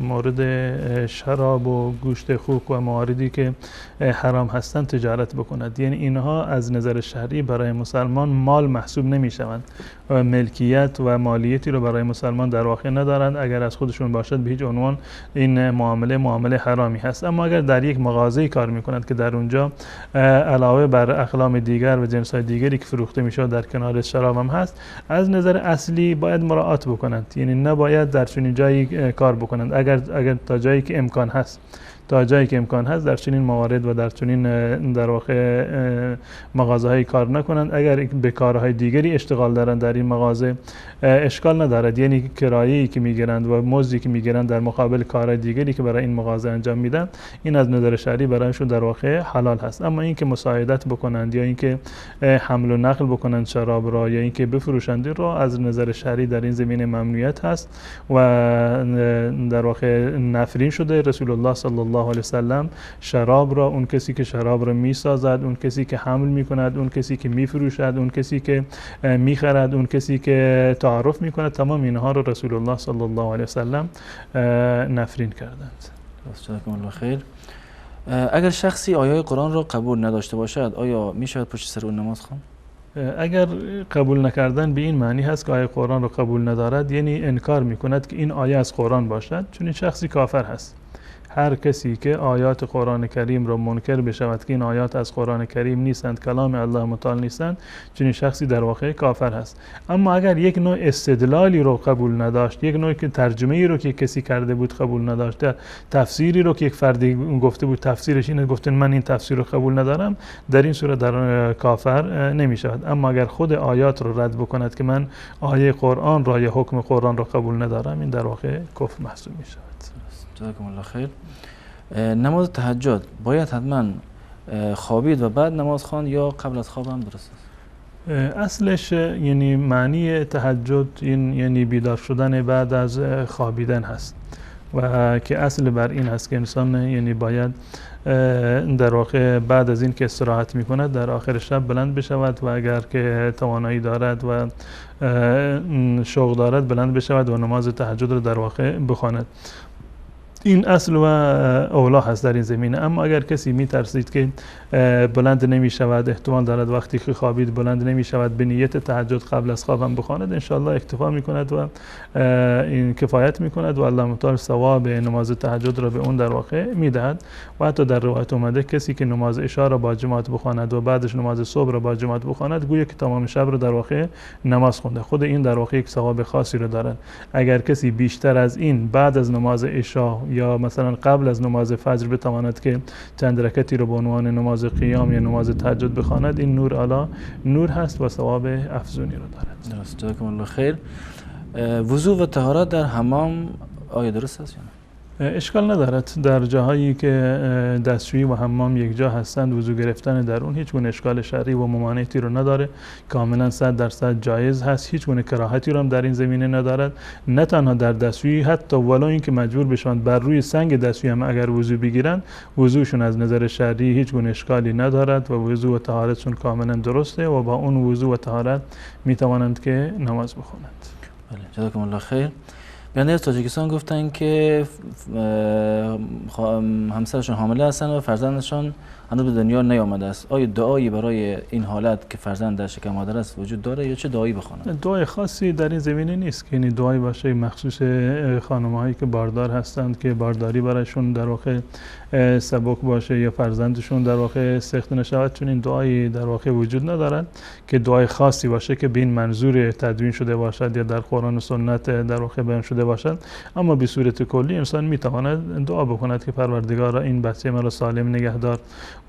مورد شراب و گوشت خوک و مواردی که حرام هستند تجارت بکند. یعنی اینها از نظر شرعی برای مسلمان مال محسوب نمی شوند و ملکیت و مالیتی رو برای مسلمان در واقع ندارند. اگر از خودشون باشد به هیچ عنوان این معامله حرامی هست. اما اگر در یک مغازه کار میکنند که در اونجا علاوه بر اقلام دیگر و جنس‌های دیگری که فروخته میشه در کنار شراب هم هست، از نظر اصلی باید مراعات بکنند. یعنی نباید در چنین جایی کار بکنند. اگر تا جایی که امکان هست در چنین موارد و در چنین در واقع مغازه‌های کار نکنند. اگر به کارهای دیگری اشتغال دارند در این مغازه اشکال ندارد. یعنی کرایه‌ای که میگیرند و مزدی که میگیرند در مقابل کارهای دیگری که برای این مغازه انجام میدن، این از نظر شرعی برایشون در واقع حلال هست. اما اینکه مساعدت بکنند یا اینکه حمل و نقل بکنند شراب را یا اینکه بفروشند را از نظر شرعی در این زمینه ممنوعیت هست و در واقع نفرین شده. رسول الله صلی الله علیه وسلم شراب را، اون کسی که شراب را میسازد، اون کسی که حمل میکند، اون کسی که میفروشد، اون کسی که میخرد، اون کسی که تعارف میکند، تمام اینها را رسول الله صلی الله علیه وسلم نفرین کردند. جزاکم الله خیر. اگر شخصی آیه قرآن را قبول نداشته باشد آیا میشود پشت سر اون نماز خواند؟ اگر قبول نکردن به این معنی هست که آیه قرآن را قبول ندارد، یعنی انکار میکند که این آیه از قرآن باشد، چون این شخصی کافر هست. هر کسی که آیات قرآن کریم را منکر بشود که این آیات از قرآن کریم نیستند، کلام الله متعال نیستند، چون این شخصی در واقع کافر هست. اما اگر یک نوع استدلالی رو قبول نداشت، یک نوع که ترجمه ای رو که کسی کرده بود قبول نداشت، تفسیری رو که یک فردی گفته بود تفسیرش اینه، گفتن من این تفسیر رو قبول ندارم، در این صورت در کافر نمی شود. اما اگر خود آیات رو رد بکند که من آیه قرآن را یا حکم قرآن را قبول ندارم، این در واقع کفر محسوب می شود. جزاکم الله خیر. نماز تهجد باید حتما خوابید و بعد نماز خواند یا قبل از خواب هم درست است؟ اصلش یعنی معنی تهجد این یعنی بیدار شدن بعد از خوابیدن هست و که اصل بر این هست که انسان یعنی باید در واقع بعد از این که استراحت می کند در آخر شب بلند بشود و اگر که توانایی دارد و شوق دارد بلند بشود و نماز تهجد رو در واقع بخواند. این اصل و اولا هست در این زمینه. اما اگر کسی می ترسید که بلند نمی شود، احتمال دارد وقتی که خوابید بلند نمی شود، به نیت تهجد قبل از خواب هم بخواند، انشاءالله اکتفا می کند و این کفایت می کند و الله متعال ثواب نماز تهجد را به اون در واقع می دهد. و حتی در روایت اومده کسی که نماز عشا را با جماعت بخواند و بعدش نماز صبح را با جماعت بخواند گویا که تمام شب را در واقع نماز خونده. خود این در واقع یک ثواب خاصی را دارد. اگر کسی بیشتر از این بعد از نماز عشا یا مثلا قبل از نماز فجر بتواند که چند رکعتی رو به عنوان نماز قیام یا نماز تهجد بخواند، این نور علا نور هست و ثواب افزونی رو دارد. درست، جزاکم الله خیر. وضو و طهارت در حمام آیا درست است یا نه؟ اشکال ندارد. در جاهایی که دستشویی و حمام یک جا هستند وضو گرفتن در اون هیچ گونه اشکال شرعی و ممانعتی رو نداره، کاملا 100% جایز هست، هیچ گونه کراهتی رو هم در این زمینه ندارد. نه تنها در دستشویی، حتی ولو اینکه مجبور بشن بر روی سنگ دستشویی هم اگر وضو بگیرن، وضوشون از نظر شرعی هیچ گونه اشکالی ندارد و وضو و طهارتشون کاملا درسته و با اون وضو و طهارت میتوانند که نماز بخونند. بله، جزاکم الله خیر. بیننده از تاجیکستان گفتن که همسرشون حامله هستن و فرزندشان هنوز به دنیا نیامده است. آیا دعایی برای این حالت که فرزند در شکم مادر است وجود داره یا چه دعایی بخوانند؟ دعای خاصی در این زمینه نیست که یعنی دعایی باشه مخصوص خانم‌هایی که باردار هستند که بارداری برایشون در واقع سبک باشه یا فرزندشون در واقع سخت نشود، چون این دعایی در واقع وجود ندارد که دعای خاصی باشه که به این منظور تدوین شده باشد یا در قرآن و سنت در واقع بیان شده باشد. اما به صورت کلی انسان میتواند دعا بکند که پروردگارا این بچه مرا سالم نگهدار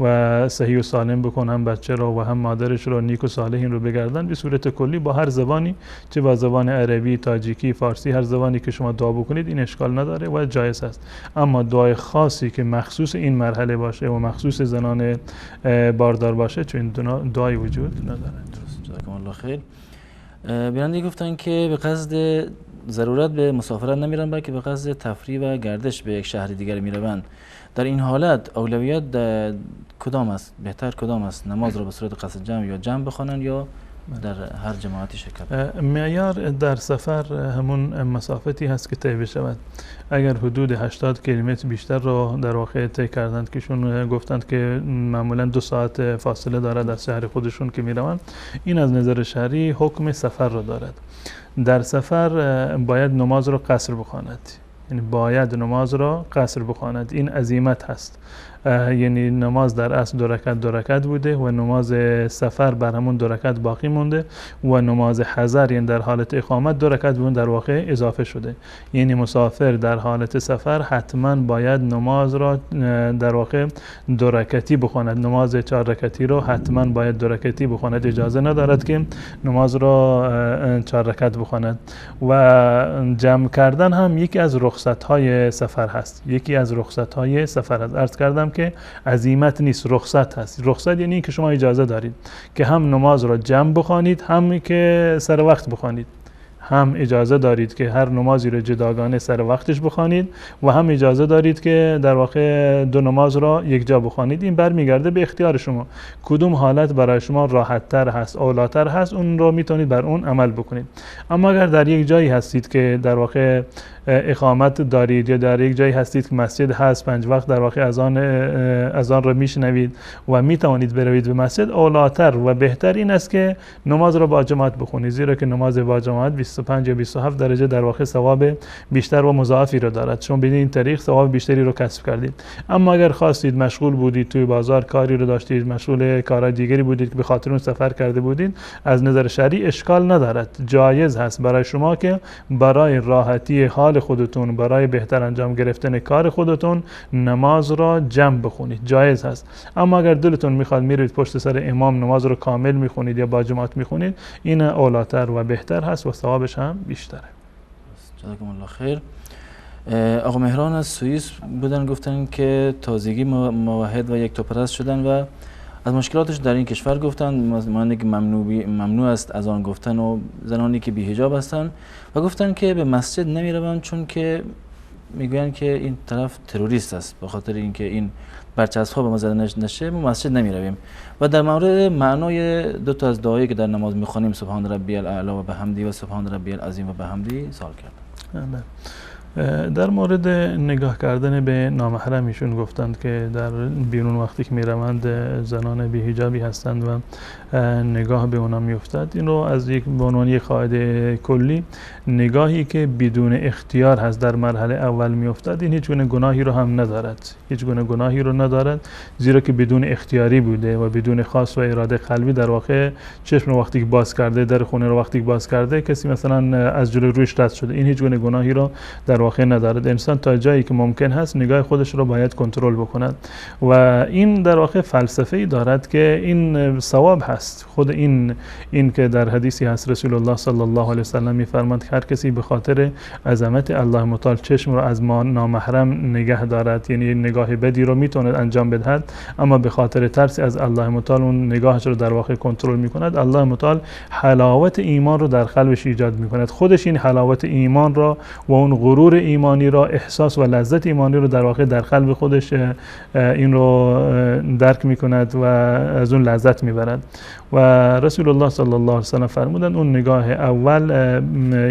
و صحیح و سالم بکن، هم بچه را و هم مادرش را نیک و صالحین رو بگردن. به صورت کلی با هر زبانی، چه با زبان عربی، تاجیکی، فارسی، هر زبانی که شما دعا بکنید این اشکال نداره و جایز است. اما دعای خاصی که مخصوص این مرحله باشه و مخصوص زنان باردار باشه چون دعای وجود ندارد. جزاکم الله خیر. بیننده گفتن که به قصد ضرورت به مسافرت نمیرن بلکه به قصد تفریح و گردش به یک شهر دیگر میروند. در این حالت اولویت کدام است؟ بهتر کدام است؟ نماز را به صورت قصد جمع یا جمع بخوانند یا در هر جماعتی شرکت؟ معیار در سفر همون مسافتی هست که طی بشود. اگر حدود 80 کیلومتر بیشتر رو در واقع طی کردند که شون گفتند که معمولا 2 ساعت فاصله دارد از شهر خودشون که میروند، این از نظر شرعی حکم سفر رو دارد. در سفر باید نماز رو قصر بخواند، یعنی باید نماز را قصر بخواند. این عزیمت هست. یعنی نماز در اصل 2 رکعت بوده و نماز سفر بر همون 2 رکعت باقی مونده و نماز حضر یعنی در حالت اقامت 2 رکعت بون در واقع اضافه شده. یعنی مسافر در حالت سفر حتما باید نماز را در واقع 2 رکعتی بخواند. نماز 4 رکعتی رو حتما باید 2 رکعتی بخواند. اجازه ندارد که نماز را 4 رکعت بخواند. و جمع کردن هم یکی از رخصت‌های سفر هست. یکی از رخصت‌های سفر هست. عرض کردم که عزیمت نیست، رخصت هست. رخصت یعنی که شما اجازه دارید که هم نماز را جمع بخوانید هم که سر وقت بخوانید. هم اجازه دارید که هر نمازی را جداگانه سر وقتش بخوانید و هم اجازه دارید که در واقع 2 نماز را یک جا بخوانید. این برمیگرده به اختیار شما. کدوم حالت برای شما راحت تر هست، اولاتر هست، اون رو میتونید بر اون عمل بکنید. اما اگر در یک جایی هستید که در واقع اقامت دارید یا در یک جایی هستید که مسجد هست 5 وقت در واقع از آن را میشنوید و میتوانید بروید به مسجد، اولاتر و بهتر این است که نماز را با جماعت بخونید، زیرا که نماز با جماعت 25 یا 27 درجه در واقع ثواب بیشتر و مضاعفی را دارد. شما بدین این طریق ثواب بیشتری رو کسب کردید. اما اگر خواستید مشغول بودید توی بازار کاری رو داشتید، مشغول کارهای دیگری بودید که به خاطر اون سفر کرده بودید، از نظر شرعی اشکال ندارد. جایز هست برای شما که برای راحتی حال خودتون، برای بهتر انجام گرفتن کار خودتون نماز را جمع بخونید. جایز هست. اما اگر دلتون میخواد میرید پشت سر امام نماز رو کامل میخونید یا با جماعت میخونید، این اولاتر و بهتر هست و ثوابش هم بیشتره. جزاکم الله خیر. آقا مهران از سوئیس بودن، گفتن که تازگی موحد و یک توپرست شدن و از مشکلاتش در این کشور گفتن مانند که ممنوع است از آن گفتن و زنانی که بی‌حجاب هستند و گفتن که به مسجد نمیروند چون که میگوین که این طرف تروریست است، به خاطر اینکه این برچسب‌ها به ما زده نشه ما مسجد نمیرویم. و در مورد معنای دو تا از دعایی که در نماز میخوانیم، سبحان ربی الاعلی و بحمدی و سبحان ربی العظیم و بحمدی، سوال کردم. در مورد نگاه کردن به نامحرم ایشون گفتند که در بیرون وقتی که میروند زنان بی حجابی هستند و نگاه به اونا میافتد. این رو از به عنوان یک قاعده کلی، نگاهی که بدون اختیار هست در مرحله اول میافتد، این هیچ گونه گناهی رو هم ندارد، هیچ گونه گناهی رو ندارد، زیرا که بدون اختیاری بوده و بدون خواست و اراده قلبی. در واقع چشم رو وقتی که باز کرده، در خونه رو وقتی که باز کرده، کسی مثلا از جلوی روش رد شده، این هیچ گونه گناهی رو در واقع ندارد. انسان تا جایی که ممکن هست نگاه خودش رو باید کنترل بکند و این در واقع فلسفه‌ای دارد که این ثواب هست. خود این که در حدیثی هست رسول الله صلی الله علیه و سلم می‌فرماید که هر کسی به خاطر عظمت الله متعال چشم رو از نامحرم نگه دارد، یعنی نگاه بدی رو میتونه انجام بدهد، اما به خاطر ترس از الله متعال اون نگاهش رو در واقع کنترل میکند، الله متعال حلاوت ایمان رو در قلبش ایجاد میکند. خودش این حلاوت ایمان را و اون غرور ایمانی را، احساس و لذت ایمانی رو در واقع در قلب خودش این رو درک میکند و از اون لذت میبرد. و رسول الله صلی الله علیه و سلم فرمودند اون نگاه اول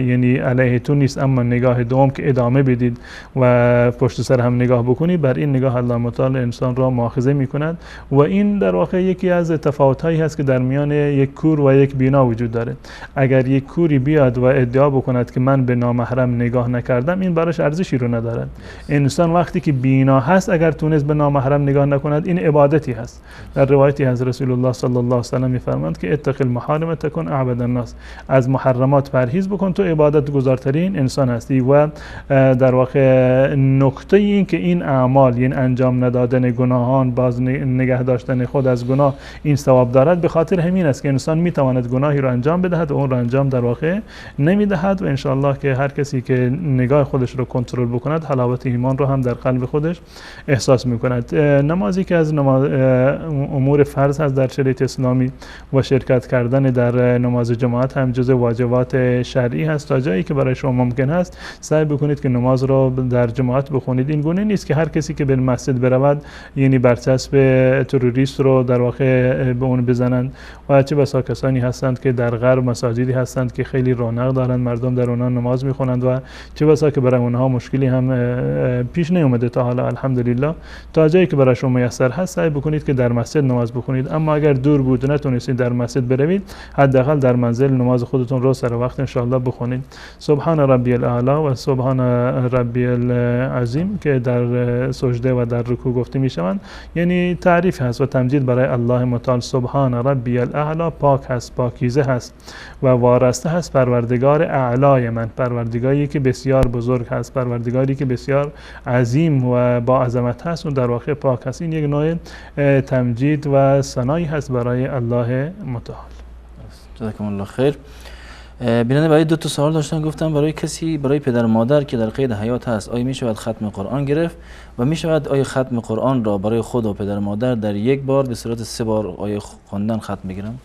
یعنی علیه تو نیست، اما نگاه دوم که ادامه بدید و پشت سر هم نگاه بکنید، بر این نگاه الله متعال انسان را مؤاخذه میکند. و این در واقع یکی از تفاوت‌هایی هست که در میان یک کور و یک بینا وجود داره. اگر یک کوری بیاد و ادعا بکند که من به نامحرم نگاه نکردم، این براش ارزشی رو ندارد. انسان وقتی که بینا هست اگر تونست به نامحرم نگاه نکند، این عبادتی هست. در روایتی از رسول الله صلی الله علیه و سلم میفرماند که اتق المحارم تکن اعبد الناس، از محرمات پرهیز بکن تو عبادت گزارترین انسان هستی. و در واقع نکته این که این اعمال، یعنی انجام ندادن گناهان، باز نگه داشتن خود از گناه، این ثواب دارد. به خاطر همین است که انسان میتواند گناهی رو انجام بدهد و اون رو انجام در واقع نمیدهد. و انشاءالله که هر کسی که نگاه خودش رو کنترل بکند، حلاوت ایمان رو هم در قلب خودش احساس میکند. نمازی که از امور فرض هست در شریعت اسلامی و شرکت کردن در نماز جماعت هم جزء واجبات شرعی هست. تا جایی که برای شما ممکن هست سعی بکنید که نماز رو در جماعت بخونید. این گونه نیست که هر کسی که به مسجد برود یعنی برچسب تروریست رو در واقع به اون بزنند. و چه بسا کسانی هستند که در غرب مساجدی هستند که خیلی رونق دارند، مردم در اونها نماز میخونند و چه بسا که برای اونها مشکلی هم پیش نیومده تا حالا. الحمدلله تا جایی که برای شما میسر هست سعی بکنید که در مسجد نماز بخونید. اما اگر دور بود نتونستید در مسجد بروید، حداقل در منزل نماز خودتون رو سر وقت ان شاء الله بخونید. سبحان ربی الاعلی و سبحان ربی العظیم که در سجده و در رکوع گفته میشوند، یعنی تعریف هست و تمجید برای الله متعال. سبحان ربی الاعلی، پاک هست، پاکیزه هست و وارسته هست پروردگار اعلای من، پروردگاری که بسیار بزرگ هست، پروردگاری که بسیار عظیم و با عظمت هست و در واقع پاک هست. این یک نوع تمجید و ثنایی هست برای الله متعال. جزاکم الله خیر. بیننده برای دو تا سوال داشتن، گفتم برای کسی، برای پدر و مادر که در قید حیات هست، آیا می شود ختم قرآن گرفت و می شود آیا ختم قرآن را برای خود و پدر و مادر در یک بار به صورت 3 بار آیا خواندن ختم بگیرم؟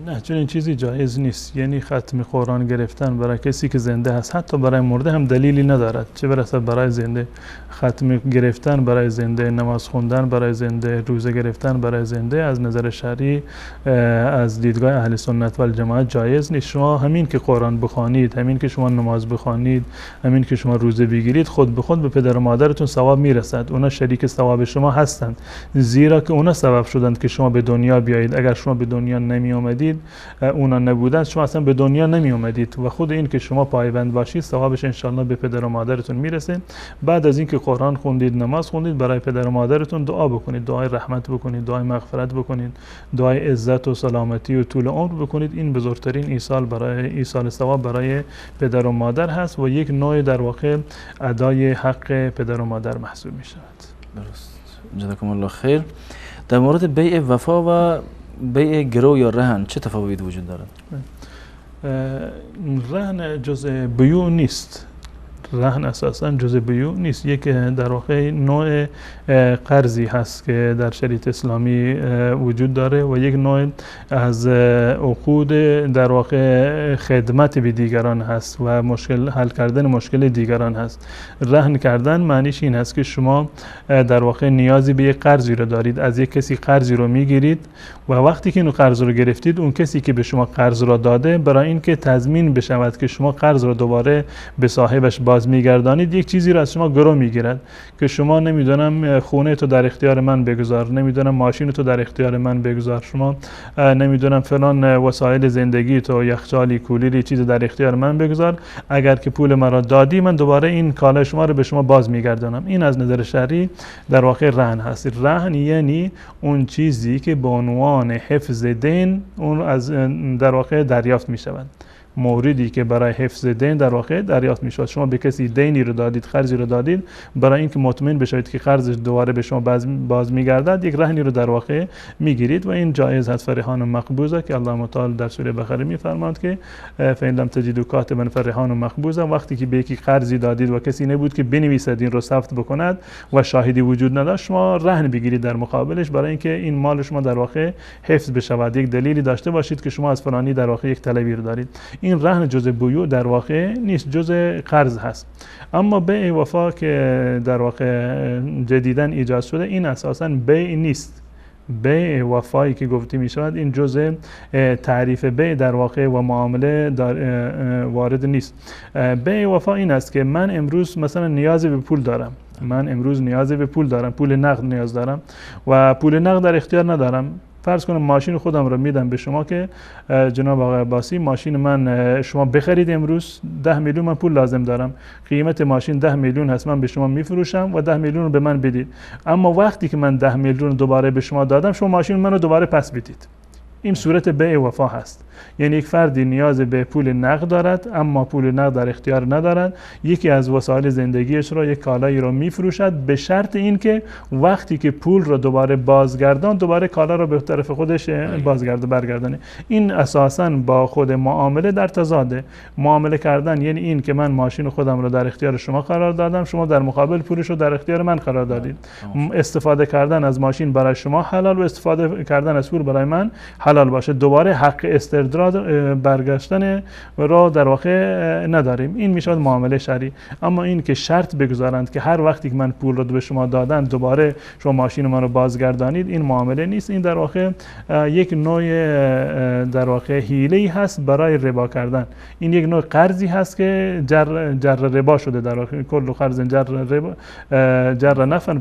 نه، چون این چیزی جایز نیست. یعنی ختم قرآن گرفتن برای کسی که زنده هست، حتی برای مرده هم دلیلی ندارد، چه برسه برای زنده. ختم گرفتن برای زنده، نماز خوندن برای زنده، روزه گرفتن برای زنده از نظر شرعی از دیدگاه اهل سنت و الجماعت جایز نیست. شما همین که قرآن بخوانید، همین که شما نماز بخوانید، همین که شما روزه بگیرید، خود به خود به پدر و مادرتون ثواب میرسد. اونا شریک ثواب شما هستند، زیرا که اونا سبب شدند که شما به دنیا بیایید. اگر شما به دنیا نمی اومدید، اونا نبودند، شما اصلا به دنیا نمی اومدید. و خود این که شما پایبند باشید ثوابش ان شاء الله به پدر و مادرتون میرسه. بعد از اینکه قرآن خوندید، نماز خوندید، برای پدر و مادرتون دعا بکنید، دعای رحمت بکنید، دعای مغفرت بکنید، دعای عزت و سلامتی و طول عمر بکنید. این بزرگترین ایصال برای ایصال ثواب برای پدر و مادر هست و یک نوع در واقع ادای حق پدر و مادر محسوب می شود. درست. جزاکم الله خیر. در مورد بیع وفا و بیع گرو یا رهن چه تفاوتی وجود دارد؟ رهن جزء بیوع نیست. رهن اساسا جزء بیوع نیست، یک در واقع نوع قرضی هست که در شریعت اسلامی وجود داره و یک نوع از عقود در واقع خدمت به دیگران هست و مشکل حل کردن مشکل دیگران هست. رهن کردن معنیش این هست که شما در واقع نیازی به یک قرضی رو دارید، از یک کسی قرضی رو میگیرید و وقتی که اینو قرض رو گرفتید، اون کسی که به شما قرض رو داده برای اینکه تضمین بشود که شما قرض رو دوباره به صاحبش باز میگردانید، یک چیزی رو از شما گرو میگیرد که شما نمیدونم خونه تو در اختیار من بگذار، نمیدونم ماشین تو در اختیار من بگذار، شما نمیدونم فلان وسایل زندگی تو یخچالی کولیری چیز در اختیار من بگذار، اگر که پول مرا دادی من دوباره این کالای شما رو به شما باز میگردانم. این از نظر شرعی در واقع رهن هست. رهن یعنی اون چیزی که به عنوان حفظ دین اون از در واقع دریافت می شود، موردی که برای حفظ دین در واقع دریافت می شود. شما به کسی دینی رو دادید، قرضی رو دادید، برای اینکه مطمئن بشوید که قرضش دوباره به شما باز میگردد، یک رهنی رو در واقع میگیرید و این جایز هست. فرحان و مقبوضه که الله متعال در سوره بقره میفرماید که فإن لم تجدوا کاتبا فرحان و مقبوضه، وقتی که به یکی قرضی دادید و کسی نبود که بنویسد این رو ثبت بکند و شاهدی وجود نداشت، شما رهن بگیرید در مقابلش برای اینکه این مال شما در واقع حفظ بشود، یک دلیلی داشته باشید که شما از فلانی در واقع یک طلبی رو دارید. این رهن جزء بیوع در واقع نیست، جزء قرض هست. اما بیع وفا که در واقع جدیداً ایجاد شده، این اساساً بیع نیست. بیع وفایی که گفته می شود این جزء تعریف بیع در واقع و معامله وارد نیست. بیع وفا این است که من امروز مثلا نیازی به پول دارم، پول نقد نیاز دارم و پول نقد در اختیار ندارم. فرض کنم ماشین خودم رو میدم به شما که جناب آقای عباسی ماشین من شما بخرید، امروز 10 میلیون من پول لازم دارم، قیمت ماشین 10 میلیون هست، من به شما میفروشم و 10 میلیون رو به من بدید. اما وقتی که من 10 میلیون دوباره به شما دادم، شما ماشین من رو دوباره پس بدید. این صورت بیع وفا هست. یعنی یک فردی نیاز به پول نقد دارد اما پول نقد در اختیار ندارد، یکی از وسایل زندگیش رو، یک کالایی رو میفروشد به شرط اینکه وقتی که پول رو دوباره بازگردان، دوباره کالا رو به طرف خودش برگردانه. این اساساً با خود معامله در تضاده. معامله کردن یعنی این که من ماشین خودم رو در اختیار شما قرار دادم، شما در مقابل پولش رو در اختیار من قرار دادید. استفاده کردن از ماشین برای شما حلال و استفاده کردن از پول برای من حلال باشه. دوباره حق استرداد برگشتن را در واقع نداریم. این میشود معامله شرعی. اما این که شرط بگذارند که هر وقتی که من پول رو به شما دادن دوباره شما ماشین من رو بازگردانید، این معامله نیست. این در واقع یک نوع در واقع حیله‌ای هست برای ربا کردن. این یک نوع قرضی هست که جر ربا شده. در واقع کل قرض جر نفع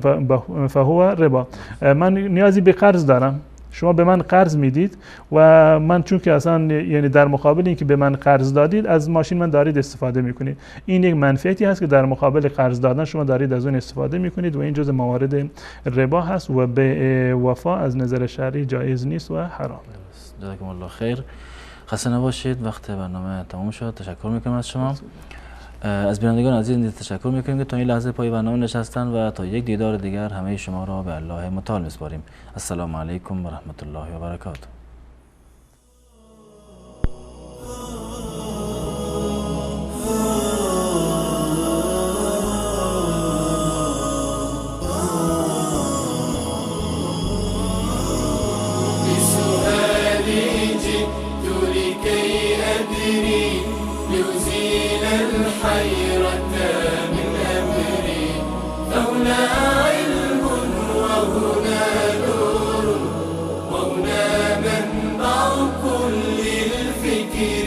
فهو ربا. من نیازی به قرض دارم، شما به من قرض میدید و من چون که اصلا یعنی در مقابل اینکه به من قرض دادید از ماشین من دارید استفاده میکنید. این یک منفعتی هست که در مقابل قرض دادن شما دارید از اون استفاده میکنید و این جزء موارد ربا هست و به وفا از نظر شرعی جایز نیست و حرام. جزاکم الله خیر. خسته نباشید. وقت برنامه تمام شد. تشکر میکنم از شما. از بینندگان عزیز نیز تشکر میکنیم که تا این لحظه پای برنامه نشستن و تا یک دیدار دیگر همه شما را به الله متعال میسپاریم. السلام علیکم و رحمت الله و برکاته. الحيرة من أمري، فهنا علم وهنا نور وهنا منبع كل الفكر.